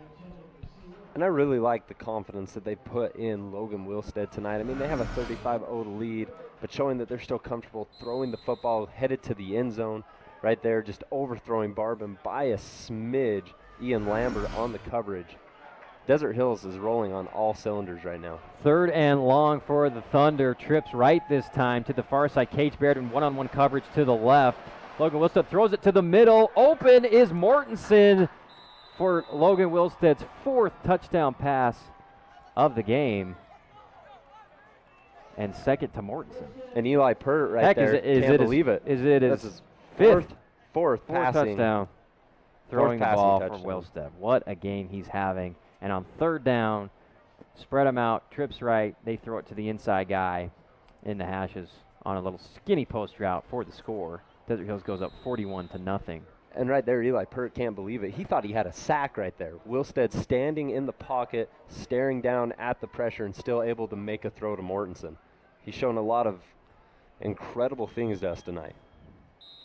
And I really like the confidence that they put in Logan Wilstead tonight. I mean, they have a 35-0 lead, but showing that they're still comfortable throwing the football headed to the end zone right there, just overthrowing Barbin by a smidge. Ian Lambert on the coverage. Desert Hills is rolling on all cylinders right now. 3rd and long for the Thunder. Trips right this time to the far side. Cage Baird in one-on-one coverage to the left. Logan Wilstead throws it to the middle. Open is Mortensen for Logan Wilstead's 4th touchdown pass of the game. And 2nd to Mortensen. And Eli Pert right there. Can't believe it. Is it That's his fourth passing touchdown? Throwing the ball for touchdown. Wilstead. What a game he's having. And on 3rd down, spread him out, trips right. They throw it to the inside guy in the hashes on a little skinny post route for the score. Desert Hills goes up 41-0. And right there, Eli Pert can't believe it. He thought he had a sack right there. Wilstead standing in the pocket, staring down at the pressure, and still able to make a throw to Mortensen. He's shown a lot of incredible things to us tonight.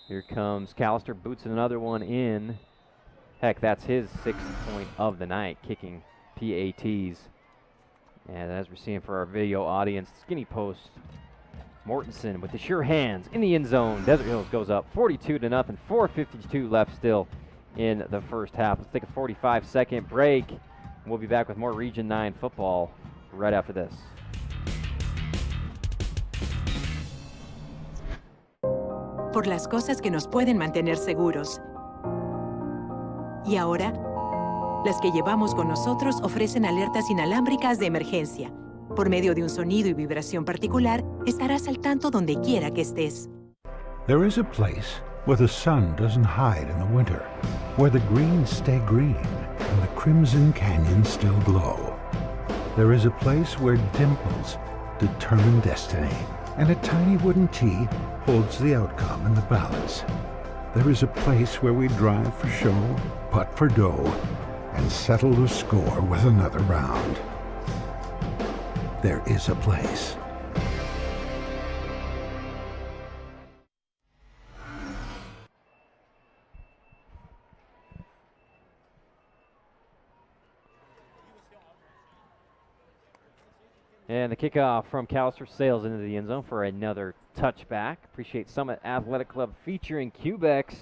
Here comes Callister, boots another one in. Heck, that's his 6th point of the night, kicking PATs. And as we're seeing for our video audience, skinny post. Mortensen with the sure hands in the end zone. Desert Hills goes up 42-0, 4:52 left still in the first half. Let's take a 45-second break. We'll be back with more Region 9 football right after this. Por las cosas que nos pueden mantener seguros. Y ahora, las que llevamos con nosotros ofrecen alertas inalámbricas de emergencia. Por medio de un sonido y vibración particular, estarás al tanto donde quiera que estés. There is a place where the sun doesn't hide in the winter, where the greens stay green and the crimson canyons still glow. There is a place where dimples determine destiny, and a tiny wooden tee holds the outcome in the balance. There is a place where we drive for show, putt for dough, and settle the score with another round. There is a place. And the kickoff from Callister sails into the end zone for another touchback. Appreciate Summit Athletic Club featuring Cubex.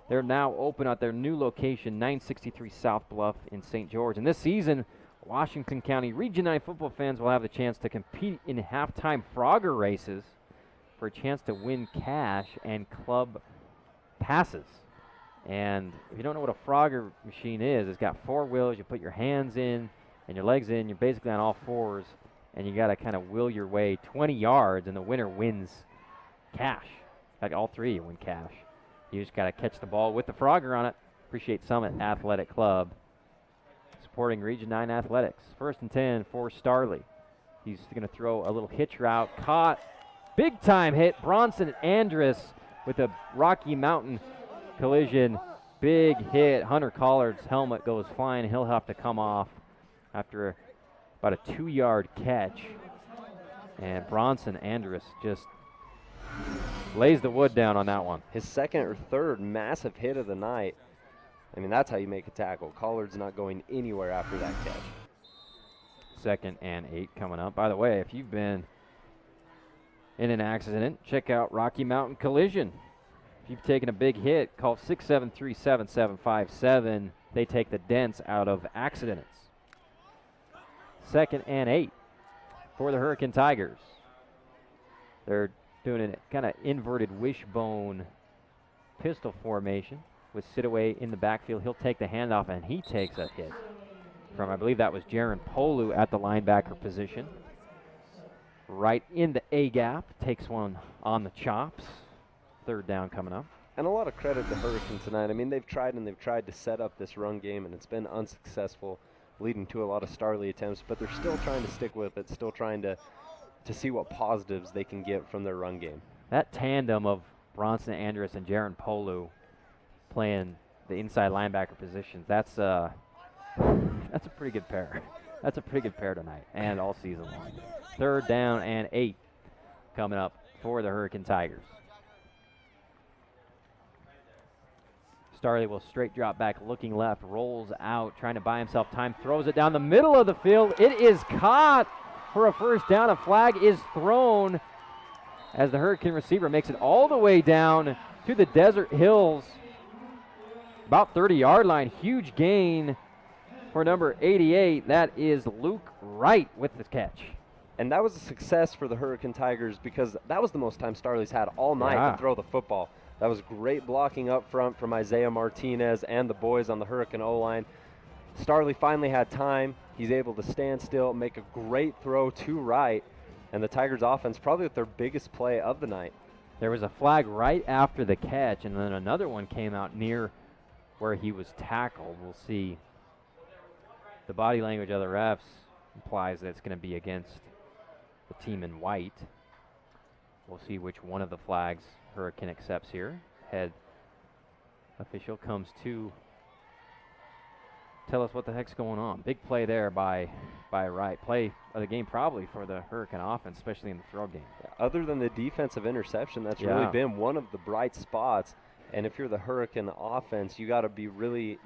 They're now open at their new location, 963 South Bluff in St. George. And this season, Washington County Region 9 football fans will have the chance to compete in halftime Frogger races for a chance to win cash and club passes. And if you don't know what a Frogger machine is, it's got 4 wheels. You put your hands in and your legs in. You're basically on all fours, and you got to kind of will your way 20 yards, and the winner wins cash. Like all 3 you win cash. You just got to catch the ball with the Frogger on it. Appreciate Summit Athletic Club supporting Region 9 athletics. 1st and 10 for Starley. He's going to throw a little hitch route. Caught. Big time hit. Bronson Andrus with a Rocky Mountain collision. Big hit. Hunter Collard's helmet goes flying. He'll have to come off after about a 2-yard catch. And Bronson Andrus just lays the wood down on that one. His 2nd or 3rd massive hit of the night. I mean, that's how you make a tackle. Collard's not going anywhere after that catch. 2nd and 8 coming up. By the way, if you've been in an accident, check out Rocky Mountain Collision. If you've taken a big hit, call 673-7757. They take the dents out of accidents. 2nd and 8 for the Hurricane Tigers. They're doing a kind of inverted wishbone pistol formation with Sidaway in the backfield. He'll take the handoff, and he takes a hit from, I believe that was Jaron Polu at the linebacker position. Right in the A-gap, takes one on the chops. 3rd down coming up. And a lot of credit to Hurricane tonight. I mean, they've tried to set up this run game, and it's been unsuccessful, leading to a lot of Starley attempts, but they're still trying to stick with it, still trying to see what positives they can get from their run game. That tandem of Bronson Andrus and Jaron Polu playing the inside linebacker positions, that's a pretty good pair. That's a pretty good pair tonight and all season long. 3rd down and 8 coming up for the Hurricane Tigers. Starley will straight drop back, looking left, rolls out, trying to buy himself time, throws it down the middle of the field. It is caught for a 1st down. A flag is thrown as the Hurricane receiver makes it all the way down to the Desert Hills, about 30-yard line. Huge gain for number 88. That is Luke Wright with the catch. And that was a success for the Hurricane Tigers because that was the most time Starley's had all night to throw the football. That was great blocking up front from Isaiah Martinez and the boys on the Hurricane O-line. Starley finally had time. He's able to stand still, make a great throw to Wright, and the Tigers offense probably with their biggest play of the night. There was a flag right after the catch, and then another one came out near where he was tackled. We'll see. The body language of the refs implies that it's going to be against the team in white. We'll see which one of the flags Hurricane accepts here. Head official comes to tell us what the heck's going on. Big play there by Wright. Play of the game probably for the Hurricane offense, especially in the throw game. Other than the defensive interception, that's really been one of the bright spots. And if you're the Hurricane offense, you got to be really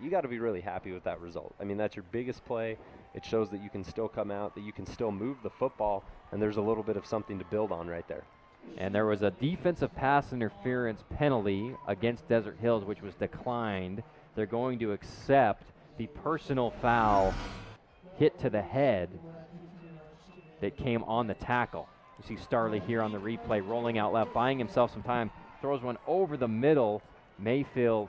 happy with that result. I mean, that's your biggest play. It shows that you can still come out, that you can still move the football, and there's a little bit of something to build on right there. And there was a defensive pass interference penalty against Desert Hills, which was declined. They're going to accept the personal foul hit to the head that came on the tackle. You see Starley here on the replay, rolling out left, buying himself some time, throws one over the middle. Mayfield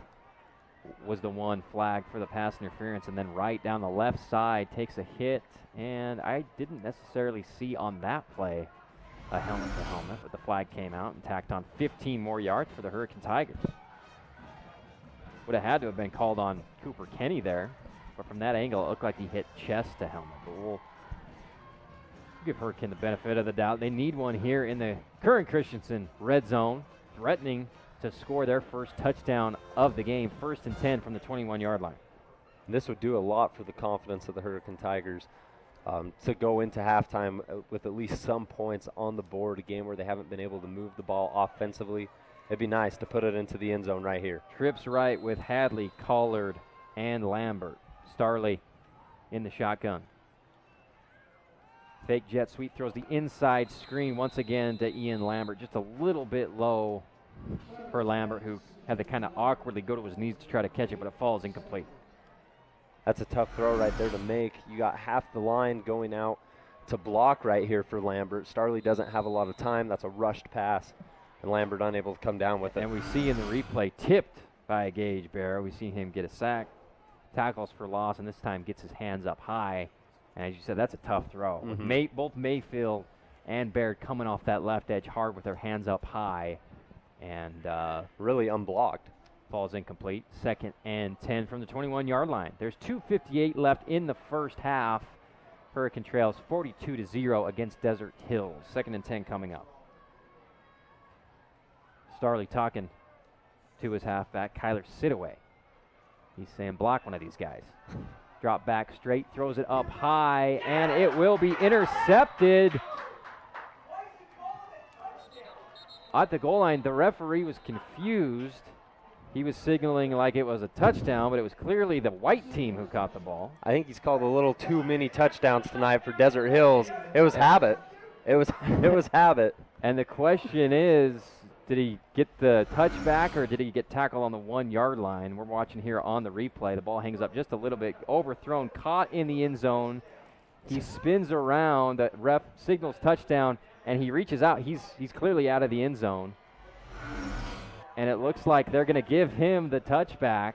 was the one flagged for the pass interference, and then right down the left side takes a hit, and I didn't necessarily see on that play a helmet-to-helmet, but the flag came out and tacked on 15 more yards for the Hurricane Tigers. Would have had to have been called on Cooper Kenny there, but from that angle, it looked like he hit chest to helmet. But we'll give Hurricane the benefit of the doubt. They need one here in the Curran Christensen red zone, threatening to score their first touchdown of the game. 1st and 10 from the 21-yard line. This would do a lot for the confidence of the Hurricane Tigers to go into halftime with at least some points on the board, a game where they haven't been able to move the ball offensively. It'd be nice to put it into the end zone right here. Trips right with Hadley, Collard, and Lambert. Starley in the shotgun. Fake jet sweep, throws the inside screen once again to Ian Lambert. Just a little bit low for Lambert, who had to kind of awkwardly go to his knees to try to catch it, but it falls incomplete. That's a tough throw right there to make. You got half the line going out to block right here for Lambert. Starley doesn't have a lot of time. That's a rushed pass, and Lambert unable to come down with it. And we see in the replay, tipped by Gage Barrow. We see him get a sack, tackles for loss, and this time gets his hands up high. And as you said, that's a tough throw. Mm-hmm. Both Mayfield and Baird coming off that left edge hard with their hands up high, and really unblocked. Falls incomplete. 2nd and 10 from the 21-yard line. There's 2:58 left in the first half. Hurricane trails 42-0 against Desert Hills. 2nd and 10 coming up. Starley talking to his halfback, Kyler Sidaway. He's saying, block one of these guys. Drop back straight, throws it up high, and it will be intercepted. At the goal line, the referee was confused. He was signaling like it was a touchdown, but it was clearly the white team who caught the ball. I think he's called a little too many touchdowns tonight for Desert Hills. It was habit. It was habit. And the question is, did he get the touchback or did he get tackled on the 1 yard line? We're watching here on the replay. The ball hangs up just a little bit, overthrown, caught in the end zone. He spins around, the ref signals touchdown, and he reaches out. He's clearly out of the end zone. And it looks like they're going to give him the touchback.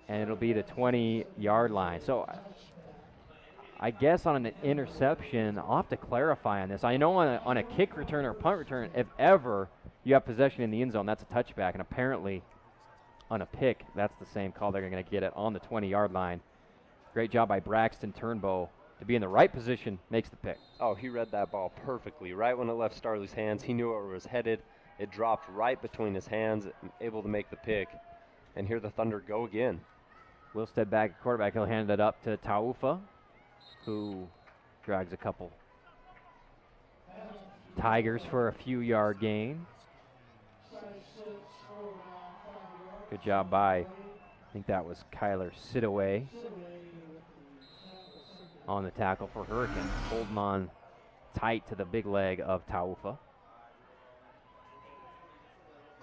And it'll be the 20-yard line. So I guess on an interception, I'll have to clarify on this. I know on a kick return or punt return, if ever you have possession in the end zone, that's a touchback. And apparently on a pick, that's the same call. They're going to get it on the 20-yard line. Great job by Braxton Turnbow to be in the right position, makes the pick. Oh, he read that ball perfectly. Right when it left Starley's hands, he knew where it was headed. It dropped right between his hands, able to make the pick. And here the Thunder go again. Wilstead back at quarterback. He'll hand it up to Taufa, who drags a couple Tigers for a few-yard gain. Good job by, I think that was Kyler Sidaway on the tackle for Hurricane. Holding on tight to the big leg of Taufa.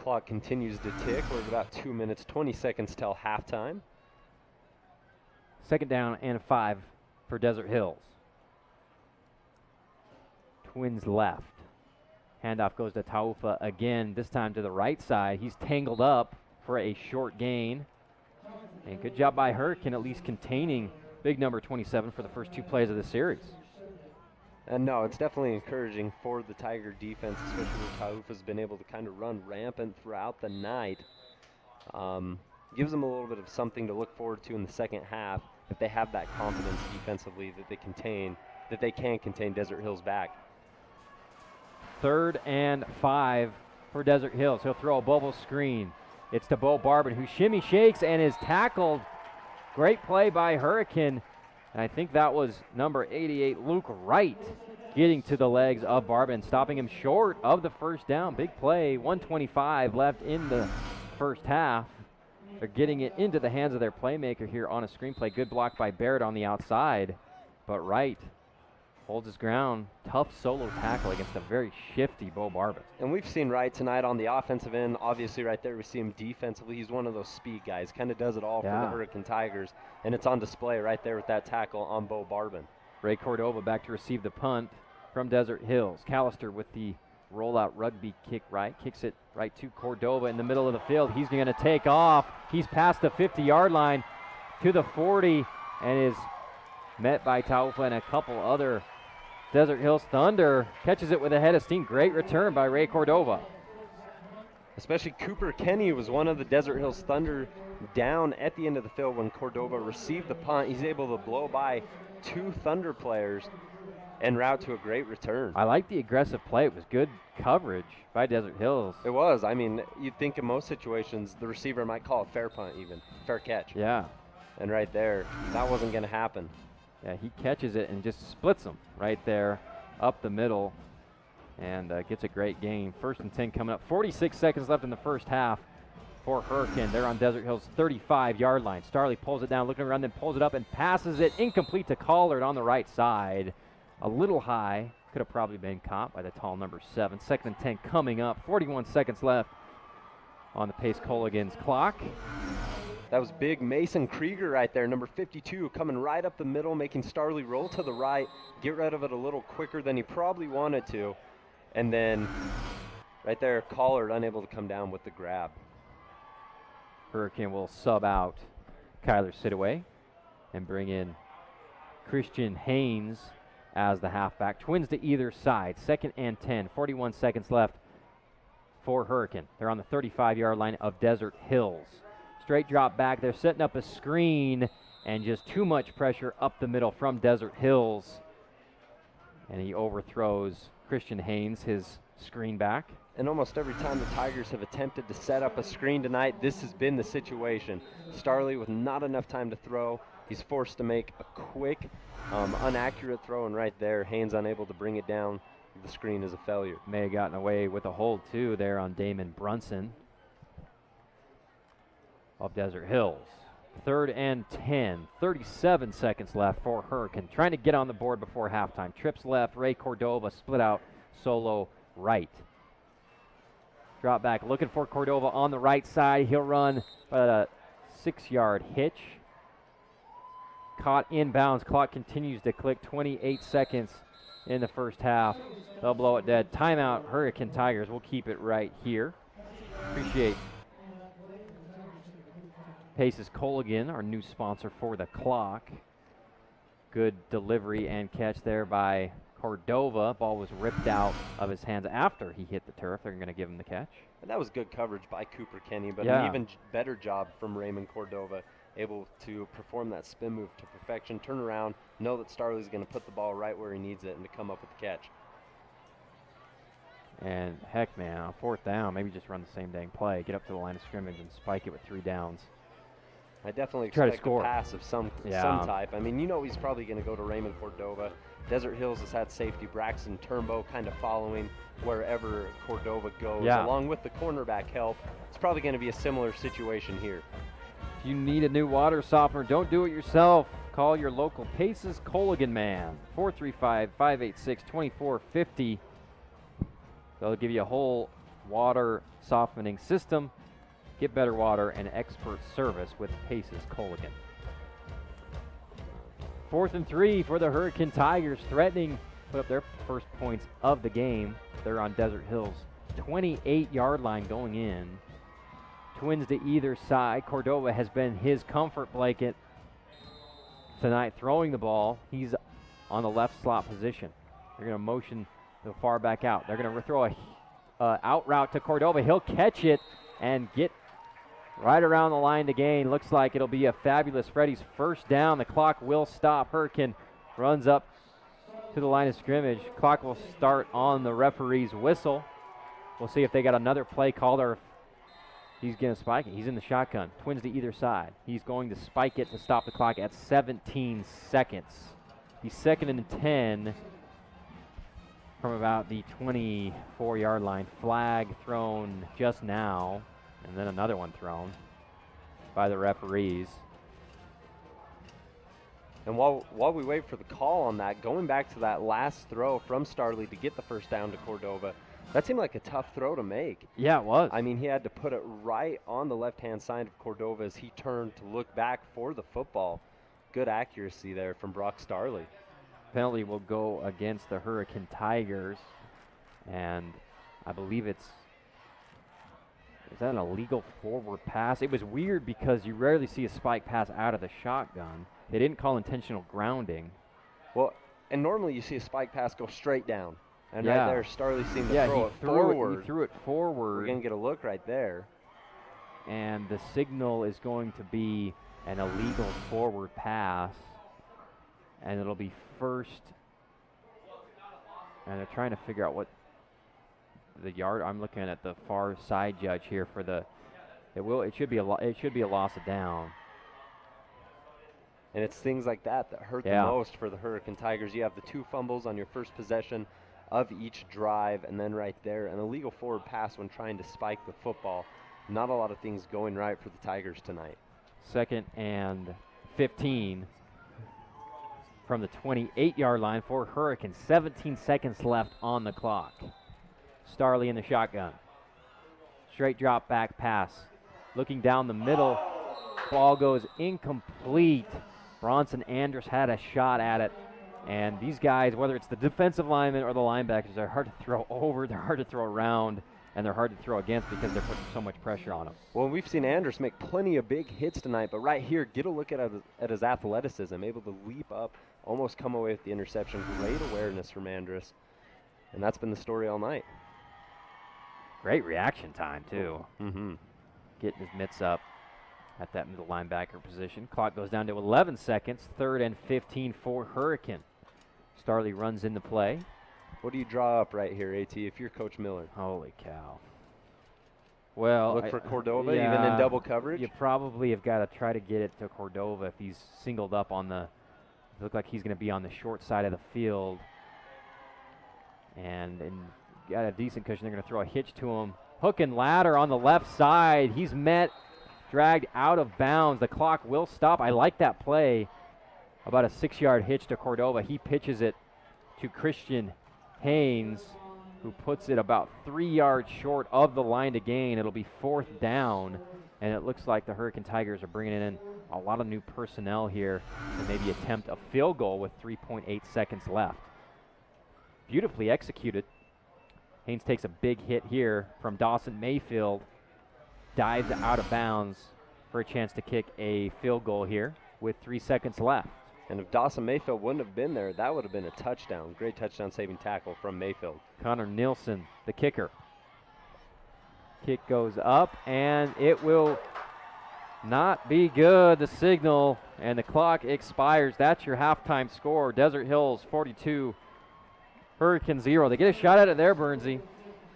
Clock continues to tick. We're at about 2 minutes, 20 seconds till halftime. 2nd down and 5 for Desert Hills. Twins left. Handoff goes to Taufa again, this time to the right side. He's tangled up for a short gain. And good job by Hurricane, at least containing big number 27 for the first 2 plays of the series. And no, it's definitely encouraging for the Tiger defense, especially when Taufa's been able to kind of run rampant throughout the night. Gives them a little bit of something to look forward to in the second half if they have that confidence defensively that they can contain Desert Hills back. 3rd and 5 for Desert Hills. He'll throw a bubble screen. It's to Bo Barbin, who shimmy shakes and is tackled. Great play by Hurricane. And I think that was number 88, Luke Wright, getting to the legs of Barbin, stopping him short of the first down. Big play, 1:25 left in the first half. They're getting it into the hands of their playmaker here on a screenplay. Good block by Barrett on the outside, but Wright holds his ground. Tough solo tackle against a very shifty Bo Barbin. And we've seen Wright tonight on the offensive end. Obviously right there we see him defensively. He's one of those speed guys, kind of does it all for the Hurricane Tigers, and it's on display right there with that tackle on Bo Barbin. Ray Cordova back to receive the punt from Desert Hills. Callister with the rollout rugby kick right. Kicks it right to Cordova in the middle of the field. He's going to take off. He's past the 50-yard line to the 40 and is met by Taufa and a couple other Desert Hills Thunder. Catches it with a head of steam. Great return by Ray Cordova. Especially Cooper Kenny was one of the Desert Hills Thunder down at the end of the field when Cordova received the punt. He's able to blow by 2 Thunder players and route to a great return. I like the aggressive play. It was good coverage by Desert Hills. It was. I mean, you'd think in most situations the receiver might call a fair punt even, fair catch. Yeah. And right there, that wasn't going to happen. Yeah, he catches it and just splits them right there up the middle and gets a great gain. 1st and 10 coming up. 46 seconds left in the first half for Hurricane. They're on Desert Hills' 35-yard line. Starley pulls it down, looking around, then pulls it up and passes it incomplete to Collard on the right side. A little high. Could have probably been caught by the tall number 7. 2nd and 10 coming up. 41 seconds left on the Pace Colligan's clock. That was big Mason Krieger right there, number 52, coming right up the middle, making Starley roll to the right, get rid of it a little quicker than he probably wanted to. And then right there, Collard unable to come down with the grab. Hurricane will sub out Kyler Sidaway and bring in Christian Haynes as the halfback. Twins to either side. 2nd and 10. 41 seconds left for Hurricane. They're on the 35-yard line of Desert Hills. Straight drop back. They're setting up a screen and just too much pressure up the middle from Desert Hills. And he overthrows Christian Haynes, his screen back. And almost every time the Tigers have attempted to set up a screen tonight, this has been the situation. Starley with not enough time to throw. He's forced to make a quick, inaccurate throw, and right there, Haynes unable to bring it down. The screen is a failure. May have gotten away with a hold, too, there on Damon Brunson of Desert Hills. 3rd and 10. 37 seconds left for Hurricane. Trying to get on the board before halftime. Trips left. Ray Cordova split out solo right. Drop back. Looking for Cordova on the right side. He'll run a 6-yard hitch. Caught inbounds. Clock continues to click. 28 seconds in the first half. They'll blow it dead. Timeout. Hurricane Tigers. We'll keep it right here. Appreciate Paces Colligan, our new sponsor for the clock. Good delivery and catch there by Cordova. Ball was ripped out of his hands after he hit the turf. They're going to give him the catch. And that was good coverage by Cooper Kenny, but Yeah. an even better job from Raymond Cordova, able to perform that spin move to perfection, turn around, know that Starley's going to put the ball right where he needs it, and to come up with the catch. And heck, man, on 4th down, maybe just run the same dang play. Get up to the line of scrimmage and spike it with 3 downs. I definitely Try to expect score. a pass of some type. I mean, you know he's probably going to go to Raymond Cordova. Desert Hills has had safety Braxton Turnbow kind of following wherever Cordova goes, along with the cornerback help. It's probably going to be a similar situation here. If you need a new water softener, don't do it yourself. Call your local Paces Colligan man, 435-586-2450. They'll give you a whole water softening system. Get better water and expert service with Paces Colligan. 4th and 3 for the Hurricane Tigers, threatening to put up their first points of the game. They're on Desert Hills 28-yard line going in. Twins to either side. Cordova has been his comfort blanket tonight throwing the ball. He's on the left slot position. They're going to motion the far back out. They're going to throw a out route to Cordova. He'll catch it and get right around the line to gain. Looks like it'll be a fabulous Freddy's first down. The clock will stop. Hurricane runs up to the line of scrimmage. Clock will start on the referee's whistle. We'll see if they got another play called or if he's going to spike it. He's in the shotgun. Twins to either side. He's going to spike it to stop the clock at 17 seconds. He's 2nd and 10 from about the 24-yard line. Flag thrown just now. And then another one thrown by the referees. And while we wait for the call on that, going back to that last throw from Starley to get the first down to Cordova, that seemed like a tough throw to make. Yeah, it was. I mean, he had to put it right on the left-hand side of Cordova as he turned to look back for the football. Good accuracy there from Brock Starley. Penalty will go against the Hurricane Tigers. And I believe is that an illegal forward pass? It was weird because you rarely see a spike pass out of the shotgun. They didn't call intentional grounding. Well, and normally you see a spike pass go straight down. And right there, Starley seemed to throw it forward. He threw it forward. We're going to get a look right there. And the signal is going to be an illegal forward pass. And it'll be first. And they're trying to figure out what the yard. I'm looking at the far side judge here for the. It should be a loss of down. And it's things like that hurt the most for the Hurricane Tigers. You have the 2 fumbles on your first possession of each drive, and then right there, an illegal forward pass when trying to spike the football. Not a lot of things going right for the Tigers tonight. 2nd and 15 from the 28-yard line for Hurricane. 17 seconds left on the clock. Starley in the shotgun. Straight drop back pass. Looking down the middle. Ball goes incomplete. Bronson Andrus had a shot at it. And these guys, whether it's the defensive linemen or the linebackers, they're hard to throw over, they're hard to throw around, and they're hard to throw against because they're putting so much pressure on them. Well, we've seen Andrus make plenty of big hits tonight, but right here, get a look at his athleticism, able to leap up, almost come away with the interception. Great awareness from Andrus, and that's been the story all night. Great reaction time, too. Mm-hmm. Getting his mitts up at that middle linebacker position. Clock goes down to 11 seconds. 3rd and 15 for Hurricane. Starley runs into play. What do you draw up right here, AT, if you're Coach Miller? Holy cow. Well, look for Cordova, even in double coverage? You probably have got to try to get it to Cordova if he's singled up on the – look like he's going to be on the short side of the field. And got a decent cushion. They're going to throw a hitch to him. Hook and ladder on the left side. He's met dragged out of bounds. The clock will stop. I like that play. About a 6-yard hitch to Cordova. He pitches it to Christian Haynes, who puts it about 3 yards short of the line to gain. It'll be 4th down, and it looks like the Hurricane Tigers are bringing in a lot of new personnel here to maybe attempt a field goal with 3.8 seconds left. Beautifully executed. Haynes takes a big hit here from Dawson Mayfield, dives out of bounds for a chance to kick a field goal here with 3 seconds left. And if Dawson Mayfield wouldn't have been there, that would have been a touchdown. Great touchdown saving tackle from Mayfield. Connor Nielsen, the kicker. Kick goes up, and it will not be good. The signal, and the clock expires. That's your halftime score. Desert Hills 42, Hurricane 0. They get a shot at it there, Bernsey,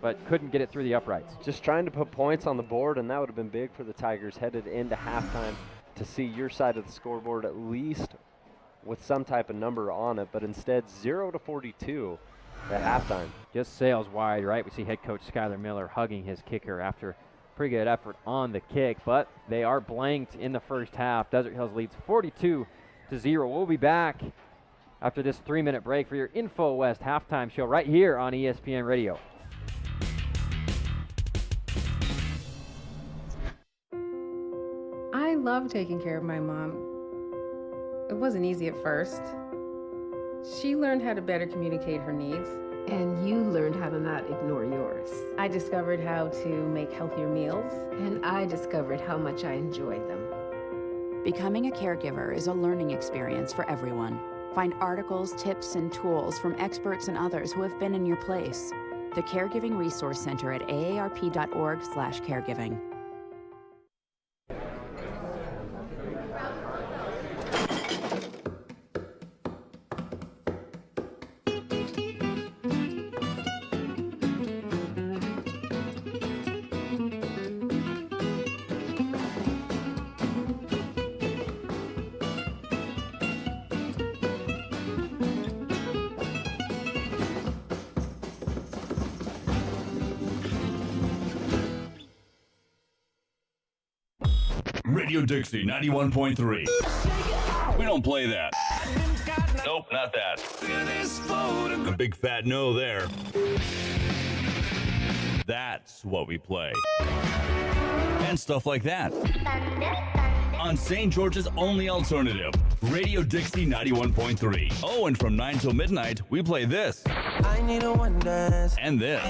but couldn't get it through the uprights. Just trying to put points on the board, and that would have been big for the Tigers headed into halftime to see your side of the scoreboard at least with some type of number on it, but instead 0-42 at halftime. Just sails wide, right? We see head coach Skyler Miller hugging his kicker after pretty good effort on the kick, but they are blanked in the first half. Desert Hills leads 42-0. We'll be back after this 3-minute break for your Info West halftime show right here on ESPN Radio. I love taking care of my mom. It wasn't easy at first. She learned how to better communicate her needs. And you learned how to not ignore yours. I discovered how to make healthier meals. And I discovered how much I enjoyed them. Becoming a caregiver is a learning experience for everyone. Find articles, tips, and tools from experts and others who have been in your place. The Caregiving Resource Center at aarp.org/caregiving. Radio Dixie 91.3. We don't play that. Nope, not that. A big fat no there. That's what we play. And stuff like that. On St. George's only alternative, Radio Dixie 91.3. Oh, and from 9 till midnight, we play this. I need a one dance. And this.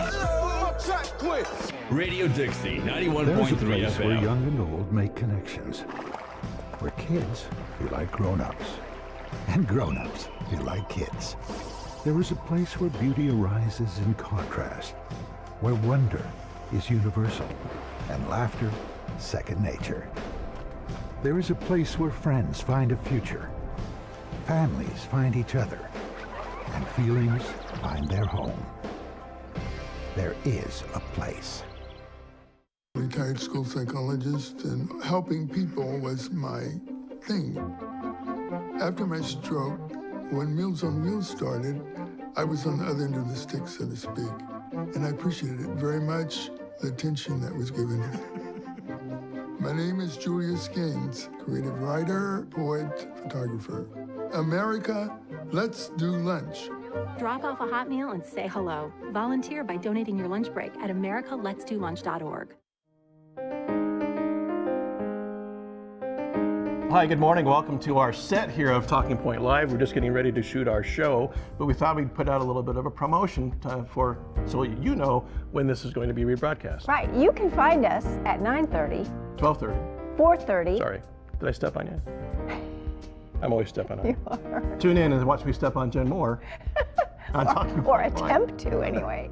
Radio Dixie 91.3 There's a place FM. where young and old make connections. Where kids feel like grown-ups. And grown-ups feel like kids. There is a place where beauty arises in contrast. Where wonder is universal. And laughter second nature. There is a place where friends find a future. Families find each other. And feelings find their home. There is a place. Retired school psychologist, and helping people was my thing. After my stroke, when Meals on Wheels started, I was on the other end of the stick, so to speak. And I appreciated it very much, the attention that was given. My name is Julius Gaines, creative writer, poet, photographer. America, let's do lunch. Drop off a hot meal and say hello. Volunteer by donating your lunch break at americaletsdolunch.org. Hi, good morning. Welcome to our set here of Talking Point Live. We're just getting ready to shoot our show, but we thought we'd put out a little bit of a promotion so you know when this is going to be rebroadcast. Right. You can find us at 9:30, 12:30, 4:30. Sorry, did I step on you? I'm always stepping on you. You are. Tune in and watch me step on Jen Moore. On Talking Or Point Live. attempt to, anyway.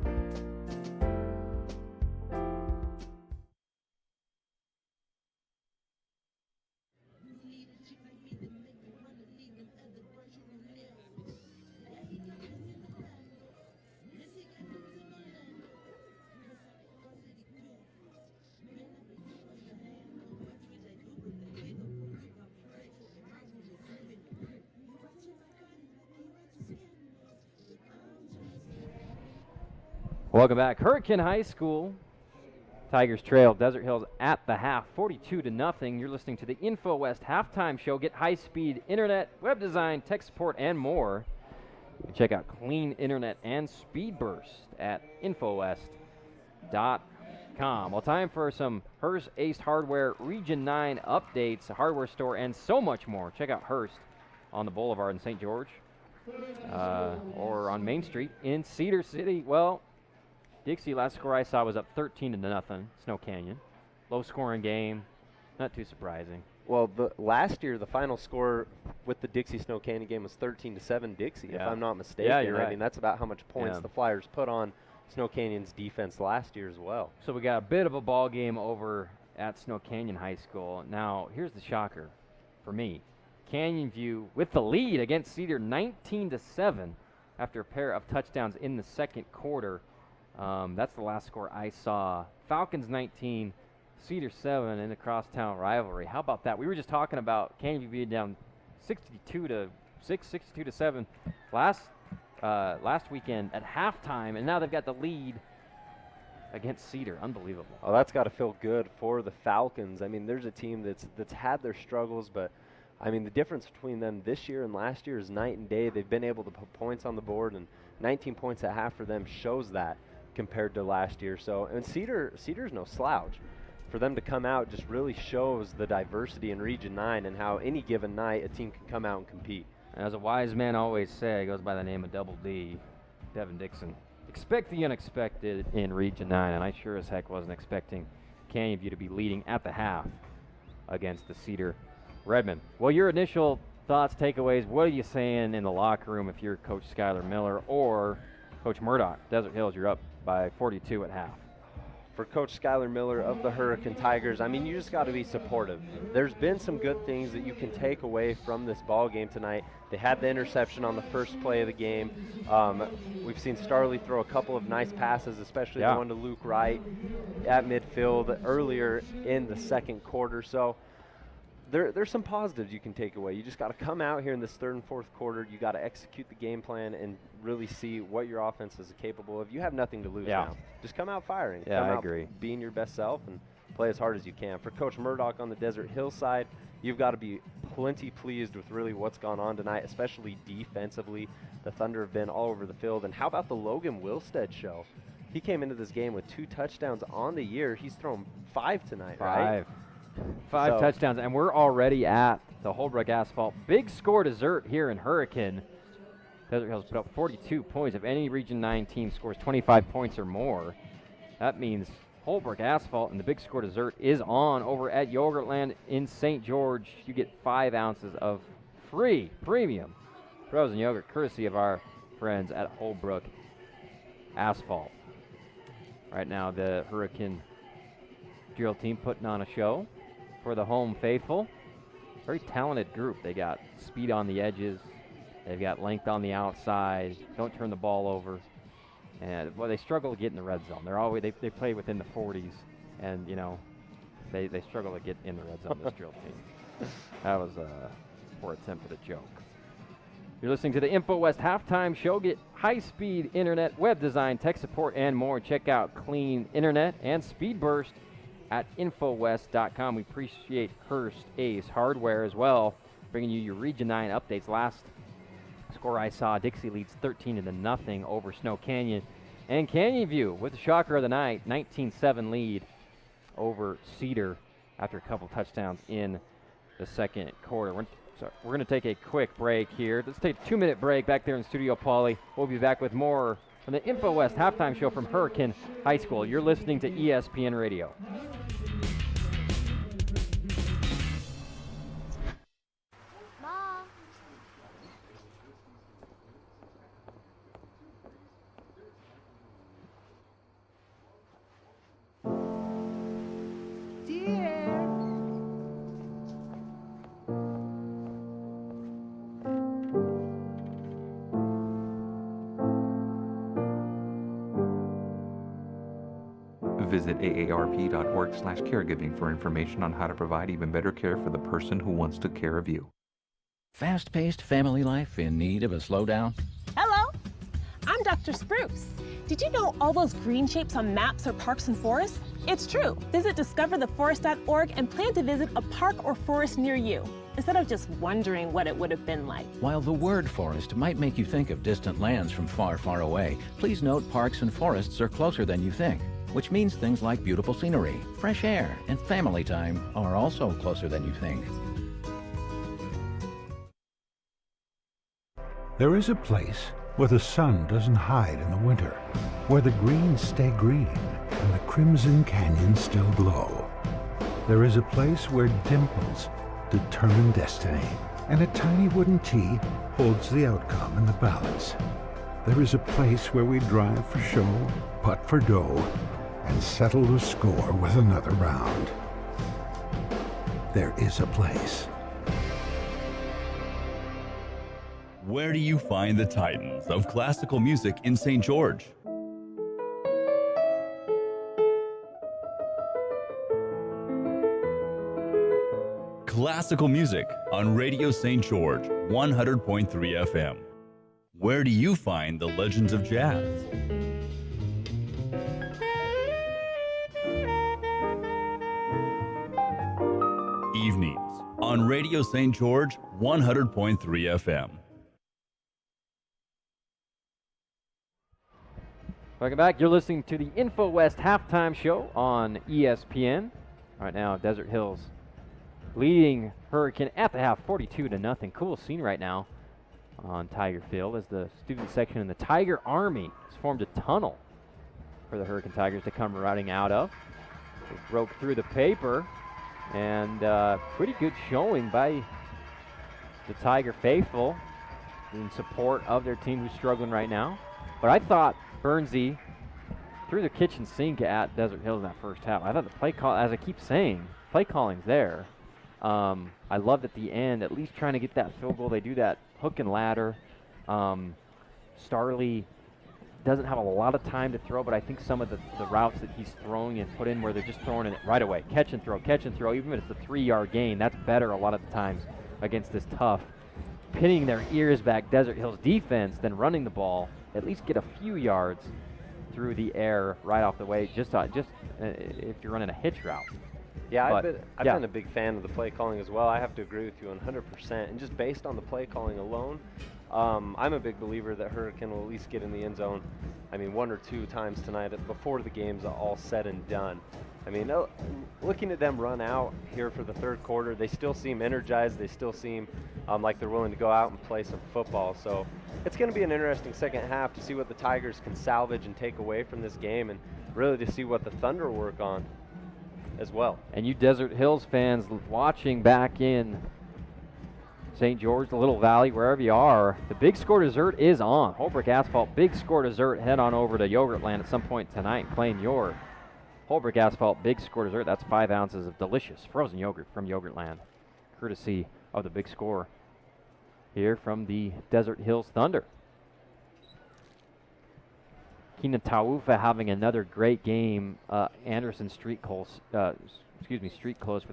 Welcome back. Hurricane High School Tigers trail Desert Hills at the half, 42-0. You're listening to the InfoWest Halftime Show. Get high-speed internet, web design, tech support, and more. You can check out Clean Internet and Speed Burst at infowest.com. Well, time for some Hearst Ace Hardware Region 9 updates, a hardware store, and so much more. Check out Hearst on the Boulevard in St. George or on Main Street in Cedar City. Well, Dixie, last score I saw was up 13-0, Snow Canyon. Low-scoring game, not too surprising. Well, last year, the final score with the Dixie Snow Canyon game was 13-7 Dixie, if I'm not mistaken. Yeah, you're right. I mean, that's about how much points the Flyers put on Snow Canyon's defense last year as well. So we got a bit of a ball game over at Snow Canyon High School. Now, here's the shocker for me. Canyon View with the lead against Cedar 19-7 after a pair of touchdowns in the second quarter. That's the last score I saw. Falcons 19, Cedar 7 in the crosstown rivalry. How about that? We were just talking about Canyon View being down 62-6, 62-7 last weekend at halftime, and now they've got the lead against Cedar. Unbelievable. Oh, that's got to feel good for the Falcons. I mean, there's a team that's had their struggles, but I mean, the difference between them this year and last year is night and day. They've been able to put points on the board, and 19 points at half for them shows that compared to last year. So, and Cedar's no slouch. For them to come out just really shows the diversity in Region 9 and how any given night a team can come out and compete. As a wise man always say, he goes by the name of Double D, Devin Dixon. Expect the unexpected in Region 9, and I sure as heck wasn't expecting Canyon View to be leading at the half against the Cedar Redmen. Well, your initial thoughts, takeaways, what are you saying in the locker room if you're Coach Skylar Miller or Coach Murdoch? Desert Hills, you're up by 42 at half. For Coach Skylar Miller of the Hurricane Tigers, I mean, you just got to be supportive. There's been some good things that you can take away from this ball game tonight. They had the interception on the first play of the game. We've seen Starley throw a couple of nice passes, especially the one to Luke Wright at midfield earlier in the second quarter. So there's some positives you can take away. You just got to come out here in this third and fourth quarter. You got to execute the game plan and really see what your offense is capable of. You have nothing to lose now. Just come out firing. Yeah, come I out agree. Being your best self and play as hard as you can. For Coach Murdoch on the Desert Hill side, you've got to be plenty pleased with really what's gone on tonight, especially defensively. The Thunder have been all over the field. And how about the Logan Wilstead show? He came into this game with 2 touchdowns on the year. He's thrown 5 tonight, right? 5 touchdowns, and we're already at the Holbrook Asphalt big score dessert here in Hurricane. Desert Hills put up 42 points. If any Region 9 team scores 25 points or more, that means Holbrook Asphalt and the big score dessert is on over at Yogurtland in St. George. You get 5 ounces of free premium frozen yogurt courtesy of our friends at Holbrook Asphalt. Right now, the Hurricane drill team putting on a show for the home faithful. Very talented group. They got speed on the edges. They've got length on the outside. Don't turn the ball over. And well, they struggle to get in the red zone. They're always they play within the 40s, and you know they struggle to get in the red zone. This drill team. That was a poor attempt at a joke. You're listening to the InfoWest Halftime Show. Get high-speed internet, web design, tech support, and more. Check out Clean Internet and Speed Burst at Infowest.com. We appreciate Hearst Ace Hardware as well, bringing you your Region 9 updates. Last score I saw, Dixie leads 13-0 over Snow Canyon. And Canyon View with the shocker of the night, 19-7 lead over Cedar after a couple touchdowns in the second quarter. We're going to take a quick break here. Let's take a 2-minute break back there in Studio Pauly. We'll be back with more from the InfoWest Halftime Show from Hurricane High School. You're listening to ESPN Radio. Mom. Visit aarp.org/caregiving for information on how to provide even better care for the person who wants to care of you. Fast-paced family life in need of a slowdown? Hello, I'm Dr. Spruce. Did you know all those green shapes on maps are parks and forests? It's true. Visit discovertheforest.org and plan to visit a park or forest near you, instead of just wondering what it would have been like. While the word forest might make you think of distant lands from far, far away, please note parks and forests are closer than you think, which means things like beautiful scenery, fresh air, and family time are also closer than you think. There is a place where the sun doesn't hide in the winter, where the greens stay green and the crimson canyons still glow. There is a place where dimples determine destiny, and a tiny wooden tee holds the outcome in the balance. There is a place where we drive for show, putt for dough, and settle the score with another round. There is a place. Where do you find the titans of classical music in St. George? Classical music on Radio St. George, 100.3 FM. Where do you find the legends of jazz? Evenings on Radio St. George, 100.3 FM. Welcome back. You're listening to the InfoWest Halftime Show on ESPN. Right now, Desert Hills leading Hurricane at the half, 42-0. Cool scene right now on Tiger Field as the student section in the Tiger Army has formed a tunnel for the Hurricane Tigers to come routing out of. They broke through the paper, and pretty good showing by the Tiger faithful in support of their team who's struggling right now. But I thought Bernsey threw the kitchen sink at Desert Hills in that first half. I thought the play call, as I keep saying, play calling's there. I loved at the end, at least trying to get that field goal. They do that hook and ladder. Starley doesn't have a lot of time to throw, but I think some of the routes that he's throwing and put in where they're just throwing it right away. Catch and throw, even if it's a 3-yard gain, that's better a lot of the times against this tough, pinning their ears back Desert Hills defense than running the ball. At least get a few yards through the air right off the way, just if you're running a hitch route. Yeah, I've been a big fan of the play calling as well. I have to agree with you 100%. And just based on the play calling alone, I'm a big believer that Hurricane will at least get in the end zone, I mean, 1 or 2 times tonight before the game's all said and done. I mean, looking at them run out here for the third quarter, they still seem energized. They still seem like they're willing to go out and play some football. So it's going to be an interesting second half to see what the Tigers can salvage and take away from this game, and really to see what the Thunder work on as well. And you Desert Hills fans watching back in St. George, the Little Valley, wherever you are, the Big Score Dessert is on. Holbrook Asphalt Big Score Dessert. Head on over to Yogurtland at some point tonight and claim your Holbrook Asphalt Big Score Dessert. That's 5 ounces of delicious frozen yogurt from Yogurtland, courtesy of the Big Score here from the Desert Hills Thunder. Keenan Taufa having another great game. Anderson street closed for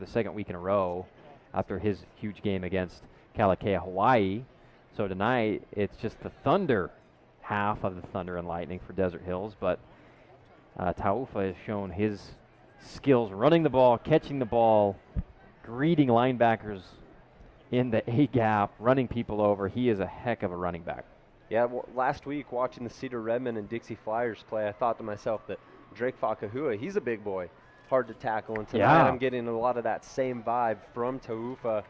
the second week in a row after his huge game against Kalakaua, Hawaii. So tonight it's just the Thunder half of the Thunder and Lightning for Desert Hills, but Taufa has shown his skills running the ball, catching the ball, greeting linebackers in the A-gap, running people over. He is a heck of a running back. Yeah, last week watching the Cedar Redmond and Dixie Flyers play, I thought to myself that Drake Fakahua, he's a big boy, hard to tackle. And tonight I'm getting a lot of that same vibe from Taufa.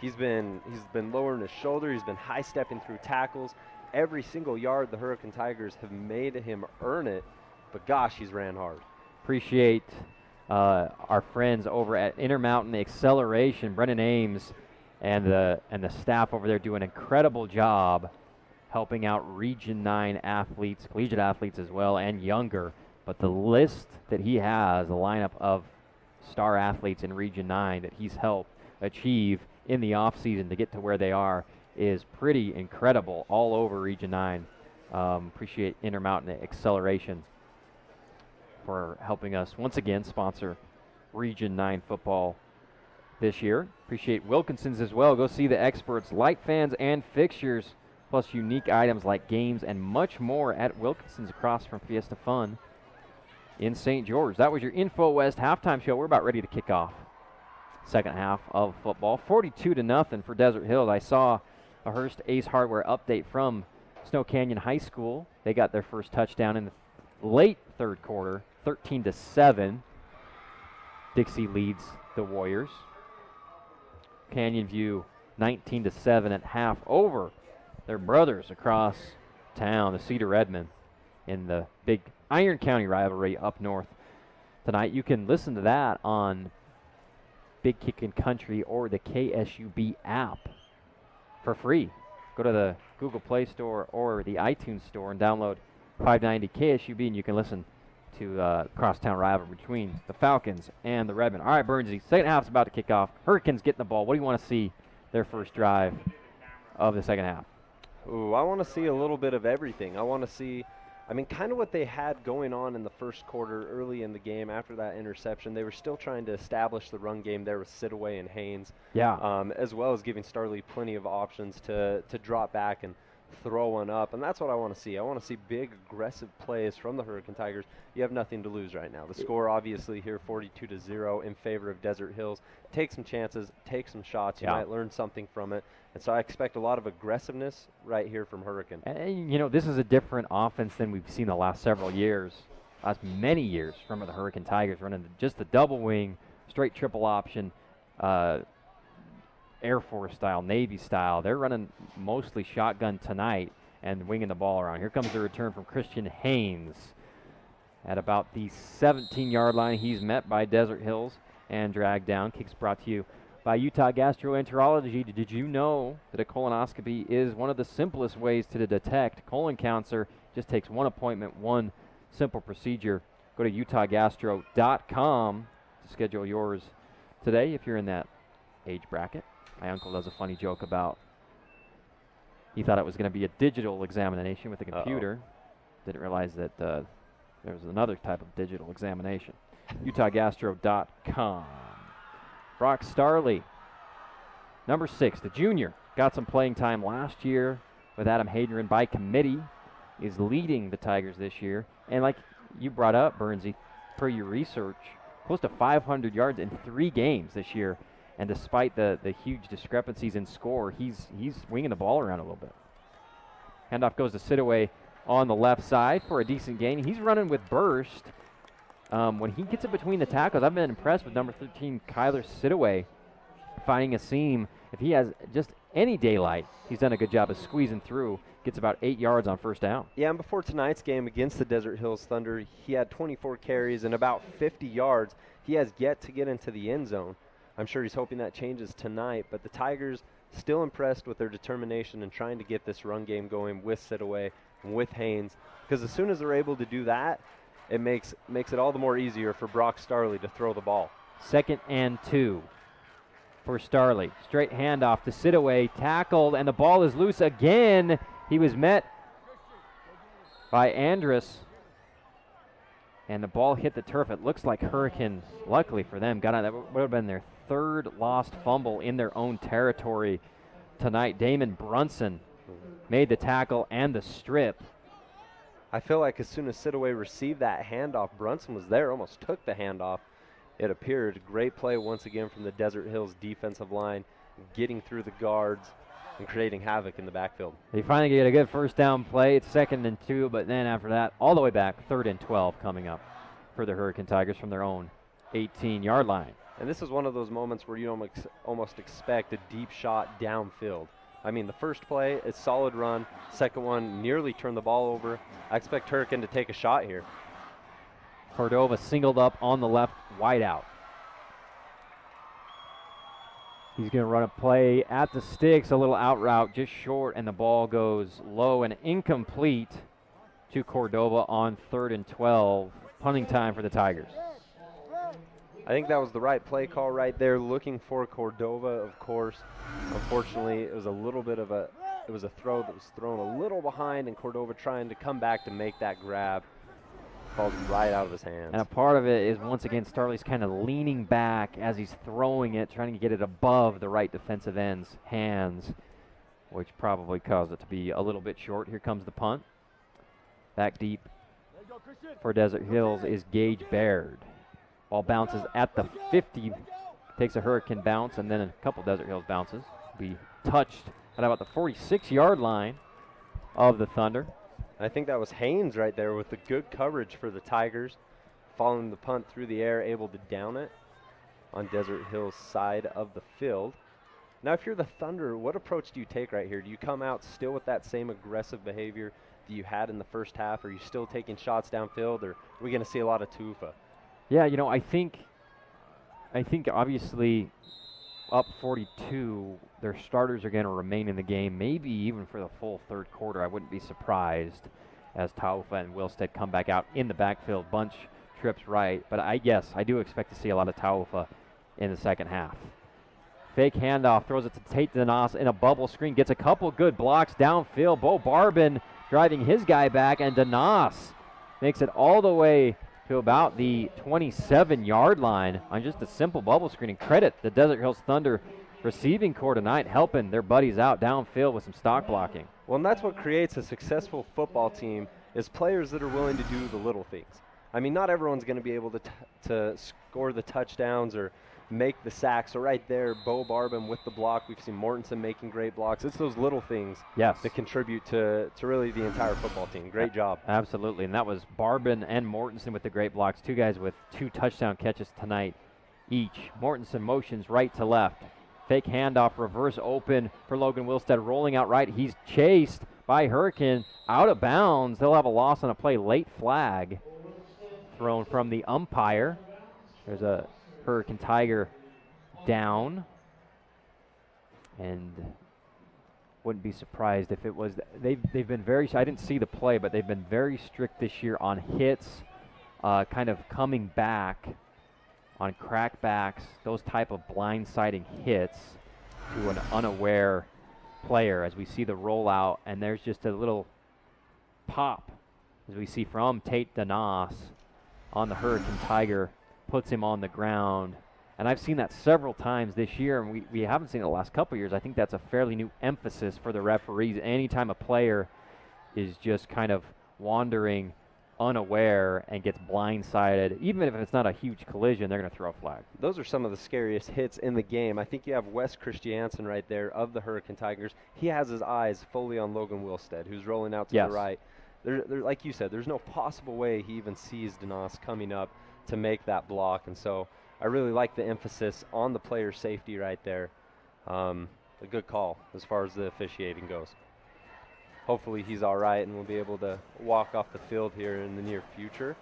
He's been lowering his shoulder. He's been high-stepping through tackles. Every single yard the Hurricane Tigers have made him earn it. But gosh, he's ran hard. Appreciate our friends over at Intermountain Acceleration, Brennan Ames, and the staff over there do an incredible job helping out Region 9 athletes, collegiate athletes as well, and younger. But the list that he has, the lineup of star athletes in Region 9 that he's helped achieve in the offseason to get to where they are, is pretty incredible all over Region 9. Appreciate Intermountain Acceleration for helping us once again sponsor Region 9 football this year. Appreciate Wilkinson's as well. Go see the experts, light fans and fixtures plus unique items like games and much more at Wilkinson's across from Fiesta Fun in St. George. That was your InfoWest halftime show. We're about ready to kick off second half of football. 42-0 for Desert Hills. I saw a Hearst Ace Hardware update from Snow Canyon High School. They got their first touchdown in the late third quarter, 13-7. Dixie leads the Warriors. Canyon View 19-7 at half over their brothers across town, the Cedar Redmond, in the big Iron County rivalry up north tonight. You can listen to that on Big Kickin' Country or the KSUB app for free. Go to the Google Play Store or the iTunes Store and download 590 KSUB, and you can listen to crosstown rivalry between the Falcons and the Redmen. All right, Burnsy, second half's about to kick off. Hurricanes getting the ball. What do you want to see their first drive of the second half? Ooh, I want to see a little bit of everything. I want to see, kind of what they had going on in the first quarter early in the game after that interception. They were still trying to establish the run game there with Sidaway and Haynes. Yeah. As well as giving Starley plenty of options to drop back and throw one up, and that's what I want to see. I want to see big, aggressive plays from the Hurricane Tigers. You have nothing to lose right now. The score, obviously, here 42-0 in favor of Desert Hills. Take some chances, take some shots. You might learn something from it, and so I expect a lot of aggressiveness right here from Hurricane. And, this is a different offense than we've seen the last several years, last many years from the Hurricane Tigers, running just the double wing, straight triple option, Air Force style, Navy style. They're running mostly shotgun tonight and winging the ball around. Here comes the return from Christian Haynes at about the 17-yard line. He's met by Desert Hills and dragged down. Kicks brought to you by Utah Gastroenterology. Did you know that a colonoscopy is one of the simplest ways to detect colon cancer? Just takes one appointment, one simple procedure. Go to utahgastro.com to schedule yours today if you're in that age bracket. My uncle does a funny joke about he thought it was going to be a digital examination with a computer. Didn't realize that there was another type of digital examination. utahgastro.com. Brock Starley, number 6, the junior, got some playing time last year with Adam Hadrian by committee, is leading the Tigers this year. And like you brought up, Burnsy, per your research, close to 500 yards in 3 games this year. And despite the huge discrepancies in score, he's winging the ball around a little bit. Handoff goes to Sidaway on the left side for a decent gain. He's running with burst. When he gets it between the tackles, I've been impressed with number 13, Kyler Sidaway, finding a seam. If he has just any daylight, he's done a good job of squeezing through. Gets about 8 yards on first down. Yeah, and before tonight's game against the Desert Hills Thunder, he had 24 carries and about 50 yards. He has yet to get into the end zone. I'm sure he's hoping that changes tonight, but the Tigers still impressed with their determination in trying to get this run game going with Sidaway and with Haynes, because as soon as they're able to do that, it makes it all the more easier for Brock Starley to throw the ball. 2nd and 2 for Starley. Straight handoff to Sidaway, tackled, and the ball is loose again. He was met by Andrus, and the ball hit the turf. It looks like Hurricane, luckily for them, got out. That would have been their 3rd lost fumble in their own territory tonight. Damon Brunson made the tackle and the strip. I feel like as soon as Sidaway received that handoff, Brunson was there, almost took the handoff. It appeared. Great play once again from the Desert Hills defensive line, getting through the guards and creating havoc in the backfield. They finally get a good first down play. It's 2nd and 2, but then after that, all the way back, 3rd and 12 coming up for the Hurricane Tigers from their own 18-yard line. And this is one of those moments where you almost expect a deep shot downfield. The first play, it's solid run. Second one, nearly turned the ball over. I expect Hurricane to take a shot here. Cordova singled up on the left, wide out. He's going to run a play at the sticks, a little out route, just short, and the ball goes low and incomplete to Cordova on 3rd and 12. Punting time for the Tigers. I think that was the right play call right there, looking for Cordova, of course. Unfortunately, it was a little bit of a throw that was thrown a little behind, and Cordova trying to come back to make that grab. Falls right out of his hands. And a part of it is, once again, Starley's kind of leaning back as he's throwing it, trying to get it above the right defensive end's hands. which probably caused it to be a little bit short. Here comes the punt. Back deep for Desert Hills is Gage Baird. Ball bounces at the 50, takes a Hurricane bounce, and then a couple Desert Hills bounces. Be touched at about the 46-yard line of the Thunder. I think that was Haynes right there with the good coverage for the Tigers, following the punt through the air, able to down it on Desert Hills' side of the field. Now, if you're the Thunder, what approach do you take right here? Do you come out still with that same aggressive behavior that you had in the first half? Are you still taking shots downfield, or are we going to see a lot of Tufa? Yeah, you know, I think obviously up 42, their starters are going to remain in the game, maybe even for the full third quarter. I wouldn't be surprised as Taufa and Wilstead come back out in the backfield, bunch trips right. But I do expect to see a lot of Taufa in the second half. Fake handoff, throws it to Tate Danas in a bubble screen, gets a couple good blocks downfield. Bo Barbin driving his guy back, and Danas makes it all the way to about the 27-yard line on just a simple bubble screen. And credit the Desert Hills Thunder receiving corps tonight, helping their buddies out downfield with some stock blocking. Well, and that's what creates a successful football team, is players that are willing to do the little things. I mean, not everyone's going to be able to score the touchdowns or make the sacks. So right there, Bo Barbin with the block. We've seen Mortensen making great blocks. It's those little things that contribute to really the entire football team. Great job. Absolutely, and that was Barbin and Mortensen with the great blocks. Two guys with 2 touchdown catches tonight each. Mortensen motions right to left. Fake handoff, reverse open for Logan Wilstead, rolling out right. He's chased by Hurricane, out of bounds. They'll have a loss on a play. Late flag thrown from the umpire. There's a Hurricane Tiger down, and wouldn't be surprised if it was. They've been very. I didn't see the play, but they've been very strict this year on hits, kind of coming back on crackbacks, those type of blindsiding hits to an unaware player. As we see the rollout, and there's just a little pop, as we see from Tate Danas on the Hurricane Tiger. Puts him on the ground, and I've seen that several times this year, and we haven't seen it the last couple years. I think that's a fairly new emphasis for the referees. Anytime a player is just kind of wandering unaware and gets blindsided, even if it's not a huge collision, they're going to throw a flag. Those are some of the scariest hits in the game. I think you have Wes Christiansen right there of the Hurricane Tigers. He has his eyes fully on Logan Wilstead, who's rolling out to the right. There, like you said, there's no possible way he even sees Danas coming up to make that block, and so I really like the emphasis on the player safety right there. A good call as far as the officiating goes. Hopefully he's all right and we'll be able to walk off the field here in the near future.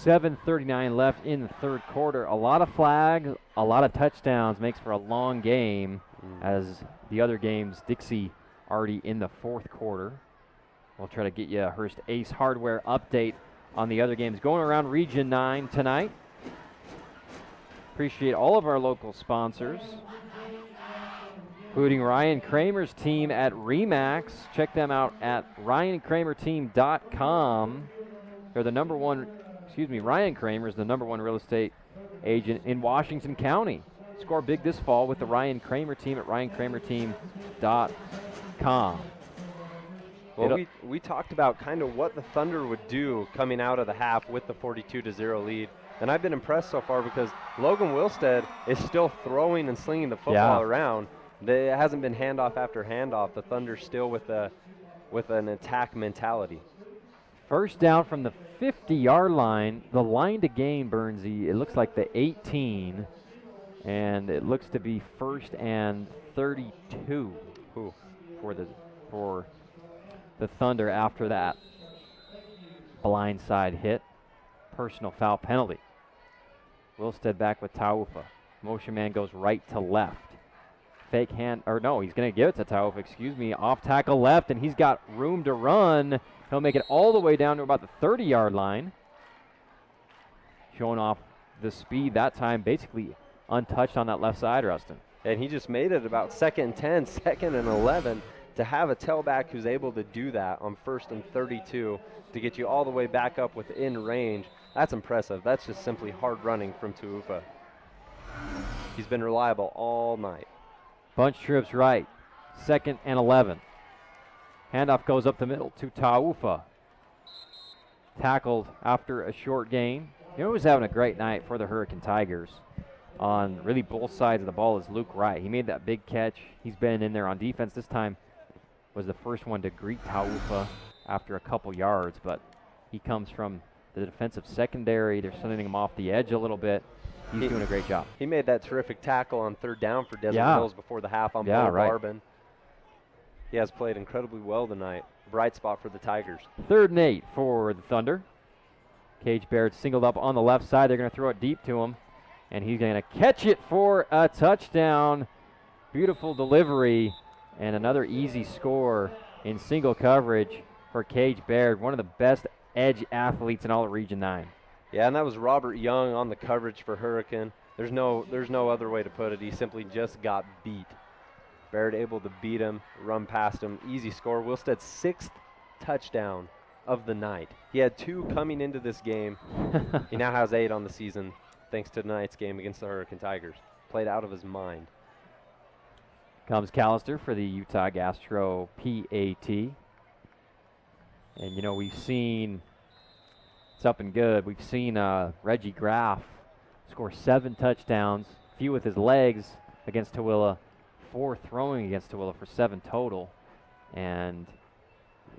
7:39 left in the third quarter. A lot of flags, a lot of touchdowns, makes for a long game, as the other games, Dixie already in the fourth quarter. We'll try to get you a Hearst Ace Hardware update on the other games going around Region 9 tonight. Appreciate all of our local sponsors, including Ryan Kramer's team at RE/MAX. Check them out at ryankramerteam.com. They're the number one, Ryan Kramer is the number 1 real estate agent in Washington County. Score big this fall with the Ryan Kramer team at ryankramerteam.com. Well, we talked about kind of what the Thunder would do coming out of the half with the 42-0 lead. And I've been impressed so far because Logan Wilstead is still throwing and slinging the football around. It hasn't been handoff after handoff. The Thunder still with an attack mentality. First down from the 50-yard line. The line to gain, Bernsey, it looks like the 18. And it looks to be 1st and 32 for the Thunder after that blindside hit. Personal foul penalty. Wilstead back with Taufa. Motion man goes right to left. Fake hand, or no, he's going to give it to Taufa, off tackle left, and he's got room to run. He'll make it all the way down to about the 30-yard line. Showing off the speed that time, basically untouched on that left side, Rustin. And he just made it about 2nd and 10, 2nd and 11. To have a tailback who's able to do that on 1st and 32 to get you all the way back up within range, that's impressive. That's just simply hard running from Tuufa. He's been reliable all night. Bunch trips right. 2nd and 11. Handoff goes up the middle to Taufa. Tackled after a short gain. You know who's having a great night for the Hurricane Tigers on really both sides of the ball is Luke Wright. He made that big catch. He's been in there on defense. This time was the first one to greet Taufa after a couple yards, but he comes from the defensive secondary. They're sending him off the edge a little bit. He's doing a great job. He made that terrific tackle on 3rd down for Desert Hills before the half on Bo Barbin. He has played incredibly well tonight. Bright spot for the Tigers. 3rd and 8 for the Thunder. Cage Baird singled up on the left side. They're going to throw it deep to him, and he's going to catch it for a touchdown. Beautiful delivery, and another easy score in single coverage for Cage Baird, one of the best edge athletes in all of Region 9. Yeah, and that was Robert Young on the coverage for Hurricane. There's no other way to put it. He simply just got beat. Baird able to beat him, run past him. Easy score. Wilsted's 6th touchdown of the night. He had 2 coming into this game. He now has 8 on the season thanks to tonight's game against the Hurricane Tigers. Played out of his mind. Comes Callister for the Utah Gastro PAT. And, you know, we've seen, it's up and good, we've seen Reggie Graff score 7 touchdowns, few with his legs against Tooele, 4 throwing against Tooele for 7 total. And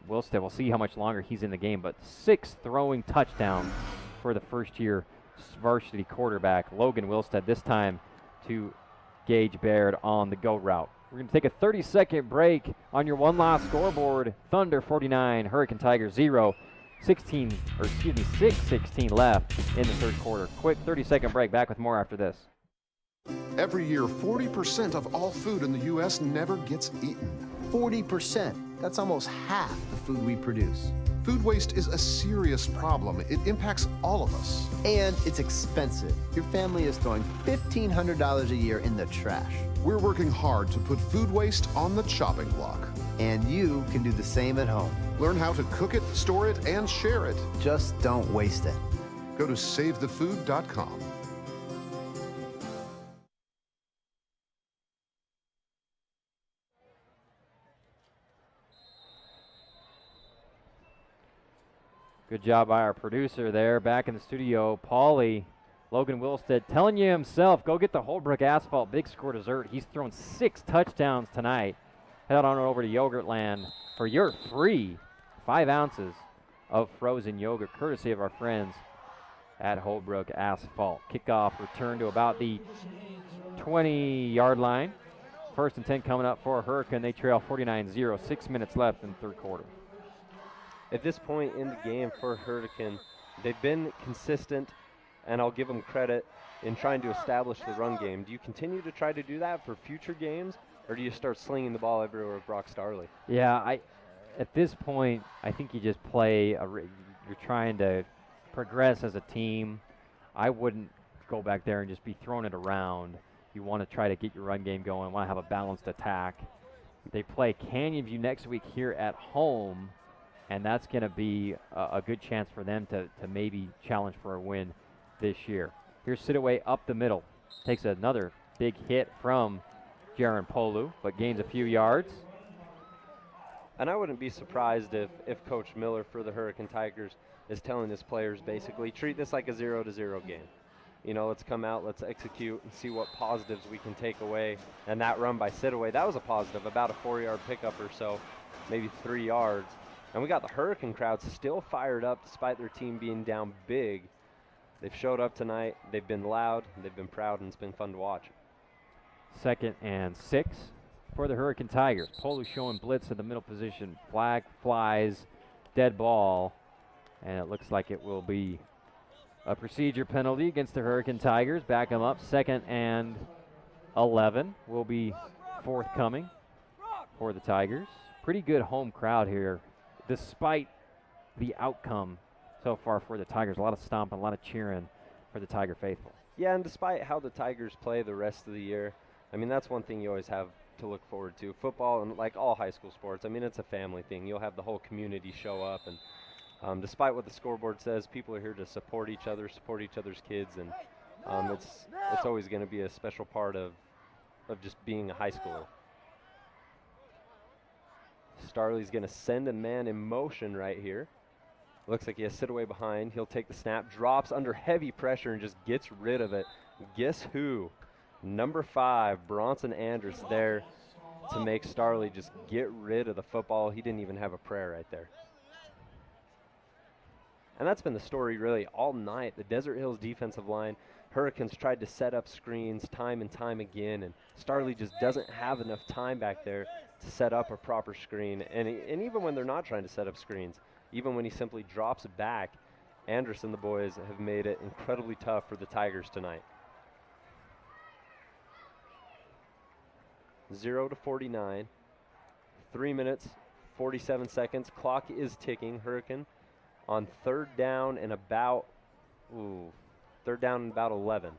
Wilstead, we'll see how much longer he's in the game, but 6 throwing touchdowns for the first-year varsity quarterback, Logan Wilstead, this time to Gage Baird on the go route. We're going to take a 30-second break on your one last scoreboard. Thunder 49, Hurricane Tigers 0. 6:16 left in the third quarter. Quick 30-second break. Back with more after this. Every year, 40% of all food in the U.S. never gets eaten. 40%. That's almost half the food we produce. Food waste is a serious problem. It impacts all of us. And it's expensive. Your family is throwing $1,500 a year in the trash. We're working hard to put food waste on the chopping block. And you can do the same at home. Learn how to cook it, store it, and share it. Just don't waste it. Go to SaveTheFood.com. Good job by our producer there. Back in the studio, Paulie, Logan Wilstead telling you himself, go get the Holbrook Asphalt Big Score dessert. He's thrown 6 touchdowns tonight. Head on over to Yogurtland for your free 5 ounces of frozen yogurt, courtesy of our friends at Holbrook Asphalt. Kickoff return to about the 20-yard line. 1st and 10 coming up for Hurricane. They trail 49-0. 6 minutes left in the third quarter. At this point in the game for Hurricane, they've been consistent, and I'll give them credit in trying to establish the run game. Do you continue to try to do that for future games, or do you start slinging the ball everywhere with Brock Starley? Yeah, at this point, I think you just play, you're trying to progress as a team. I wouldn't go back there and just be throwing it around. You want to try to get your run game going, want to have a balanced attack. They play Canyon View next week here at home, and that's going to be a good chance for them to maybe challenge for a win this year. Here's Sidaway up the middle. Takes another big hit from Jaron Polu, but gains a few yards. And I wouldn't be surprised if Coach Miller for the Hurricane Tigers is telling his players basically, treat this like a 0-0 game. You know, let's come out, let's execute, and see what positives we can take away. And that run by Sidaway, that was a positive, about a 4-yard pickup or so, maybe 3 yards. And we got the Hurricane crowd still fired up despite their team being down big. They've showed up tonight. They've been loud. They've been proud, and it's been fun to watch. 2nd and 6 for the Hurricane Tigers. Polu showing blitz in the middle position. Flag flies, dead ball, and it looks like it will be a procedure penalty against the Hurricane Tigers. Back them up. 2nd and 11 will be forthcoming for the Tigers. Pretty good home crowd here, despite the outcome so far for the Tigers. A lot of stomping, a lot of cheering for the Tiger faithful. Yeah, and despite how the Tigers play the rest of the year, I mean, that's one thing you always have to look forward to. Football, and like all high school sports, I mean, it's a family thing. You'll have the whole community show up, and despite what the scoreboard says, people are here to support each other, support each other's kids, and it's always going to be a special part of just being a high schooler. Starley's going to send a man in motion right here. Looks like he has sit away behind. He'll take the snap, drops under heavy pressure, and just gets rid of it. Guess who? Number 5, Bronson Andrus there to make Starley just get rid of the football. He didn't even have a prayer right there. And that's been the story really all night. The Desert Hills defensive line, Hurricanes tried to set up screens time and time again, and Starley just doesn't have enough time back there to set up a proper screen. And even when they're not trying to set up screens, even when he simply drops it back, Andrus and the boys have made it incredibly tough for the Tigers tonight. 0-49, 3 minutes, 47 seconds. Clock is ticking. Hurricane on third down and about 11.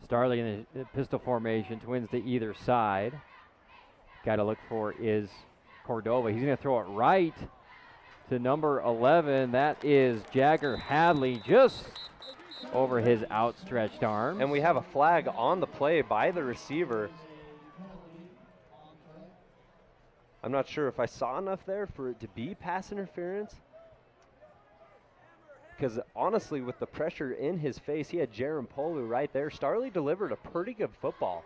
Starley in the pistol formation, twins to either side. Guy to look for is Cordova. He's going to throw it right to number 11. That is Jagger Hadley, just over his outstretched arm. And we have a flag on the play by the receiver. I'm not sure if I saw enough there for it to be pass interference. Because honestly, with the pressure in his face, he had Jaron Polu right there. Starley delivered a pretty good football.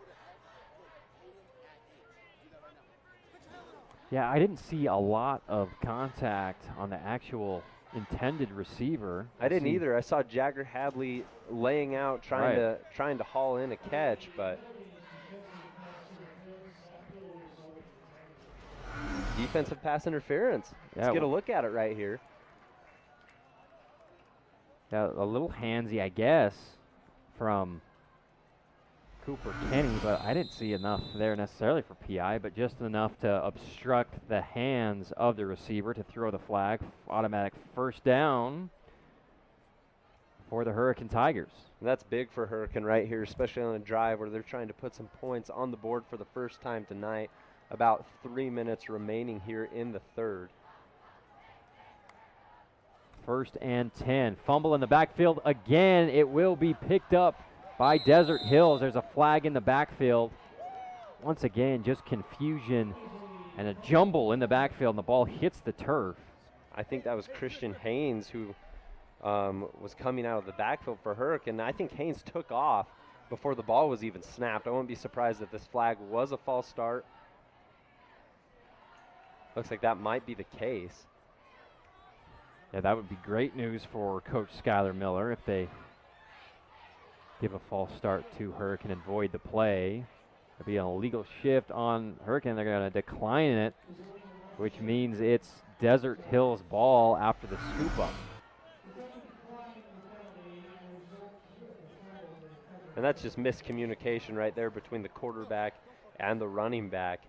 Yeah, I didn't see a lot of contact on the actual intended receiver. I didn't either. I saw Jagger Hadley laying out, trying to haul in a catch, but defensive pass interference. Let's get a look at it right here. Yeah, a little handsy, I guess, from Cooper Kenny, but I didn't see enough there necessarily for PI, but just enough to obstruct the hands of the receiver to throw the flag. Automatic first down for the Hurricane Tigers. And that's big for Hurricane right here, especially on a drive where they're trying to put some points on the board for the first time tonight. About 3 minutes remaining here in the third. First and 10. Fumble in the backfield again. It will be picked up by Desert Hills. There's a flag in the backfield. Once again, just confusion and a jumble in the backfield, and the ball hits the turf. I think that was Christian Haynes who was coming out of the backfield for Hurricane. I think Haynes took off before the ball was even snapped. I wouldn't be surprised if this flag was a false start. Looks like that might be the case. Yeah, that would be great news for Coach Skylar Miller if they give a false start to Hurricane and void the play. It'll be an illegal shift on Hurricane. They're going to decline it, which means it's Desert Hills ball after the scoop up. And that's just miscommunication right there between the quarterback and the running back.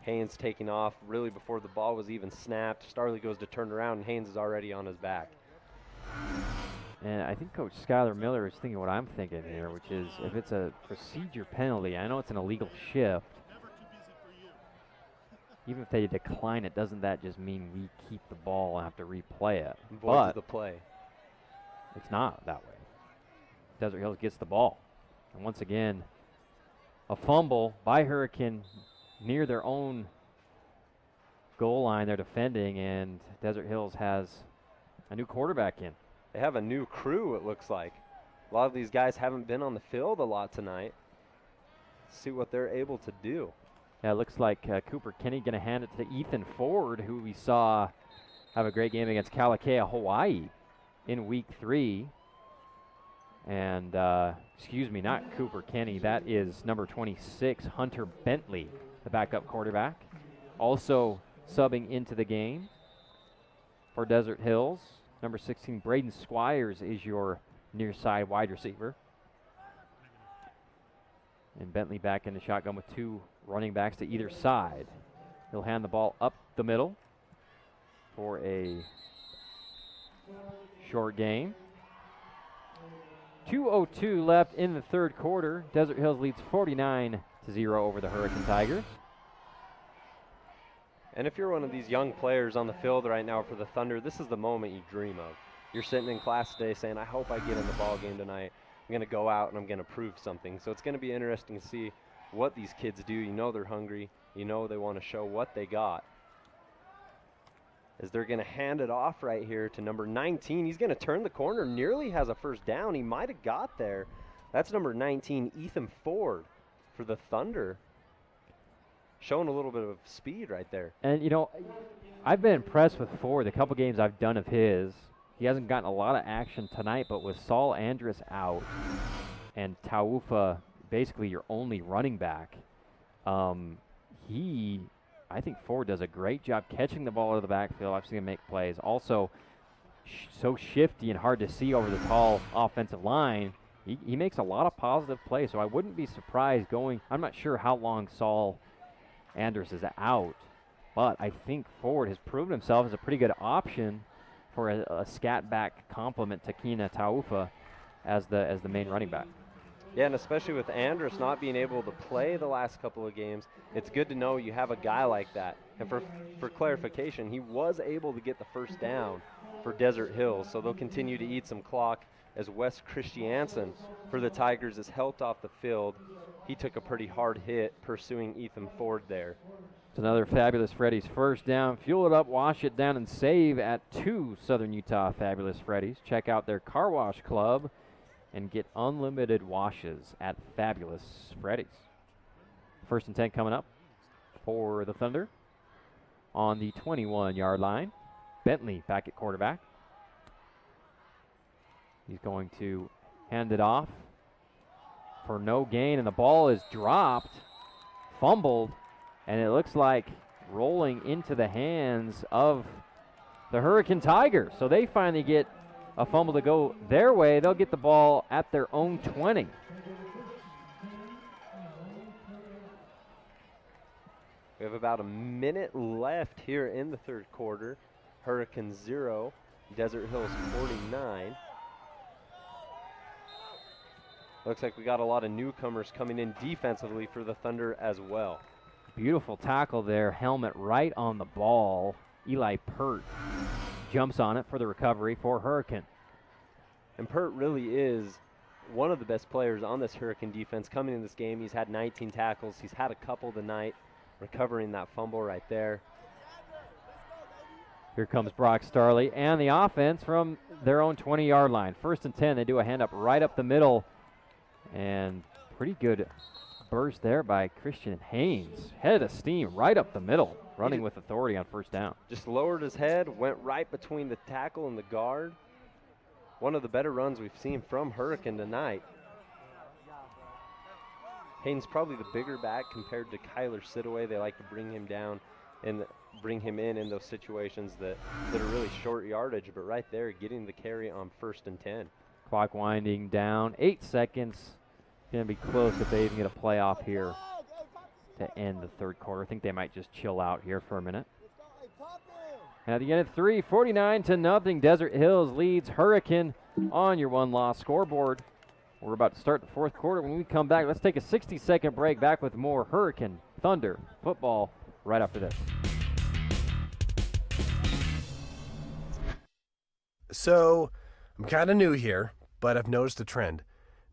Haynes taking off really before the ball was even snapped. Starley goes to turn around, and Haynes is already on his back. And I think Coach Skylar Miller is thinking what I'm thinking here, which is if it's a procedure penalty, I know it's an illegal shift. Even if they decline it, doesn't that just mean we keep the ball and have to replay it? Voids the play. It's not that way. Desert Hills gets the ball. And once again, a fumble by Hurricane near their own goal line. They're defending, and Desert Hills has a new quarterback in. They have a new crew, it looks like. A lot of these guys haven't been on the field a lot tonight. See what they're able to do. Yeah, it looks like Cooper Kenny going to hand it to Ethan Ford, who we saw have a great game against Kalakaua, Hawaii in week 3. And, excuse me, not Cooper Kenny. That is number 26, Hunter Bentley, the backup quarterback. Also subbing into the game for Desert Hills. Number 16, Braden Squires is your near side wide receiver. And Bentley back in the shotgun with 2 running backs to either side. He'll hand the ball up the middle for a short gain. 2:02 left in the third quarter. Desert Hills leads 49-0 over the Hurricane Tigers. And if you're one of these young players on the field right now for the Thunder, this is the moment you dream of. You're sitting in class today saying, I hope I get in the ball game tonight. I'm going to go out and I'm going to prove something. So it's going to be interesting to see what these kids do. You know they're hungry. You know they want to show what they got. As they're going to hand it off right here to number 19. He's going to turn the corner, nearly has a first down. He might have got there. That's number 19, Ethan Ford for the Thunder. Showing a little bit of speed right there. And, you know, I've been impressed with Ford. The couple games I've done of his, he hasn't gotten a lot of action tonight, but with Saul Andrus out and Taufa basically your only running back, I think Ford does a great job catching the ball out of the backfield. I've seen him make plays. Also, so shifty and hard to see over the tall offensive line. He makes a lot of positive plays, so I wouldn't be surprised going. I'm not sure how long Saul Andrus is out, but I think Ford has proven himself as a pretty good option for a scat back complement to Kina Taufa as the main running back. Yeah, and especially with Andrus not being able to play the last couple of games, it's good to know you have a guy like that. And for clarification, he was able to get the first down for Desert Hills, so they'll continue to eat some clock as Wes Christiansen for the Tigers is helped off the field. He took a pretty hard hit pursuing Ethan Ford there. It's another Fabulous Freddy's first down. Fuel it up, wash it down, and save at 2 Southern Utah Fabulous Freddy's. Check out their car wash club and get unlimited washes at Fabulous Freddy's. 1st and 10 coming up for the Thunder on the 21-yard line. Bentley back at quarterback. He's going to hand it off for no gain, and the ball is dropped, fumbled, and it looks like rolling into the hands of the Hurricane Tigers. So they finally get a fumble to go their way. They'll get the ball at their own 20. We have about a minute left here in the third quarter. Hurricane 0, Desert Hills 49. Looks like we got a lot of newcomers coming in defensively for the Thunder as well. Beautiful tackle there, helmet right on the ball. Eli Pert jumps on it for the recovery for Hurricane. And Pert really is one of the best players on this Hurricane defense coming in this game. He's had 19 tackles. He's had a couple tonight, recovering that fumble right there. Here comes Brock Starley and the offense from their own 20-yard line. 1st and 10, they do a hand up right up the middle. And pretty good burst there by Christian Haynes. Head of steam right up the middle, running with authority on 1st down. Just lowered his head, went right between the tackle and the guard. One of the better runs we've seen from Hurricane tonight. Haynes probably the bigger back compared to Kyler Sidaway. They like to bring him down and bring him in those situations that are really short yardage, but right there getting the carry on 1st and 10. Clock winding down, 8 seconds. Going to be close if they even get a playoff here to end the third quarter. I think they might just chill out here for a minute. At the end of 3, 49-0, Desert Hills leads Hurricane on your one-loss scoreboard. We're about to start the fourth quarter. When we come back, let's take a 60-second break. Back with more Hurricane Thunder football right after this. So, I'm kind of new here, but I've noticed a trend.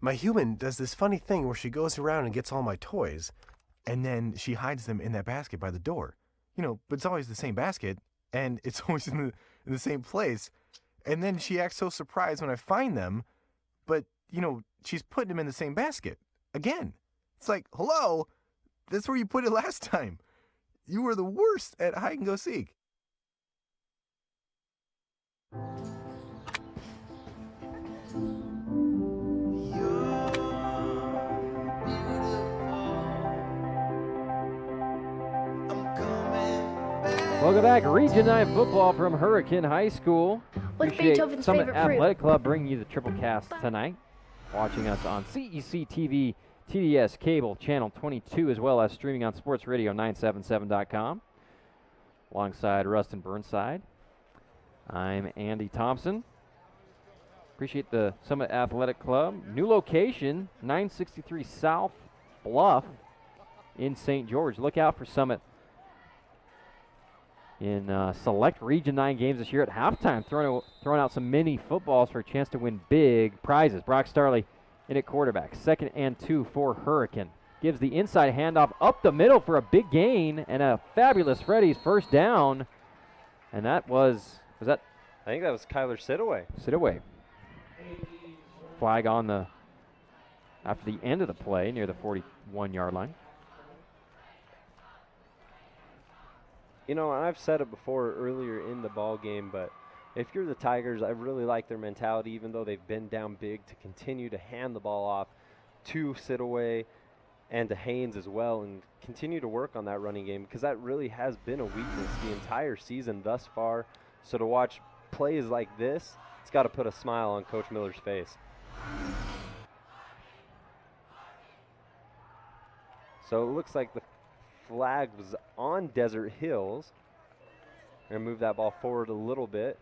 My human does this funny thing where she goes around and gets all my toys, and then she hides them in that basket by the door. You know, but it's always the same basket, and it's always in the same place. And then she acts so surprised when I find them, but, you know, she's putting them in the same basket. Again. It's like, hello? That's where you put it last time. You were the worst at hide and go seek. Welcome back. Region 9 football from Hurricane High School. What's Appreciate Beethoven's Summit favorite fruit? Athletic Club bringing you the triple cast tonight. Watching us on CEC TV, TDS Cable, Channel 22, as well as streaming on sportsradio977.com. Alongside Rustin Burnside, I'm Andy Thompson. Appreciate the Summit Athletic Club. New location, 963 South Bluff in St. George. Look out for Summit in select Region 9 games this year at halftime, throwing out some mini footballs for a chance to win big prizes. Brock Starley in at quarterback. 2nd and 2 for Hurricane. gives the inside handoff up the middle for a big gain and a fabulous Freddy's first down. And that was that? I think that was Kyler Sidaway. Sidaway. Flag on the, after the end of the play near the 41-yard line. You know, I've said it before earlier in the ball game, but if you're the Tigers, I really like their mentality, even though they've been down big, to continue to hand the ball off to Sidaway and to Haynes as well, and continue to work on that running game, because that really has been a weakness the entire season thus far. So to watch plays like this, it's got to put a smile on Coach Miller's face. So it looks like the flag was on Desert Hills. We're going to move that ball forward a little bit.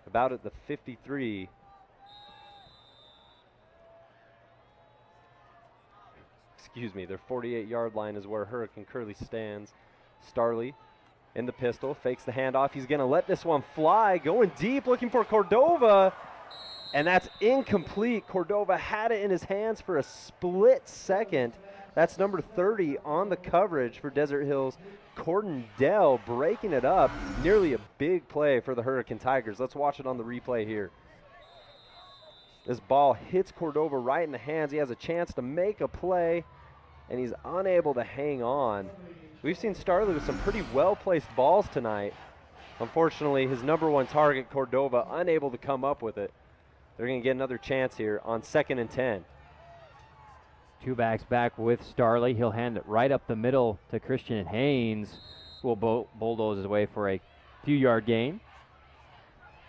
About at the 53. Excuse me, their 48-yard line is where Hurricane Curly stands. Starley in the pistol, fakes the handoff. He's going to let this one fly, going deep, looking for Cordova. And that's incomplete. Cordova had it in his hands for a split second. That's number 30 on the coverage for Desert Hills. Corden Dell breaking it up. Nearly a big play for the Hurricane Tigers. Let's watch it on the replay here. This ball hits Cordova right in the hands. He has a chance to make a play, and he's unable to hang on. We've seen Starley with some pretty well-placed balls tonight. Unfortunately, his number one target, Cordova, unable to come up with it. They're going to get another chance here on 2nd and 10. Two backs back with Starley. He'll hand it right up the middle to Christian Haynes, who will bulldoze his way for a few-yard gain.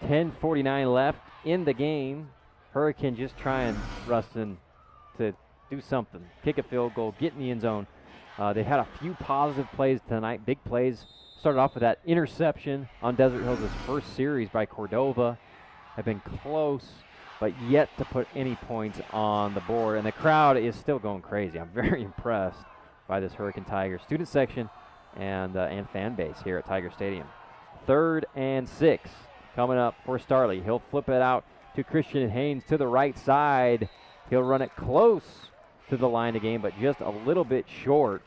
10:49 left in the game. Hurricane just trying, Rustin, to do something. Kick a field goal, get in the end zone. They had a few positive plays tonight, big plays. Started off with that interception on Desert Hills' first series by Cordova. Have been close, but yet to put any points on the board. And the crowd is still going crazy. I'm very impressed by this Hurricane Tigers student section and fan base here at Tiger Stadium. 3rd and 6 coming up for Starley. He'll flip it out to Christian Haynes to the right side. He'll run it close to the line of game, but just a little bit short.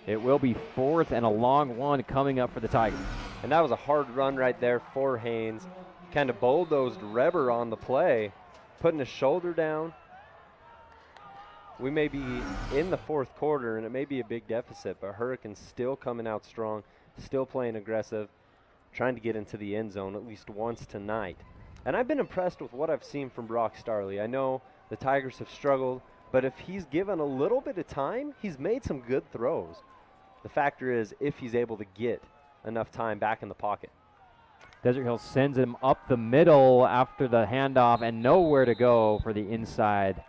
It will be 4th and a long one coming up for the Tigers. And that was a hard run right there for Haynes. Kind of bulldozed Reber on the play, putting his shoulder down. We may be in the 4th quarter, and it may be a big deficit, but Hurricanes still coming out strong, still playing aggressive, trying to get into the end zone at least once tonight. And I've been impressed with what I've seen from Brock Starley. I know the Tigers have struggled, but if he's given a little bit of time, he's made some good throws. The factor is if he's able to get enough time back in the pocket. Desert Hills sends him up the middle after the handoff and nowhere to go for the inside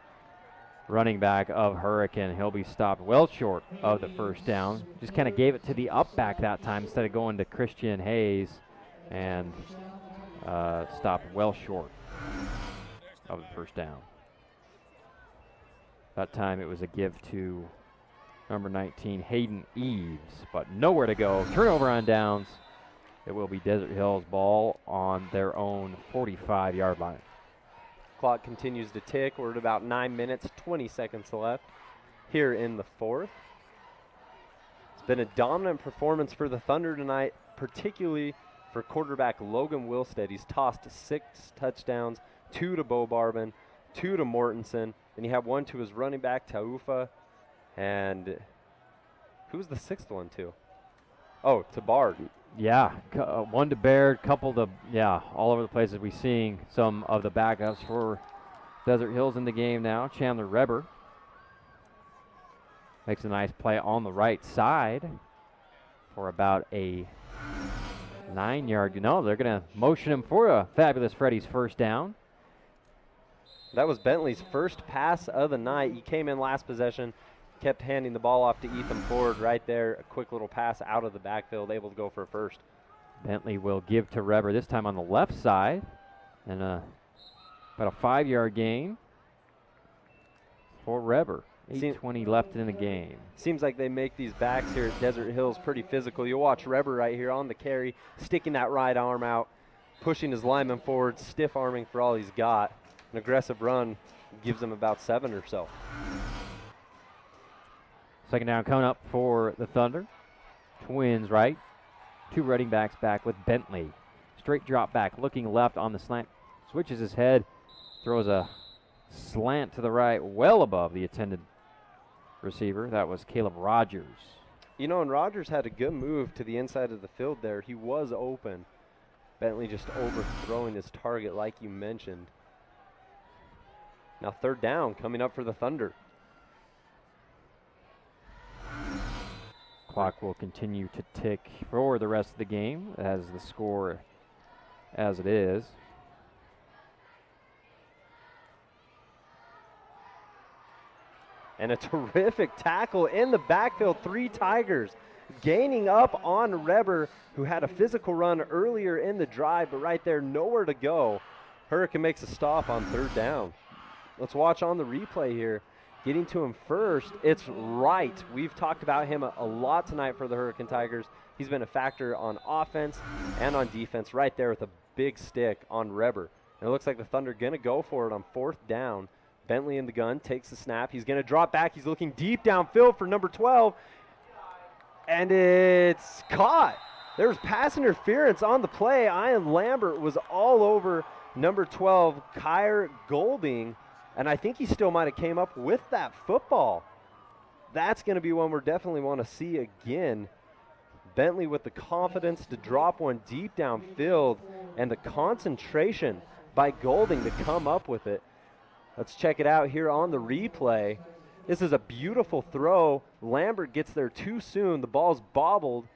running back of Hurricane. He'll be stopped well short of the first down. Just kind of gave it to the up back that time instead of going to Christian Hayes, and stopped well short of the first down. That time it was a give to number 19, Hayden Eves, but nowhere to go. Turnover on downs. It will be Desert Hills ball on their own 45-yard line. Clock continues to tick. We're at about 9 minutes, 20 seconds left here in the 4th. It's been a dominant performance for the Thunder tonight, particularly for quarterback Logan Wilstead. He's tossed 6 touchdowns, 2 to Bo Barbin, 2 to Mortensen. Then you have 1 to his running back, Taufa. And who's the 6th one to? Oh, to Bard. Yeah, 1 to Baird, couple to, all over the place as we're seeing some of the backups for Desert Hills in the game now. Chandler Reber makes a nice play on the right side for about a 9-yard. They're going to motion him for a fabulous Freddy's first down. That was Bentley's first pass of the night. He came in last possession, kept handing the ball off to Ethan Ford right there. A quick little pass out of the backfield, able to go for a first. Bentley will give to Reber, this time on the left side. And about a 5-yard gain for Reber. 8:20 left in the game. Seems like they make these backs here at Desert Hills pretty physical. You'll watch Reber right here on the carry, sticking that right arm out, pushing his lineman forward, stiff arming for all he's got. An aggressive run gives him about 7 or so. Second down coming up for the Thunder. Twins right. 2 running backs back with Bentley. Straight drop back, looking left on the slant. Switches his head, throws a slant to the right, well above the intended receiver. That was Caleb Rogers. You know, and Rogers had a good move to the inside of the field there. He was open. Bentley just overthrowing his target like you mentioned. Now third down coming up for the Thunder. Clock will continue to tick for the rest of the game as the score as it is. And a terrific tackle in the backfield. 3 Tigers gaining up on Reber, who had a physical run earlier in the drive, but right there, nowhere to go. Hurricane makes a stop on third down. Let's watch on the replay here. Getting to him first, it's Wright. We've talked about him a lot tonight for the Hurricane Tigers. He's been a factor on offense and on defense right there with a big stick on Reber. And it looks like the Thunder going to go for it on fourth down. Bentley in the gun, takes the snap. He's going to drop back. He's looking deep downfield for number 12. And it's caught. There's pass interference on the play. Ian Lambert was all over number 12, Kyre Golding. And I think he still might have came up with that football. That's going to be one we're definitely want to see again. Bentley with the confidence to drop one deep downfield and the concentration by Golding to come up with it. Let's check it out here on the replay. This is a beautiful throw. Lambert gets there too soon. The ball's bobbled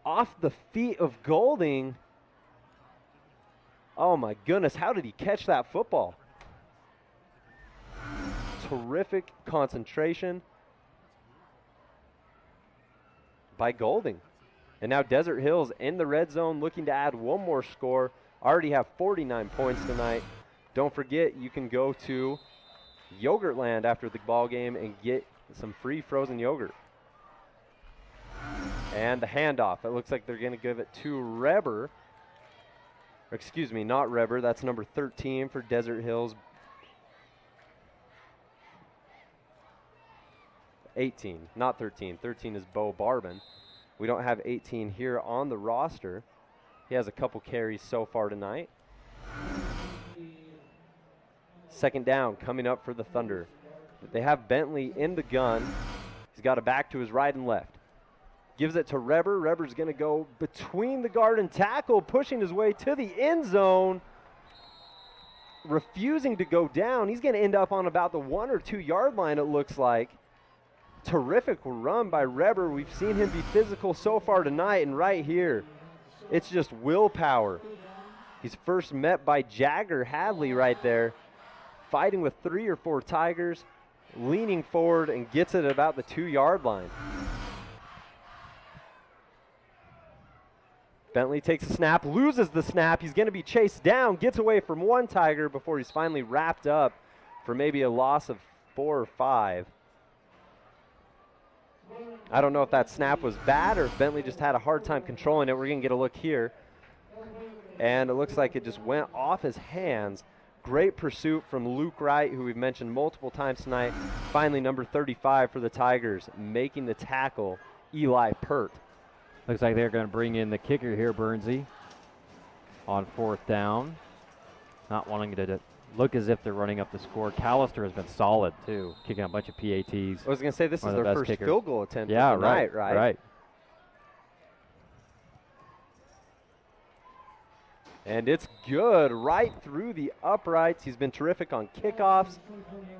off the feet of Golding. Oh my goodness, how did he catch that football? Terrific concentration by Golding. And now Desert Hills in the red zone looking to add one more score. Already have 49 points tonight. Don't forget, you can go to Yogurtland after the ball game and get some free frozen yogurt. And the handoff. It looks like they're going to give it to Reber. Excuse me, not Reber. That's number 13 for Desert Hills. 18, not 13. 13 is Bo Barbin. We don't have 18 here on the roster. He has a couple carries so far tonight. Second down coming up for the Thunder. They have Bentley in the gun. He's got a back to his right and left. Gives it to Reber. Reber's going to go between the guard and tackle, pushing his way to the end zone. Refusing to go down. He's going to end up on about the 1 or 2 yard line, it looks like. Terrific run by Reber. We've seen him be physical so far tonight, and right here, it's just willpower. He's first met by Jagger Hadley right there, fighting with 3 or 4 Tigers, leaning forward and gets it at about the 2 yard line. Bentley takes a snap, loses the snap. He's going to be chased down, gets away from 1 Tiger before he's finally wrapped up for maybe a loss of 4 or 5. I don't know if that snap was bad or if Bentley just had a hard time controlling it. We're going to get a look here. And it looks like it just went off his hands. Great pursuit from Luke Wright, who we've mentioned multiple times tonight. Finally, number 35 for the Tigers, making the tackle, Eli Pert. Looks like they're going to bring in the kicker here, Bernsey, on fourth down. Not wanting to look as if they're running up the score. Callister has been solid, too, kicking a bunch of PATs. I was going to say, this is their first kickers. Field goal attempt of the night, right? Right. And it's good right through the uprights. He's been terrific on kickoffs.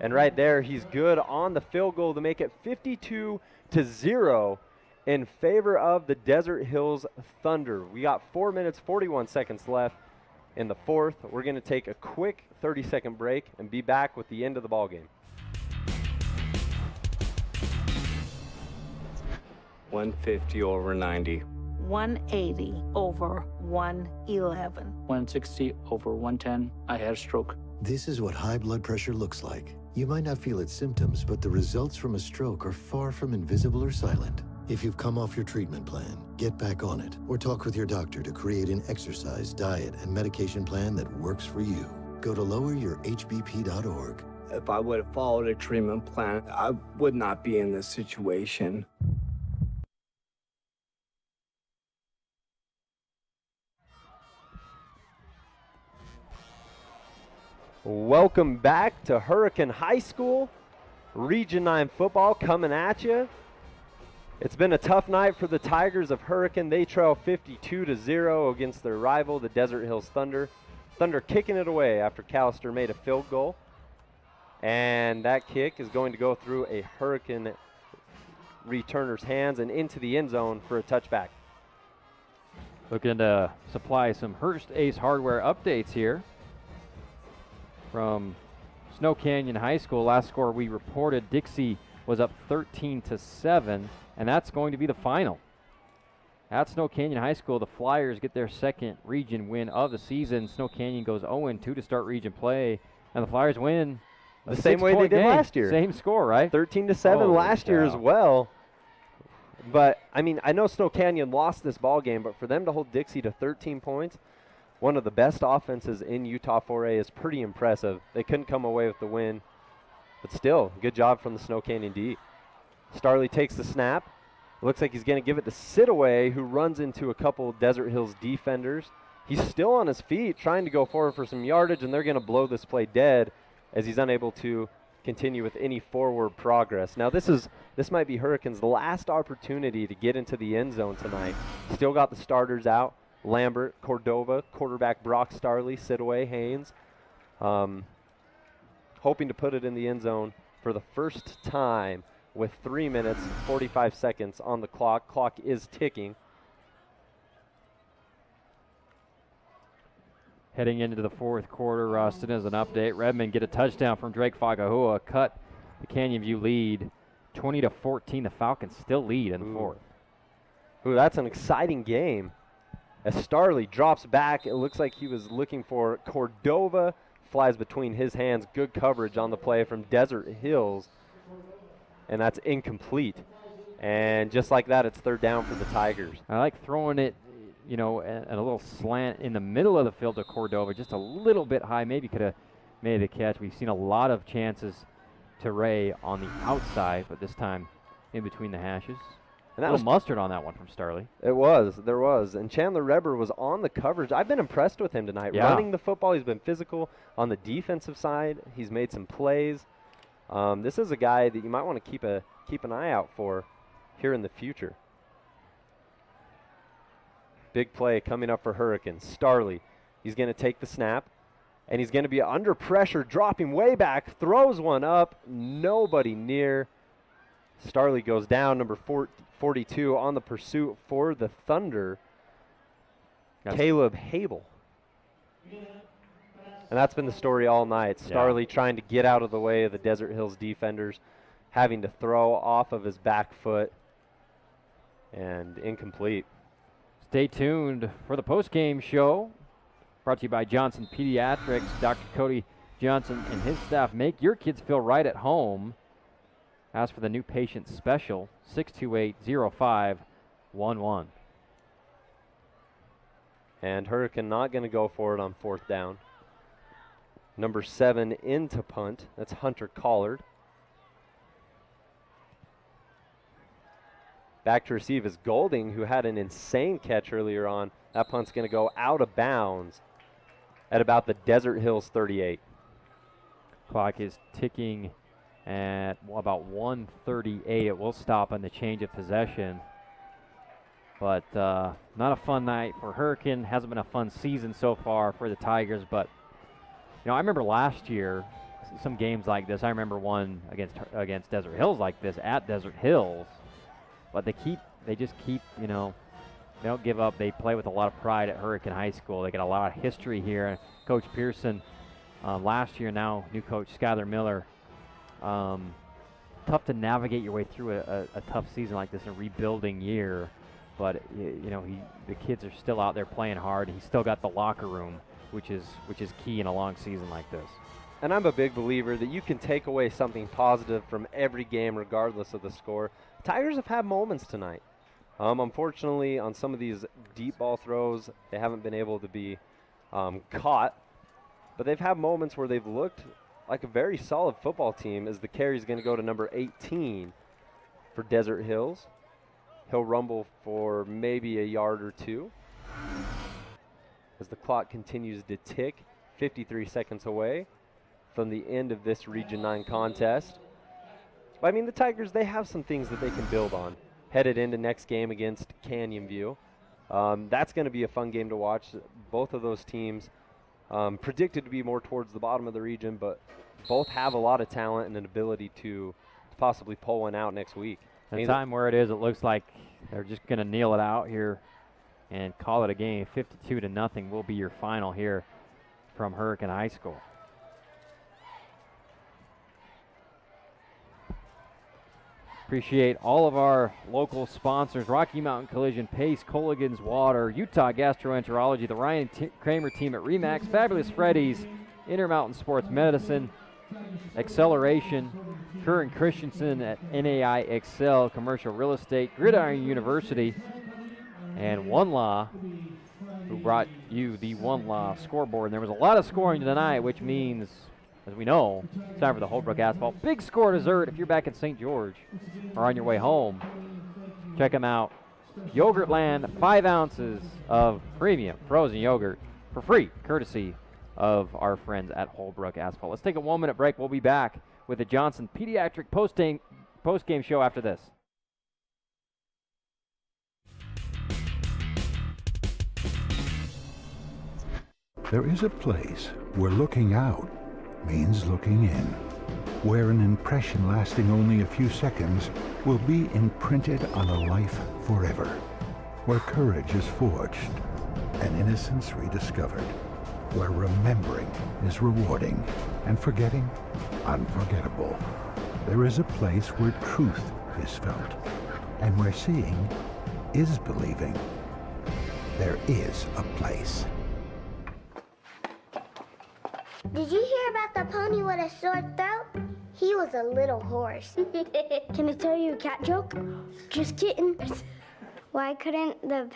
And right there, he's good on the field goal to make it 52-0 in favor of the Desert Hills Thunder. We got 4 minutes, 41 seconds left in the fourth. We're going to take a quick 30-second break and be back with the end of the ball game. 150 over 90. 180 over 111. 160 over 110. I had a stroke. This is what high blood pressure looks like. You might not feel its symptoms, but the results from a stroke are far from invisible or silent. If you've come off your treatment plan, get back on it, or talk with your doctor to create an exercise, diet, and medication plan that works for you. Go to loweryourhbp.org If I would have followed a treatment plan, I would not be in this situation. Welcome back to Hurricane High School. Region 9 football coming at you. It's been a tough night for the Tigers of Hurricane. They trail 52-0 against their rival, the Desert Hills Thunder. Thunder kicking it away after Callister made a field goal. And that kick is going to go through a Hurricane returner's hands and into the end zone for a touchback. Looking to supply some Hearst Ace Hardware updates here from Snow Canyon High School. Last score we reported, Dixie was up 13-7, and that's going to be the final. At Snow Canyon High School, the Flyers get their second region win of the season. Snow Canyon goes 0-2 to start region play, and the Flyers win the same way they did last year. Same score, right? 13-7 last year as well. But, I mean, I know Snow Canyon lost this ball game, but for them to hold Dixie to 13 points, one of the best offenses in Utah 4A, is pretty impressive. They couldn't come away with the win, but still, good job from the Snow Canyon D. Starley takes the snap. Looks like he's going to give it to Sidaway, who runs into a couple Desert Hills defenders. He's still on his feet, trying to go forward for some yardage, and they're going to blow this play dead as he's unable to continue with any forward progress. Now, this might be Hurricane's last opportunity to get into the end zone tonight. Still got the starters out. Lambert, Cordova, quarterback Brock Starley, Sidaway, Haynes. Hoping to put it in the end zone for the first time with 3 minutes, 45 seconds on the clock. Clock is ticking. Heading into the fourth quarter, Rustin, as an update, Redmond get a touchdown from Drake Fagahua, cut the Canyon View lead 20-14. The Falcons still lead in the fourth. Ooh, that's an exciting game. As Starley drops back, it looks like he was looking for Cordova, flies between his hands. Good coverage on the play from Desert Hills, and that's incomplete. And just like that, it's third down for the Tigers. I like throwing it, you know, and a little slant in the middle of the field to Cordova, just a little bit high. Maybe could have made the catch. We've seen a lot of chances to Ray on the outside, but this time in between the hashes. And that was mustard on that one from Starley. There was. And Chandler Reber was on the coverage. I've been impressed with him tonight. Yeah. Running the football, he's been physical. On the defensive side, he's made some plays. This is a guy that you might want to keep an eye out for here in the future. Big play coming up for Hurricane. Starley, he's going to take the snap, and he's going to be under pressure, dropping way back, throws one up, nobody near. Starley goes down, number 42 on the pursuit for the Thunder, Caleb Hable. And that's been the story all night. Starley trying to get out of the way of the Desert Hills defenders, having to throw off of his back foot, and incomplete. Stay tuned for the post-game show, brought to you by Johnson Pediatrics. Dr. Cody Johnson and his staff make your kids feel right at home. Ask for the new patient special, 628-0511. And Hurricane not going to go for it on fourth down. Number 7 into punt. That's Hunter Collard. Back to receive is Golding, who had an insane catch earlier on. That punt's going to go out of bounds at about the Desert Hills 38. Clock is ticking at about 1:38. It will stop on the change of possession. But not a fun night for Hurricane. Hasn't been a fun season so far for the Tigers. But, you know, I remember last year some games like this. I remember one against Desert Hills like this at Desert Hills. But they just keep, you know, they don't give up. They play with a lot of pride at Hurricane High School. They got a lot of history here. Coach Pearson last year, now new coach Skyler Miller. Tough to navigate your way through a tough season like this, a rebuilding year. But you know, the kids are still out there playing hard. He's still got the locker room, which is key in a long season like this. And I'm a big believer that you can take away something positive from every game regardless of the score. Tigers have had moments tonight. Unfortunately, on some of these deep ball throws, they haven't been able to be caught. But they've had moments where they've looked like a very solid football team, as the carry is going to go to number 18 for Desert Hills. He'll rumble for maybe a yard or two as the clock continues to tick, 53 seconds away from the end of this Region 9 contest. But I mean, the Tigers, they have some things that they can build on headed into next game against Canyon View. That's going to be a fun game to watch. Both of those teams predicted to be more towards the bottom of the region, but both have a lot of talent and an ability to possibly pull one out next week. The time where it is, it looks like they're just going to kneel it out here and call it a game. 52-0 will be your final here from Hurricane High School. Appreciate all of our local sponsors: Rocky Mountain Collision, Pace, Colligan's Water, Utah Gastroenterology, the Ryan Kramer team at RE/MAX, Fabulous Freddy's, Intermountain Sports Medicine, Acceleration, Curran Christensen at NAI Excel Commercial Real Estate, Gridiron University, and One Law, who brought you the One Law scoreboard. And there was a lot of scoring tonight, which means, as we know, it's time for the Holbrook Asphalt Big Score dessert. If you're back in St. George or on your way home, check them out. Yogurtland, 5 ounces of premium frozen yogurt for free, courtesy of our friends at Holbrook Asphalt. Let's take a 1-minute break. We'll be back with the Johnson Pediatric post-game show after this. There is a place where looking out means looking in, where an impression lasting only a few seconds will be imprinted on a life forever, where courage is forged and innocence rediscovered, where remembering is rewarding and forgetting unforgettable. There is a place where truth is felt and where seeing is believing. There is a place. Did you hear about the pony with a sore throat? He was a little horse. Can I tell you a cat joke? Just kidding. Why couldn't the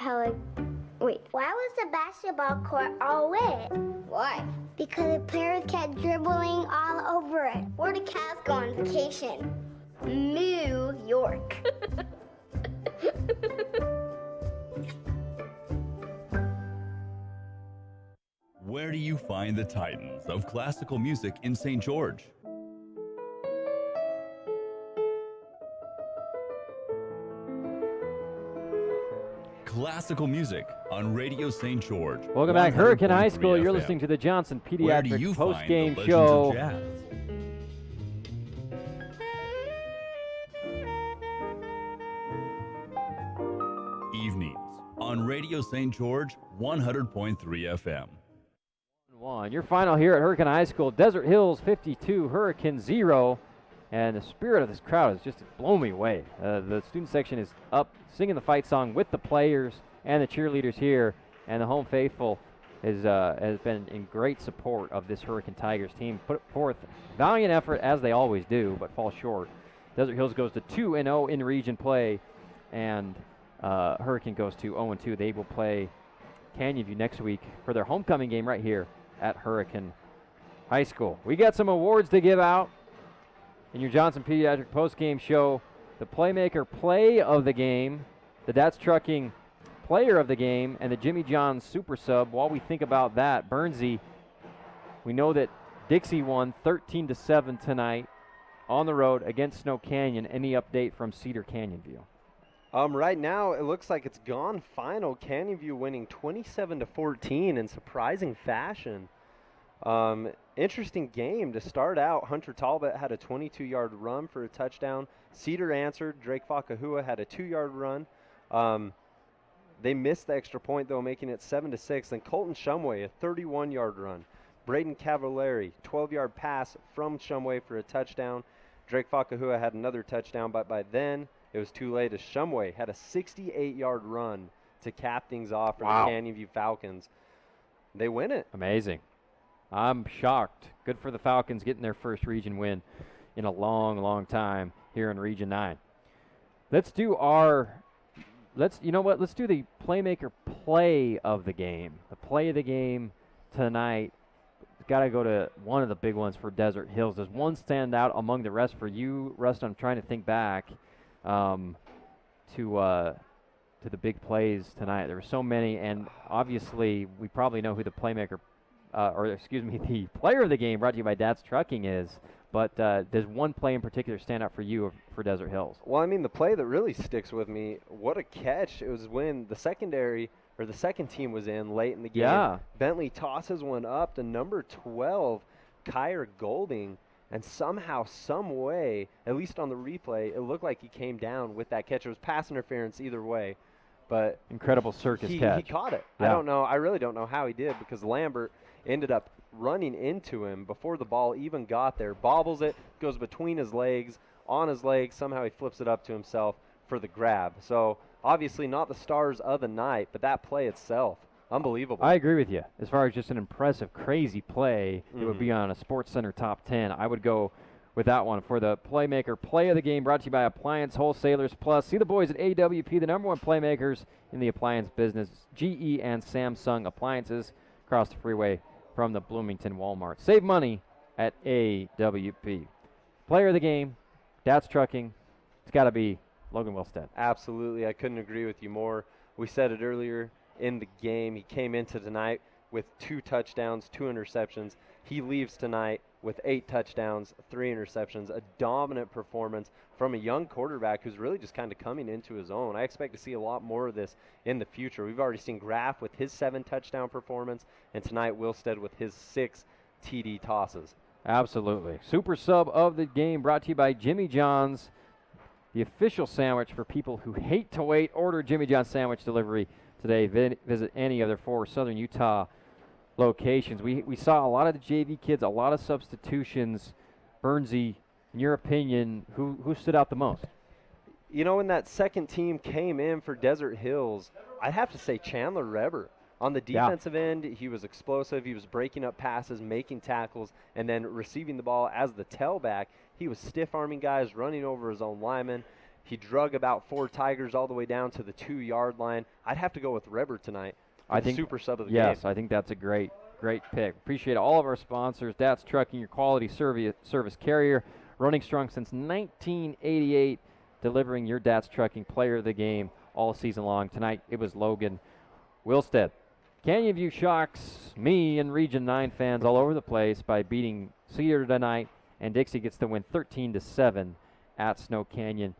Why was the basketball court all wet? Why? Because the players kept dribbling all over it. Where did cats go on vacation? New York. Where do you find the titans of classical music in St. George? Classical music on Radio St. George. Welcome back, Hurricane High School. You're listening to the Johnson Pediatric post-game show. Evenings on Radio St. George 100.3 FM. Your final here at Hurricane High School: Desert Hills 52, Hurricane 0. And the spirit of this crowd has just blown me away. The student section is up singing the fight song with the players and the cheerleaders here, and the home faithful has been in great support of this Hurricane Tigers team. Put forth valiant effort, as they always do, but fall short. Desert Hills goes to 2-0 in region play, and Hurricane goes to 0-2. They will play Canyon View next week for their homecoming game right here at Hurricane High School. We got some awards to give out in your Johnson Pediatric postgame show. The Playmaker Play of the Game, the Dats Trucking Player of the Game, and the Jimmy John's Super Sub. While we think about that, Bernsey, we know that Dixie won 13-7 tonight on the road against Snow Canyon. Any update from Cedar Canyon View? Right now, it looks like it's gone final. Canyon View winning 27-14 in surprising fashion. Interesting game to start out. Hunter Talbot had a 22-yard run for a touchdown. Cedar answered. Drake Fakahua had a 2-yard run. They missed the extra point, though, making it 7-6. Then Colton Shumway, a 31-yard run. Braden Cavallari, 12-yard pass from Shumway for a touchdown. Drake Fakahua had another touchdown, but by then it was too late as Shumway had a 68-yard run to cap things off for the Canyon View Falcons. They win it. Amazing. I'm shocked. Good for the Falcons getting their first region win in a long, long time here in Region 9. Let's do let's do the Playmaker Play of the Game. The play of the game tonight got to go to one of the big ones for Desert Hills. Does one stand out among the rest for you, Rustin? I'm trying to think back to the big plays tonight. There were so many, and obviously we probably know who the playmaker, the player of the game brought to you by Dad's Trucking is. But does one play in particular stand out for you for Desert Hills? Well, I mean, the play that really sticks with me, what a catch. It was when the second team was in late in the game. Yeah. Bentley tosses one up to number 12, Kyra Golding, and somehow, some way, at least on the replay, it looked like he came down with that catch. It was pass interference either way. But incredible circus catch. He caught it. Yeah. I really don't know how he did, because Lambert ended up running into him before the ball even got there, bobbles it, goes between his legs, on his legs, somehow he flips it up to himself for the grab. So obviously not the stars of the night, but that play itself, unbelievable. I agree with you. As far as just an impressive, crazy play, it would be on a SportsCenter top 10. I would go with that one for the Playmaker Play of the Game, brought to you by Appliance Wholesalers Plus. See the boys at AWP, the #1 playmakers in the appliance business. GE and Samsung appliances across the freeway from the Bloomington Walmart. Save money at AWP. Player of the game, Dad's Trucking. It's got to be Logan Wilstead. Absolutely. I couldn't agree with you more. We said it earlier in the game. He came into tonight with 2 touchdowns, 2 interceptions. He leaves tonight with 8 touchdowns, 3 interceptions, a dominant performance from a young quarterback who's really just kind of coming into his own. I expect to see a lot more of this in the future. We've already seen Graff with his 7 touchdown performance, and tonight Wilstead with his 6 TD tosses. Absolutely. Super sub of the game brought to you by Jimmy John's, the official sandwich for people who hate to wait. Order Jimmy John's sandwich delivery today. Visit any of their 4 Southern Utah locations. We saw a lot of the JV kids, a lot of substitutions. Bernsey, in your opinion, who stood out the most? You know, when that second team came in for Desert Hills, I'd have to say Chandler Reber. On the defensive end, he was explosive. He was breaking up passes, making tackles, and then receiving the ball as the tailback. He was stiff-arming guys, running over his own linemen. He drug about 4 Tigers all the way down to the 2-yard line. I'd have to go with Reber tonight. I think super sub of the game. Yes, I think that's a great pick. Appreciate all of our sponsors. Dad's Trucking, your quality service carrier, running strong since 1988, delivering your Dad's Trucking player of the game all season long. Tonight it was Logan Wilstead. Canyon View shocks me and Region 9 fans all over the place by beating Cedar tonight, and Dixie gets the win 13-7 at Snow Canyon.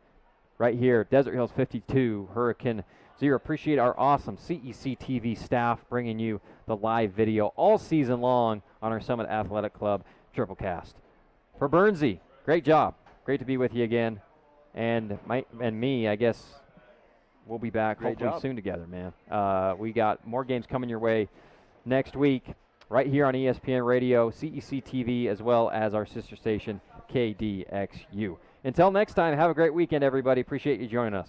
Right here, Desert Hills 52, Hurricane 0. Appreciate our awesome CEC TV staff bringing you the live video all season long on our Summit Athletic Club Triplecast. For Bernsey, great job. Great to be with you again. And me, I guess we'll be back hopefully soon together, man. We got more games coming your way next week right here on ESPN Radio, CEC TV, as well as our sister station, KDXU. Until next time, have a great weekend, everybody. Appreciate you joining us.